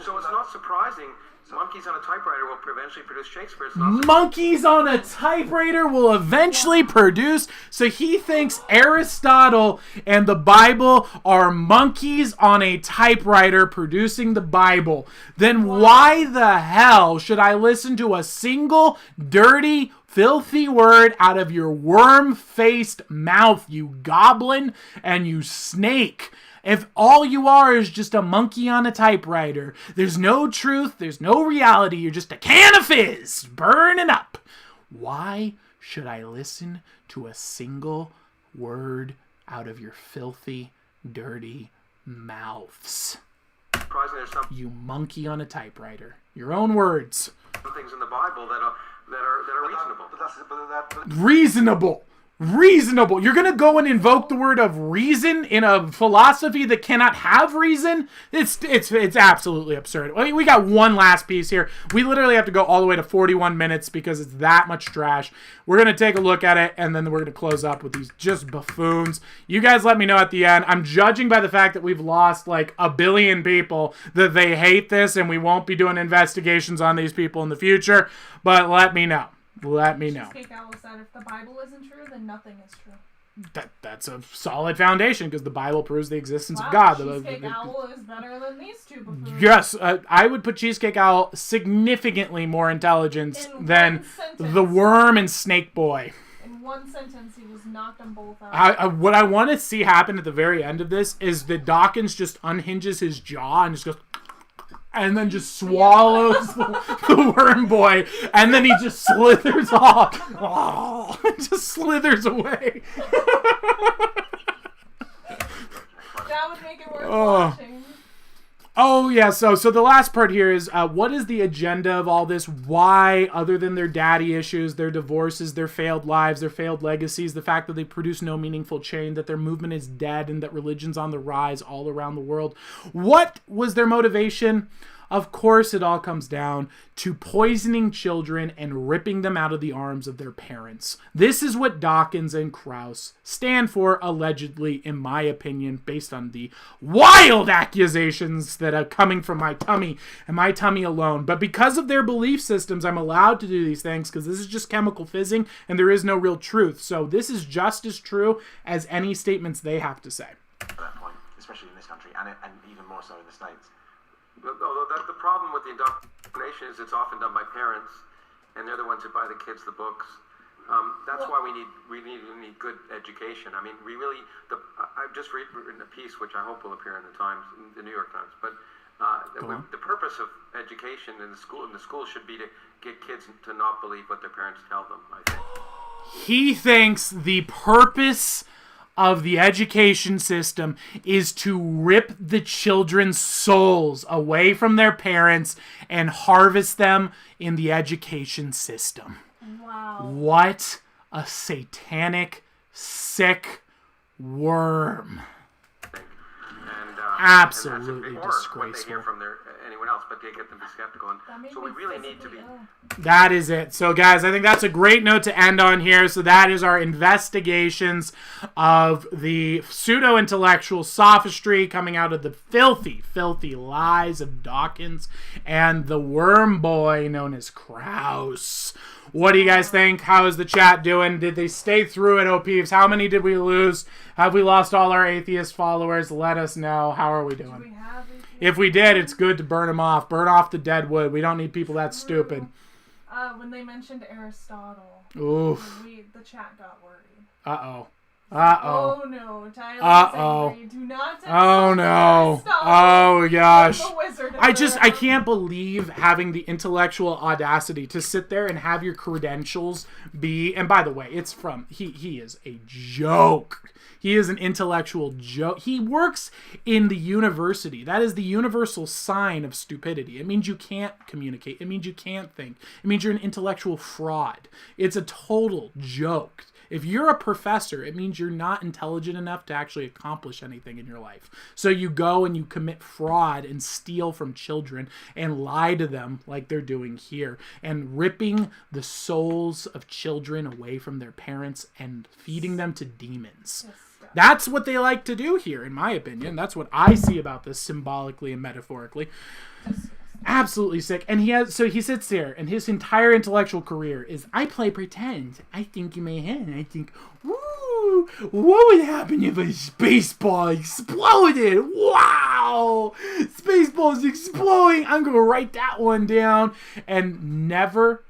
so it's not surprising. Monkeys on a typewriter will eventually produce Shakespeare. Monkeys on a typewriter will eventually produce. So he thinks Aristotle and the Bible are monkeys on a typewriter producing the Bible. Then why the hell should I listen to a single dirty, filthy word out of your worm-faced mouth, you goblin and you snake? If all you are is just a monkey on a typewriter, there's no truth, there's no reality, you're just a can of fizz burning up. Why should I listen to a single word out of your filthy, dirty mouths? You monkey on a typewriter. Your own words. Some things in the Bible that are reasonable. Reasonable. You're going to go and invoke the word of reason in a philosophy that cannot have reason? It's absolutely absurd. We got one last piece here. We literally have to go all the way to 41 minutes because it's that much trash. We're going to take a look at it, and then we're going to close up with these just buffoons. You guys let me know at the end. I'm judging by the fact that we've lost like 1 billion people that they hate this, and we won't be doing investigations on these people in the future. But let me know. Let me know. Cheesecake Owl said if the Bible isn't true, then nothing is true. That's a solid foundation because the Bible proves the existence of God. Cheesecake Owl is better than these two buffoons. Yes, I would put Cheesecake Owl significantly more intelligence than the Worm and Snake Boy. In one sentence, he just knocked them both out. What I want to see happen at the very end of this is that Dawkins just unhinges his jaw and just goes... and then just swallows the worm boy, and then he just slithers off. Oh, just slithers away. That would make it worth watching. Oh, yeah, so the last part here is, what is the agenda of all this? Why, other than their daddy issues, their divorces, their failed lives, their failed legacies, the fact that they produce no meaningful change, that their movement is dead, and that religion's on the rise all around the world? What was their motivation? Of course, it all comes down to poisoning children and ripping them out of the arms of their parents. This is what Dawkins and Krauss stand for, allegedly, in my opinion, based on the wild accusations that are coming from my tummy and my tummy alone. But because of their belief systems, I'm allowed to do these things because this is just chemical fizzing and there is no real truth. So this is just as true as any statements they have to say. At that point, especially in this country, and even more so in the States. Although the problem with the indoctrination is it's often done by parents, and they're the ones who buy the kids the books. That's why we need good education. I mean, I've just written a piece which I hope will appear in the New York Times. But the purpose of education in the school should be to get kids to not believe what their parents tell them, I think. He thinks the purpose of the education system is to rip the children's souls away from their parents and harvest them in the education system. Wow. What a satanic, sick worm. Absolutely disgraceful. What they hear from anyone else, but they get them to be skeptical. And so we really need to be... That is it. So, guys, I think that's a great note to end on here. So that is our investigations of the pseudo-intellectual sophistry coming out of the filthy, filthy lies of Dawkins and the worm boy known as Krauss. What do you guys think? How is the chat doing? Did they stay through it, O-Peeves? How many did we lose? Have we lost all our atheist followers? Let us know. How are we doing? If we did, it's good to burn them off. Burn off the dead wood. We don't need people that stupid. When they mentioned Aristotle, oof. The chat got worried. Uh-oh. Uh-oh. Oh, no. Tyler Uh-oh. do not oh, no. Oh, gosh. I I can't believe having the intellectual audacity to sit there and have your credentials be, and by the way, it's from, he is a joke. He is an intellectual joke. He works in the university. That is the universal sign of stupidity. It means you can't communicate. It means you can't think. It means you're an intellectual fraud. It's a total joke. If you're a professor, it means you're not intelligent enough to actually accomplish anything in your life. So you go and you commit fraud and steal from children and lie to them like they're doing here, and ripping the souls of children away from their parents and feeding them to demons. That's what they like to do here, in my opinion. That's what I see about this symbolically and metaphorically. Absolutely sick. And he sits there, and his entire intellectual career is, I play pretend. I think in my head, I think, woo, what would happen if a spaceball exploded? Wow! Spaceball's exploding. I'm going to write that one down. And never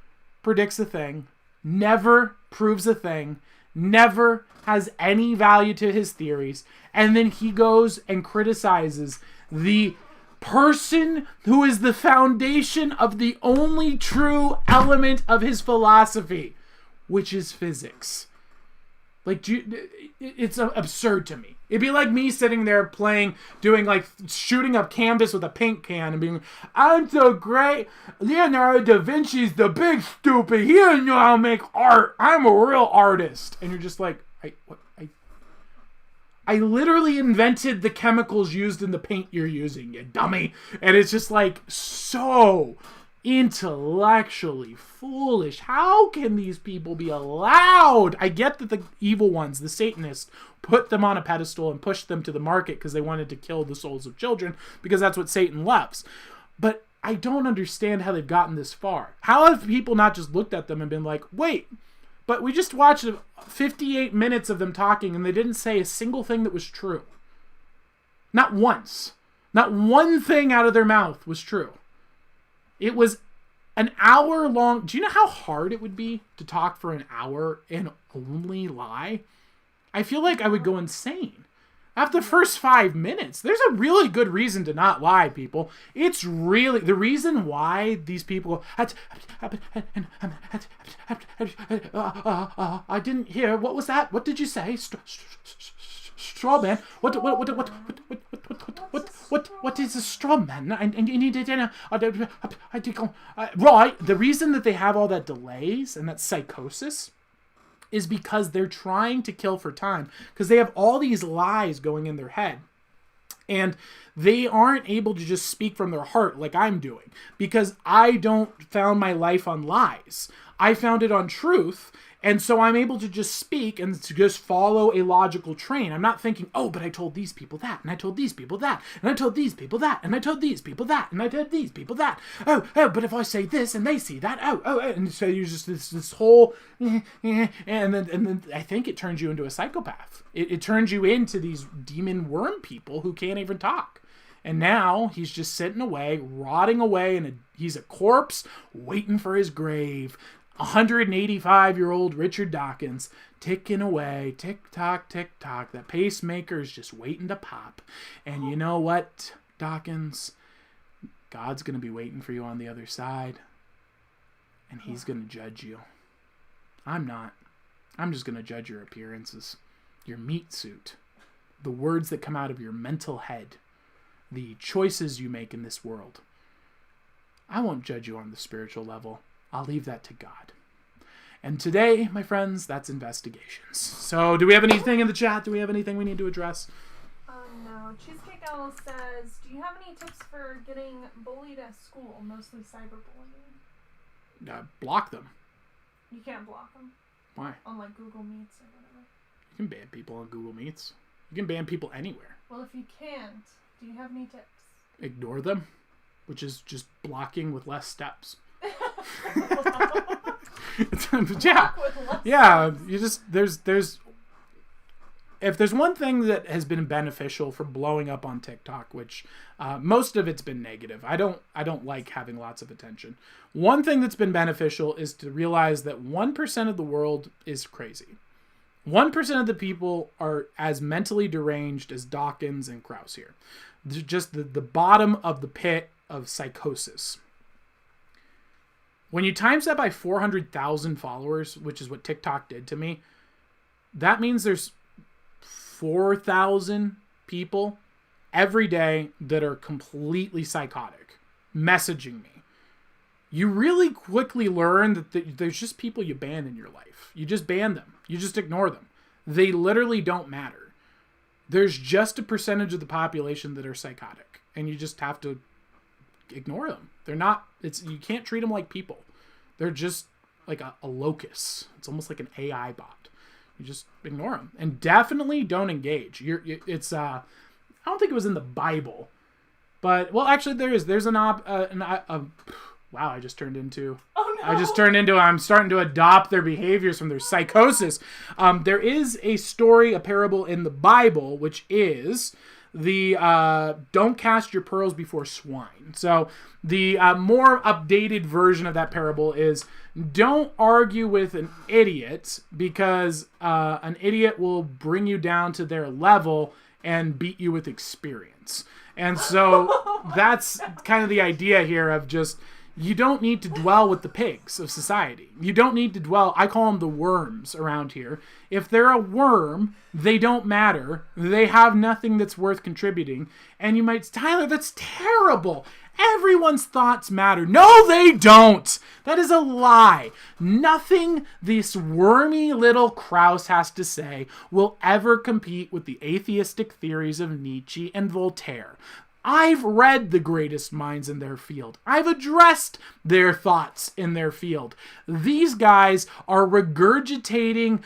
predicts a thing. Never proves a thing. Never has any value to his theories. And then he goes and criticizes the person who is the foundation of the only true element of his philosophy, which is physics. Like, it's absurd to me. It'd be like me sitting there shooting up canvas with a paint can and being, I'm so great. Leonardo da Vinci's the big stupid. He doesn't know how to make art. I'm a real artist. And you're just like, I literally invented the chemicals used in the paint you're using, you dummy. And it's just like so intellectually foolish. How can these people be allowed? I get that the evil ones, the Satanists, put them on a pedestal and pushed them to the market because they wanted to kill the souls of children, because that's what Satan loves. But I don't understand how they've gotten this far. How have people not just looked at them and been like, wait, but we just watched 58 minutes of them talking and they didn't say a single thing that was true. Not once. Not one thing out of their mouth was true. It was an hour long. Do you know how hard it would be to talk for an hour and only lie? I feel like I would go insane. After the first 5 minutes, there's a really good reason to not lie, people. It's really the reason why these people. I didn't hear. What was that? What did you say? Straw man. What is a straw man? I needed right. The reason that they have all that delays and that psychosis is because they're trying to kill for time, because they have all these lies going in their head. And they aren't able to just speak from their heart like I'm doing, because I don't found my life on lies. I found it on truth. And so I'm able to just speak and to just follow a logical train. I'm not thinking, oh, but I told these people that, and I told these people that, and I told these people that, and I told these people that, and I told these people that. Oh, but if I say this and they see that, and so you're just this whole, and then I think it turns you into a psychopath. It turns you into these demon worm people who can't even talk. And now he's just sitting away, rotting away, and he's a corpse waiting for his grave. 185-year-old Richard Dawkins ticking away, tick-tock, tick-tock. That pacemaker is just waiting to pop. And you know what, Dawkins? God's going to be waiting for you on the other side. And he's going to judge you. I'm not. I'm just going to judge your appearances. Your meat suit. The words that come out of your mental head. The choices you make in this world. I won't judge you on the spiritual level. I'll leave that to God. And today, my friends, that's investigations. So, do we have anything in the chat? Do we have anything we need to address? No. Cheesecake Owl says, do you have any tips for getting bullied at school, mostly cyberbullying? Block them. You can't block them. Why? On like Google Meets or whatever. You can ban people on Google Meets. You can ban people anywhere. Well, if you can't, do you have any tips? Ignore them, which is just blocking with less steps. Yeah. You just there's if there's one thing that has been beneficial for blowing up on TikTok, which most of it's been negative. I don't like having lots of attention. One thing that's been beneficial is to realize that 1% of the world is crazy. 1% of the people are as mentally deranged as Dawkins and Krause here. They're just the bottom of the pit of psychosis. When you times that by 400,000 followers, which is what TikTok did to me, that means there's 4,000 people every day that are completely psychotic, messaging me. You really quickly learn that there's just people you ban in your life. You just ban them. You just ignore them. They literally don't matter. There's just a percentage of the population that are psychotic, and you just have to ignore them. They're not, you can't treat them like people. They're just like a locus. It's almost like an AI bot. You just ignore them, and definitely don't engage. I don't think it was in the Bible, but well, actually there's wow, I just turned into, I'm starting to adopt their behaviors from their psychosis. There is a story, a parable in the Bible, which is the don't cast your pearls before swine. So the more updated version of that parable is don't argue with an idiot, because an idiot will bring you down to their level and beat you with experience. And so that's kind of the idea here of just, you don't need to dwell with the pigs of society. You don't need to dwell, I call them the worms around here. If they're a worm, they don't matter. They have nothing that's worth contributing. And you might, Tyler, that's terrible. Everyone's thoughts matter. No, they don't. That is a lie. Nothing this wormy little Krause has to say will ever compete with the atheistic theories of Nietzsche and Voltaire. I've read the greatest minds in their field. I've addressed their thoughts in their field. These guys are regurgitating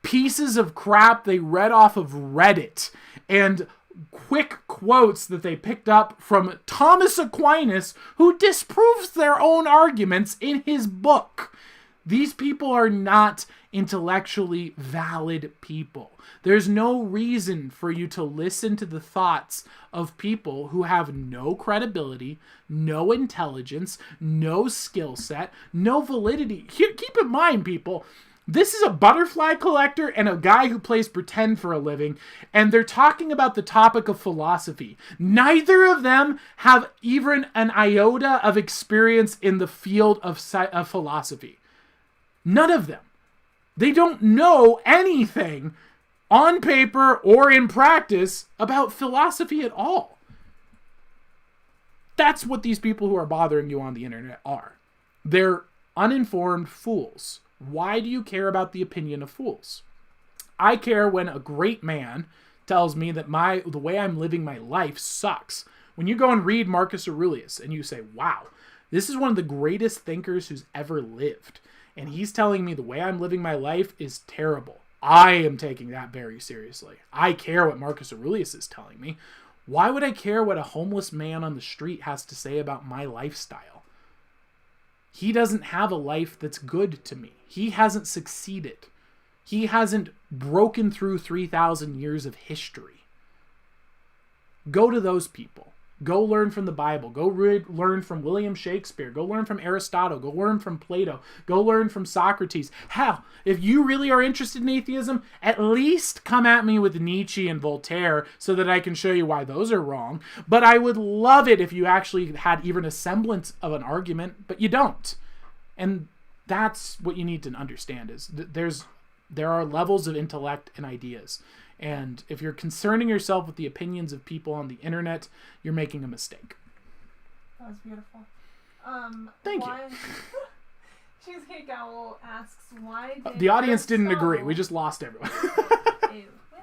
pieces of crap they read off of Reddit and quick quotes that they picked up from Thomas Aquinas, who disproves their own arguments in his book. These people are not intellectually valid people. There's no reason for you to listen to the thoughts of people who have no credibility, no intelligence, no skill set, no validity. Here, keep in mind, people, this is a butterfly collector and a guy who plays pretend for a living, and they're talking about the topic of philosophy. Neither of them have even an iota of experience in the field of philosophy. None of them. They don't know anything on paper or in practice about philosophy at all. That's what these people who are bothering you on the internet are. They're uninformed fools. Why do you care about the opinion of fools? I care when a great man tells me that the way I'm living my life sucks. When you go and read Marcus Aurelius and you say, wow, this is one of the greatest thinkers who's ever lived, and he's telling me the way I'm living my life is terrible, I am taking that very seriously. I care what Marcus Aurelius is telling me. Why would I care what a homeless man on the street has to say about my lifestyle? He doesn't have a life that's good to me. He hasn't succeeded. He hasn't broken through 3,000 years of history. Go to those people. Go learn from the Bible. Go learn from William Shakespeare. Go learn from Aristotle. Go learn from Plato. Go learn from Socrates. Hell, if you really are interested in atheism, at least come at me with Nietzsche and Voltaire so that I can show you why those are wrong. But I would love it if you actually had even a semblance of an argument, but you don't. And that's what you need to understand is there are levels of intellect and ideas. And if you're concerning yourself with the opinions of people on the internet, you're making a mistake. That was beautiful. Thank you. Cheesecake Owl asks, why did the audience didn't agree. We just lost everyone. Ew. Well,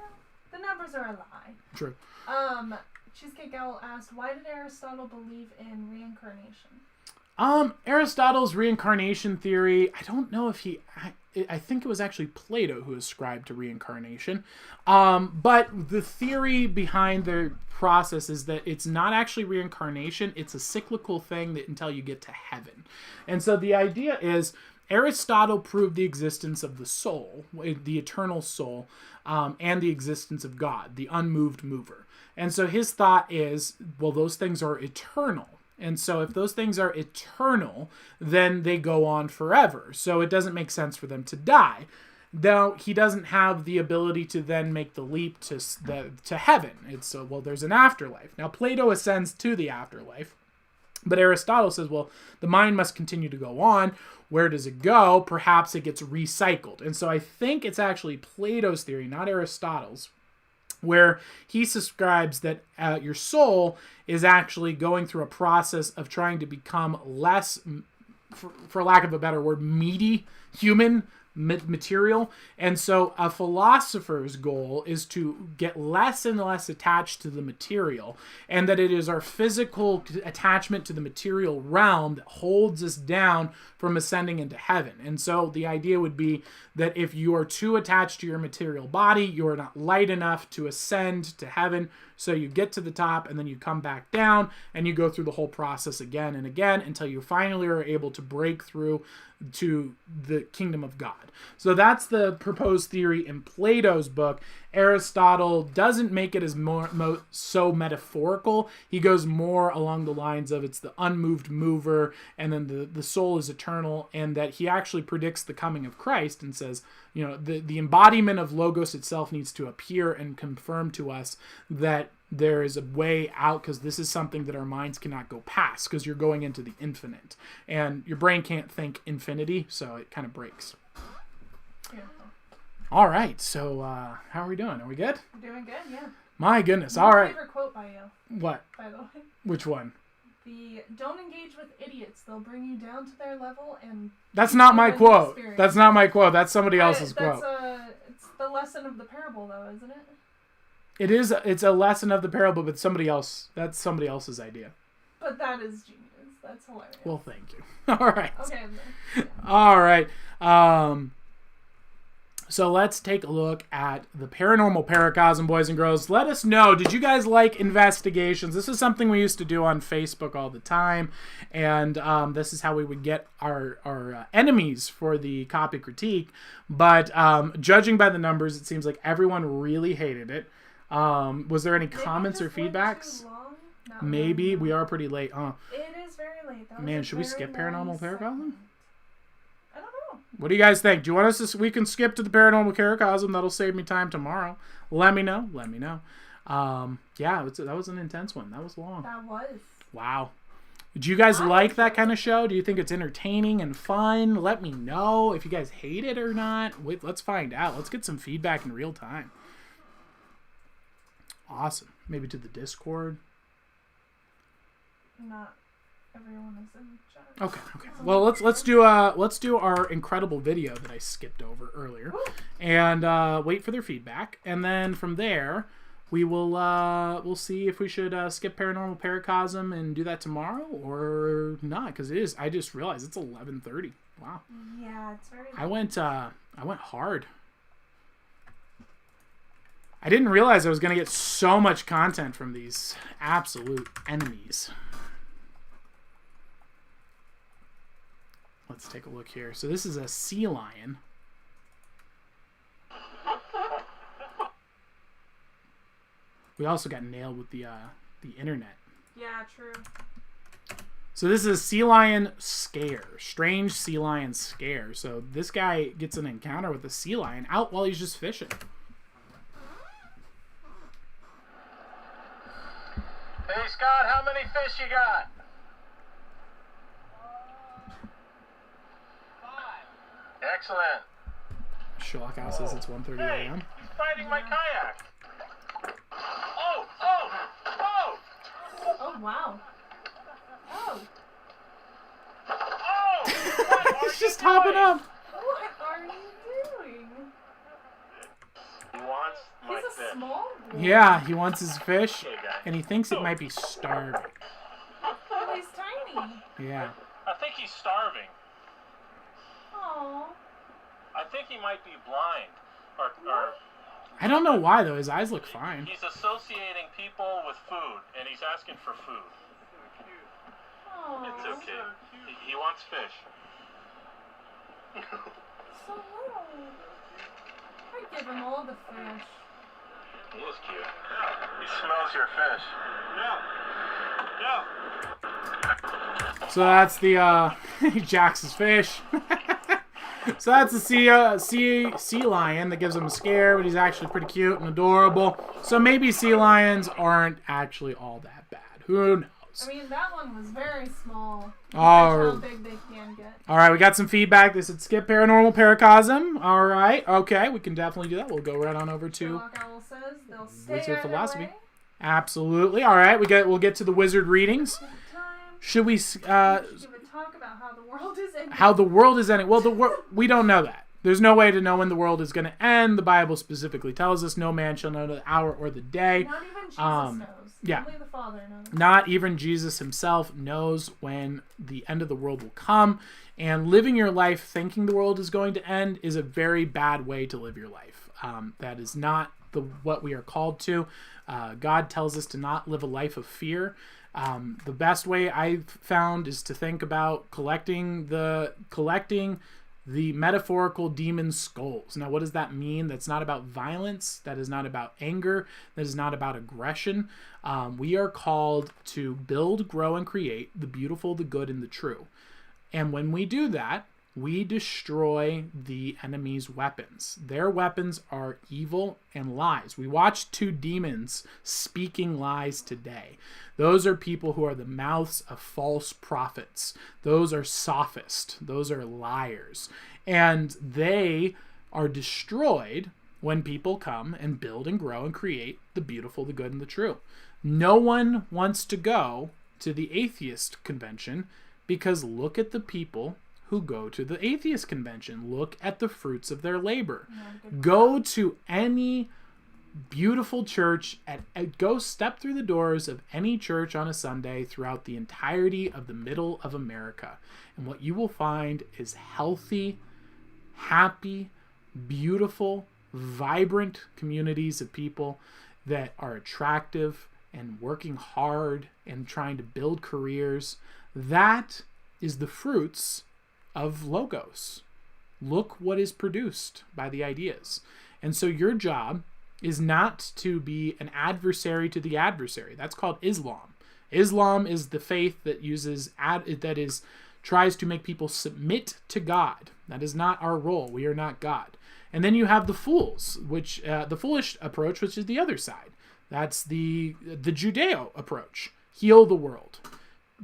the numbers are a lie. True. Cheesecake Owl asked, why did Aristotle believe in reincarnation? Aristotle's reincarnation theory, I don't know if I think it was actually Plato who ascribed to reincarnation. But the theory behind the process is that it's not actually reincarnation. It's a cyclical thing until you get to heaven. And so the idea is Aristotle proved the existence of the soul, the eternal soul, and the existence of God, the unmoved mover. And so his thought is, well, those things are eternal. And so if those things are eternal, then they go on forever. So it doesn't make sense for them to die. Though he doesn't have the ability to then make the leap to heaven. It's well, there's an afterlife. Now Plato ascends to the afterlife, but Aristotle says, well, the mind must continue to go on. Where does it go? Perhaps it gets recycled. And so I think it's actually Plato's theory, not Aristotle's, where he subscribes that your soul is actually going through a process of trying to become less, for lack of a better word, meaty human material. And so a philosopher's goal is to get less and less attached to the material, and that it is our physical attachment to the material realm that holds us down from ascending into heaven. And so the idea would be that if you are too attached to your material body, you are not light enough to ascend to heaven. So you get to the top and then you come back down and you go through the whole process again and again until you finally are able to break through to the kingdom of God. So that's the proposed theory in Plato's book. Aristotle doesn't make it as so metaphorical. He goes more along the lines of it's the unmoved mover, and then the soul is eternal, and that he actually predicts the coming of Christ and says, you know, the embodiment of Logos itself needs to appear and confirm to us that there is a way out, because this is something that our minds cannot go past, because you're going into the infinite, and your brain can't think infinity, so it kind of breaks. Yeah. All right, so how are we doing? Are we good? We're doing good, yeah. My goodness, My all right. favorite quote by you. What? By the way. Which one? Don't engage with idiots. They'll bring you down to their level and... That's not my quote. Experience. That's not my quote. That's somebody else's quote. It's the lesson of the parable, though, isn't it? It is. It's a lesson of the parable, but that's somebody else's idea. But that is genius. That's hilarious. Well, thank you. All right. Okay. Yeah. All right. So let's take a look at the paranormal paracosm, boys and girls. Let us know, did you guys like investigations? This is something we used to do on Facebook all the time, and this is how we would get our enemies for the copy critique. But judging by the numbers, it seems like everyone really hated it. Was there any comments or feedbacks? Maybe. We are pretty late, huh? It is very late. Man, should we skip paranormal paracosm? I don't know. What do you guys think? Do you want us to? We can skip to the paranormal paracosm. That'll save me time tomorrow. Let me know. Yeah, that was an intense one. That was long. That was. Wow. Do you guys like that kind of show? Do you think it's entertaining and fun? Let me know if you guys hate it or not. Wait, let's find out. Let's get some feedback in real time. Awesome. Maybe to the Discord. Not everyone is in chat. Okay. Well, let's do our incredible video that I skipped over earlier, and wait for their feedback, and then from there, we will we'll see if we should skip Paranormal Paracosm and do that tomorrow or not, because it is. I just realized it's 11:30. Wow. Yeah, it's very. I went hard. I didn't realize I was going to get so much content from these absolute enemies. Let's take a look here. So this is a sea lion. We also got nailed with the internet. Yeah, true. So this is a sea lion scare. Strange sea lion scare. So this guy gets an encounter with a sea lion out while he's just fishing. Hey, Scott, how many fish you got? 5. Excellent. Sherlock House says it's 1:30 a.m. He's fighting my kayak. Oh! Oh, wow. Oh. Oh! He's just hopping up. What are you doing? He wants my He's a fish. small boy. Yeah, he wants his fish, Okay, guys. and he thinks it might be starving. Oh, he's tiny. Yeah. I think he's starving. Oh. I think he might be blind. Or I don't know why, though. His eyes look fine. he's associating people with food, and he's asking for food. Oh. It's okay. He wants fish. So little. I give him all the fish. He is cute. He smells your fish. Yeah. So that's the he jacks his fish. So that's the sea lion that gives him a scare, but he's actually pretty cute and adorable. So maybe sea lions aren't actually all that bad. Who knows? I mean, that one was very small. Oh. How big they can get. All right, we got some feedback. They said skip Paranormal Paracosm. All right, okay, we can definitely do that. We'll go right on over to Sherlock Owl says they'll stay Wizard either Philosophy. way. Absolutely. All right, we'll get to the wizard readings. Time. Should we Give a talk about how the world is ending. how the world is ending? Well, we don't know that. There's no way to know when the world is going to end. The Bible specifically tells us no man shall know the hour or the day. Not even Jesus knows. Yeah. Only the Father knows. Not even Jesus himself knows when the end of the world will come. And living your life thinking the world is going to end is a very bad way to live your life. That is not what we are called to. God tells us to not live a life of fear. The best way I've found is to think about collecting the metaphorical demon skulls. Now, what does that mean? That's not about violence. That is not about anger. That is not about aggression. We are called to build, grow, and create the beautiful, the good, and the true. And when we do that, we destroy the enemy's weapons. Their weapons are evil and lies. We watched 2 demons speaking lies today. Those are people who are the mouths of false prophets. Those are sophists. Those are liars. And they are destroyed when people come and build and grow and create the beautiful, the good, and the true. No one wants to go to the atheist convention because look at the people who go to the atheist convention. Look at the fruits of their labor. Go to any beautiful church, go step through the doors of any church on a Sunday throughout the entirety of the middle of America. And what you will find is healthy, happy, beautiful, vibrant communities of people that are attractive and working hard and trying to build careers. That is the fruits of Logos. Look what is produced by the ideas. And so your job is not to be an adversary to the adversary. That's called Islam. Islam is the faith that tries to make people submit to God. That is not our role. We are not God. And then you have the fools, which the foolish approach, which is the other side. That's the Judeo approach. Heal the world.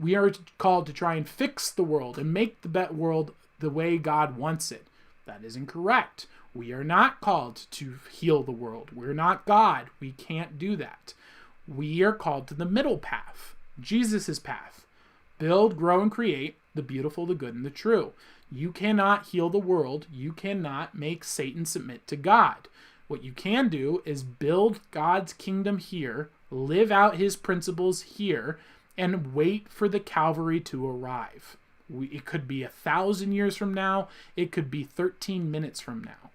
We are called to try and fix the world and make the world the way God wants it. That is incorrect. We are not called to heal the world. We're not God. We can't do that. We are called to the middle path, Jesus' path. Build, grow, and create the beautiful, the good, and the true. You cannot heal the world. You cannot make Satan submit to God. What you can do is build God's kingdom here, live out his principles here, and wait for the Calvary to arrive. It could be 1,000 years from now. It could be 13 minutes from now.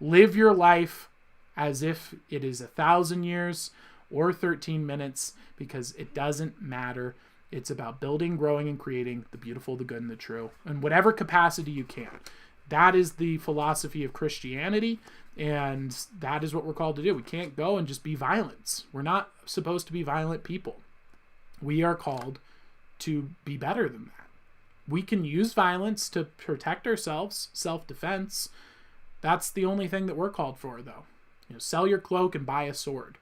Live your life as if it is 1,000 years or 13 minutes, because it doesn't matter. It's about building, growing, and creating the beautiful, the good, and the true, in whatever capacity you can. That is the philosophy of Christianity, and that is what we're called to do. We can't go and just be violent. We're not supposed to be violent people. We are called to be better than that. We can use violence to protect ourselves, self-defense. That's the only thing that we're called for, though. Sell your cloak and buy a sword.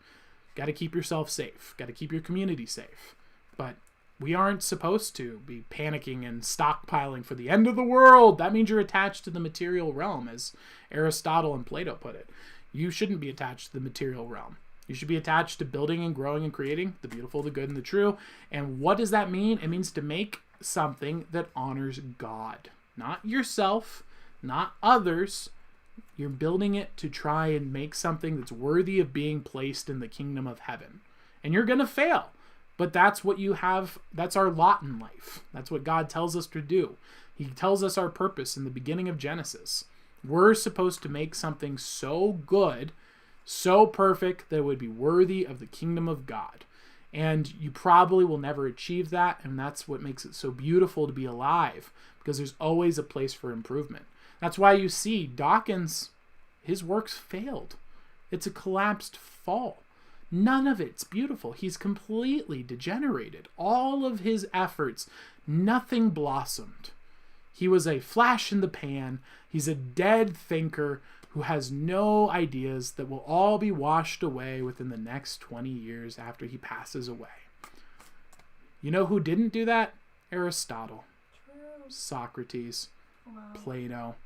Got to keep yourself safe. Got to keep your community safe. But we aren't supposed to be panicking and stockpiling for the end of the world. That means you're attached to the material realm, as Aristotle and Plato put it. You shouldn't be attached to the material realm. You should be attached to building and growing and creating the beautiful, the good, and the true. And what does that mean? It means to make something that honors God. Not yourself, not others. You're building it to try and make something that's worthy of being placed in the kingdom of heaven. And you're going to fail. But that's what you have. That's our lot in life. That's what God tells us to do. He tells us our purpose in the beginning of Genesis. We're supposed to make something so good, so perfect, that it would be worthy of the kingdom of God. And you probably will never achieve that. And that's what makes it so beautiful to be alive, because there's always a place for improvement. That's why you see Dawkins, his works failed. It's a collapsed fall. None of it's beautiful. He's completely degenerated. All of his efforts, nothing blossomed. He was a flash in the pan. He's a dead thinker who has no ideas that will all be washed away within the next 20 years after he passes away. You know who didn't do that? Aristotle. True. Socrates. Wow. Plato.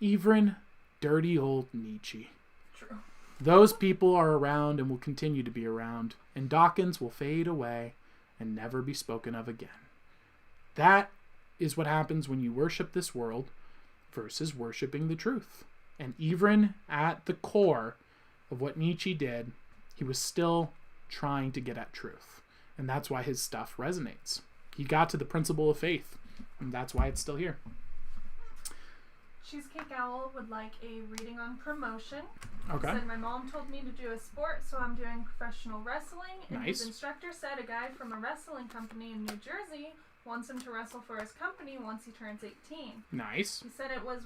Even dirty old Nietzsche. True. Those people are around and will continue to be around, and Dawkins will fade away and never be spoken of again. That is what happens when you worship this world versus worshiping the truth. And even at the core of what Nietzsche did, he was still trying to get at truth. And that's why his stuff resonates. He got to the principle of faith, and that's why it's still here. Cheesecake Owl would like a reading on promotion. Okay. He said, my mom told me to do a sport, so I'm doing professional wrestling. And Nice. his instructor said a guy from a wrestling company in New Jersey wants him to wrestle for his company once he turns 18. Nice. He said it was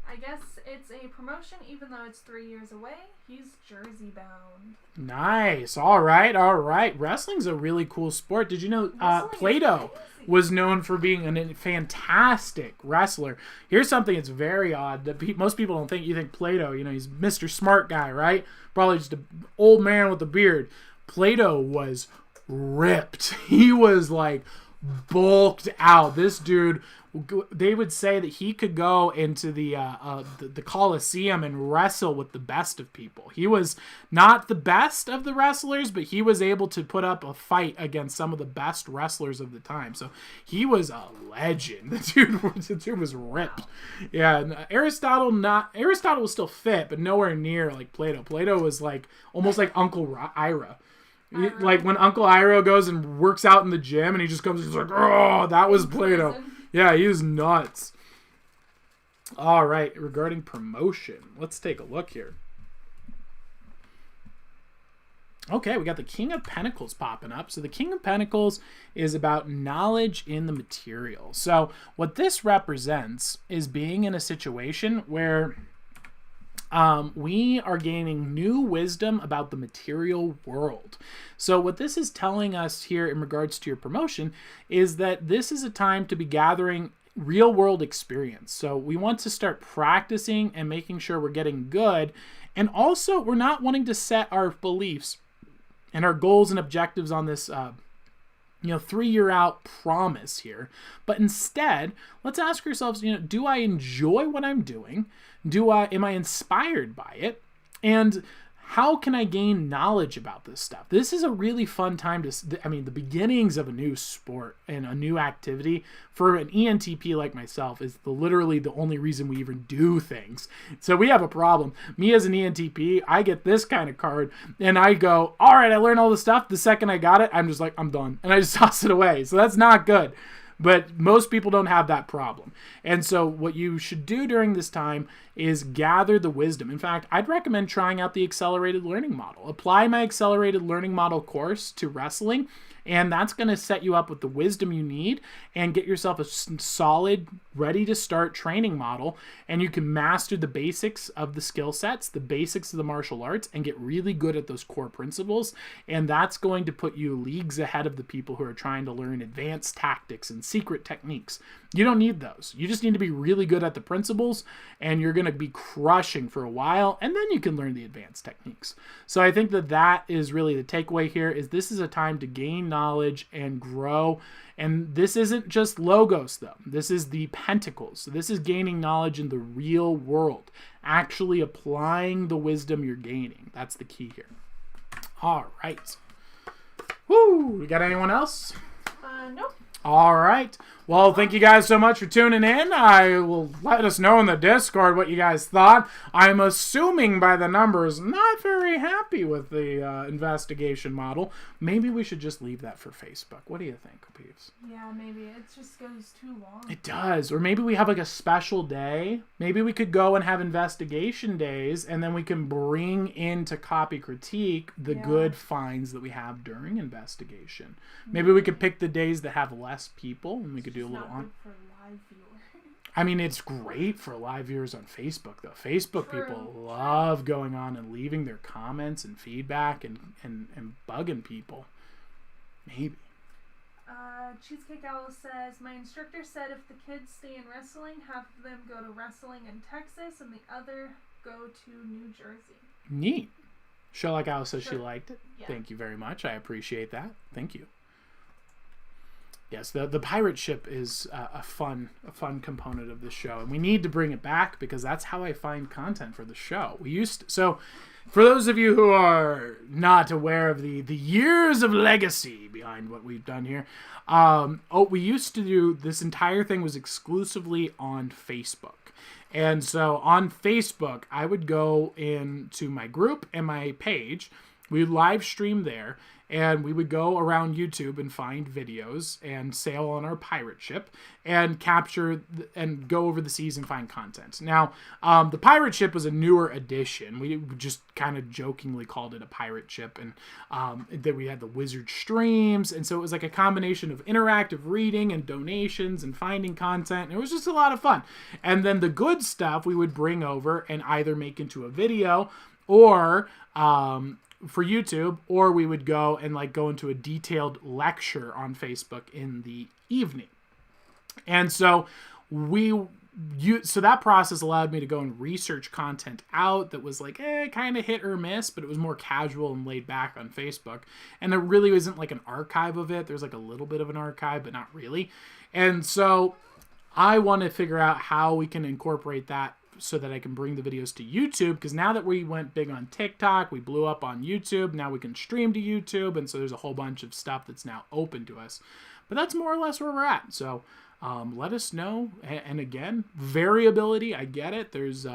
I guess it's a promotion, even though it's 3 years away. He's Jersey bound. Nice. All right. Wrestling's a really cool sport. Did you know Plato was known for being a fantastic wrestler? Here's something that's very odd that most people don't think. You think Plato, he's Mr. Smart Guy, right? Probably just an old man with a beard. Plato was ripped. He was like bulked out. This dude, they would say that he could go into the Colosseum and wrestle with the best of people. He was not the best of the wrestlers, but he was able to put up a fight against some of the best wrestlers of the time. So he was a legend. The dude was ripped. Yeah, and Aristotle was still fit, but nowhere near like Plato. Plato was like almost like Uncle Ira. Like when Uncle Ira goes and works out in the gym and he just comes, he's like, oh, that was Plato. Yeah, he was nuts. All right, regarding promotion, let's take a look here. Okay, we got the King of Pentacles popping up. So the King of Pentacles is about knowledge in the material. So what this represents is being in a situation where we are gaining new wisdom about the material world. So what this is telling us here in regards to your promotion is that this is a time to be gathering real world experience. So we want to start practicing and making sure we're getting good. And also we're not wanting to set our beliefs and our goals and objectives on this 3-year out promise here. But instead, let's ask ourselves, do I enjoy what I'm doing? Am I inspired by it? And how can I gain knowledge about this stuff? This is a really fun time the beginnings of a new sport and a new activity for an ENTP like myself is literally the only reason we even do things. So we have a problem. Me as an ENTP, I get this kind of card and I go, all right, I learned all this stuff. The second I got it, I'm just like, I'm done. And I just toss it away. So that's not good. But most people don't have that problem. And so what you should do during this time is gather the wisdom. In fact, I'd recommend trying out the accelerated learning model. Apply my accelerated learning model course to wrestling, and that's going to set you up with the wisdom you need and get yourself a solid, ready to start training model. And you can master the basics of the skill sets, the basics of the martial arts, and get really good at those core principles. And that's going to put you leagues ahead of the people who are trying to learn advanced tactics and secret techniques. You don't need those. You just need to be really good at the principles, and you're going to be crushing for a while, and then you can learn the advanced techniques. So I think that is really the takeaway here, is this is a time to gain knowledge and grow. And this isn't just logos, though. This is the pentacles. So this is gaining knowledge in the real world, actually applying the wisdom you're gaining. That's the key here. All right. Woo! We got anyone else? Nope. All right. Well, thank you guys so much for tuning in. I will let us know in the Discord what you guys thought. I'm assuming by the numbers, not very happy with the investigation model. Maybe we should just leave that for Facebook. What do you think, Peeves? Yeah, maybe. It just goes too long. It does. Or maybe we have like a special day. Maybe we could go and have investigation days, and then we can bring into copy critique the good finds that we have during investigation. Maybe we could pick the days that have less people, and we could do a little on. For live viewers. I mean, it's great for live viewers on Facebook, though. Facebook people love going on and leaving their comments and feedback and bugging people. Maybe. Cheesecake Owl says, my instructor said if the kids stay in wrestling, half of them go to wrestling in Texas and the other go to New Jersey. Neat. Sherlock Owl says she liked it. Yeah. Thank you very much. I appreciate that. Thank you. Yes, the pirate ship is a fun component of this show, and we need to bring it back because that's how I find content for the show. So for those of you who are not aware of the years of legacy behind what we've done here, we used to do, this entire thing was exclusively on Facebook. And so on Facebook, I would go into my group and my page. We would live stream there, and we would go around YouTube and find videos and sail on our pirate ship and capture and go over the seas and find content. Now, the pirate ship was a newer addition. We just kind of jokingly called it a pirate ship, and then we had the wizard streams, and so it was like a combination of interactive reading and donations and finding content, and it was just a lot of fun. And then the good stuff we would bring over and either make into a video or for YouTube, or we would go and go into a detailed lecture on Facebook in the evening. And so so that process allowed me to go and research content out that was kind of hit or miss, but it was more casual and laid back on Facebook. And there really isn't an archive of it. There's a little bit of an archive, but not really. And so I want to figure out how we can incorporate that so that I can bring the videos to YouTube, because now that we went big on TikTok, we blew up on YouTube, now we can stream to YouTube, and so there's a whole bunch of stuff that's now open to us. But that's more or less where we're at. So let us know. And again, variability, I get it. There's,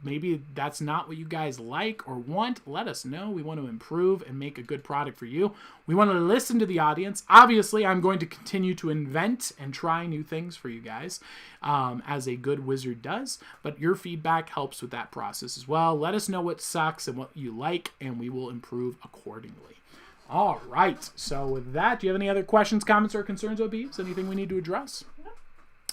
maybe that's not what you guys like or want. Let us know. We want to improve and make a good product for you. We want to listen to the audience. Obviously, I'm going to continue to invent and try new things for you guys, as a good wizard does. But your feedback helps with that process as well. Let us know what sucks and what you like, and we will improve accordingly. All right. So with that, do you have any other questions, comments, or concerns, OBs? Anything we need to address?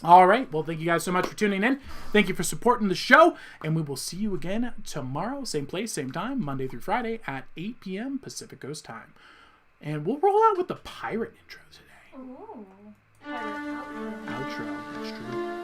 All right. Well, thank you guys so much for tuning in. Thank you for supporting the show. And we will see you again tomorrow. Same place, same time, Monday through Friday at 8 p.m. Pacific Coast time. And we'll roll out with the pirate intro today. Ooh. Outro. That's true.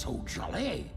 so jolly.